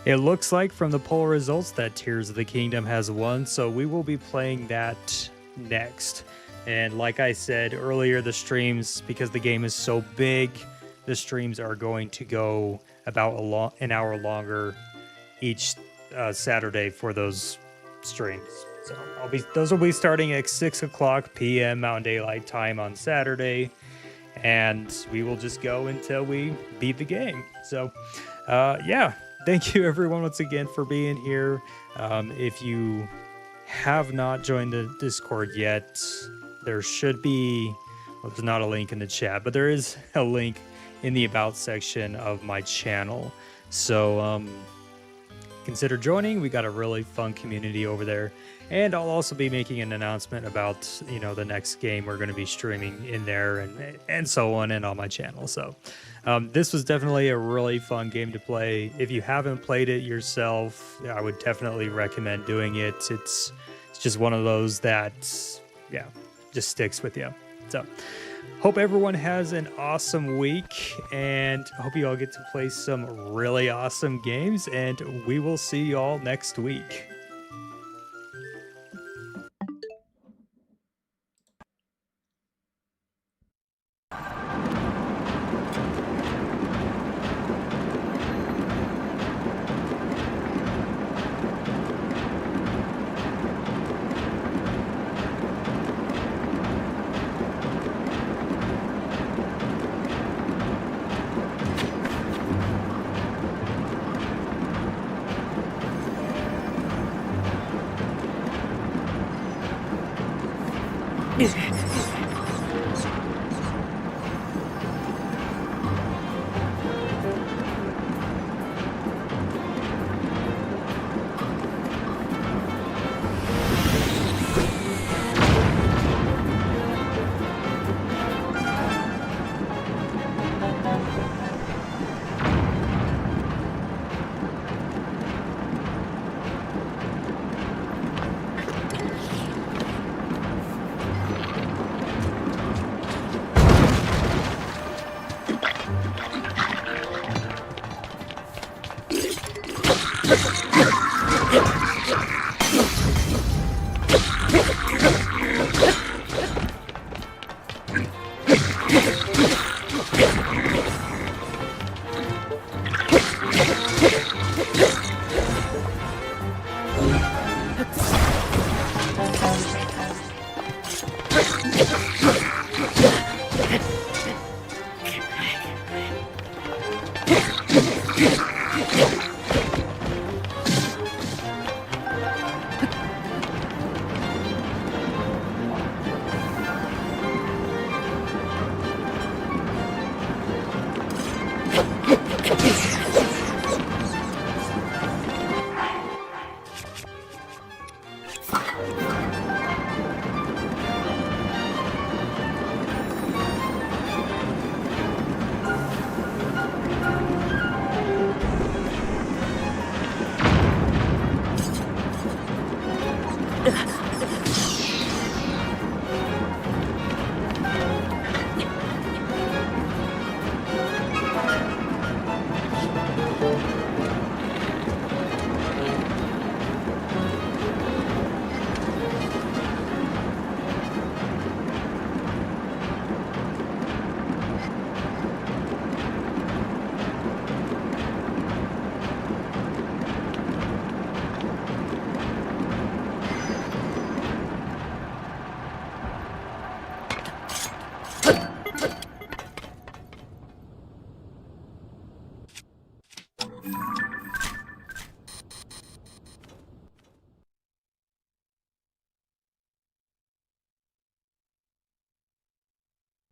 It looks like from the poll results that Tears of the Kingdom has won, so we will be playing that next. And like I said earlier, the streams, because the game is so big, the streams are going to go about an hour longer each Saturday for those streams. So those will be starting at 6 o'clock p.m. Mountain Daylight Time on Saturday, and we will just go until we beat the game. So yeah, thank you everyone once again for being here. If you have not joined the Discord yet, there should be, well, there's not a link in the chat, but there is a link in the about section of my channel. So consider joining. We got a really fun community over there, and I'll also be making an announcement about, you know, the next game we're going to be streaming in there, and so on, and on my channel. So this was definitely a really fun game to play. If you haven't played it yourself, I would definitely recommend doing it. It's just one of those that, yeah, just sticks with you. So hope everyone has an awesome week, and hope you all get to play some really awesome games, and we will see you all next week.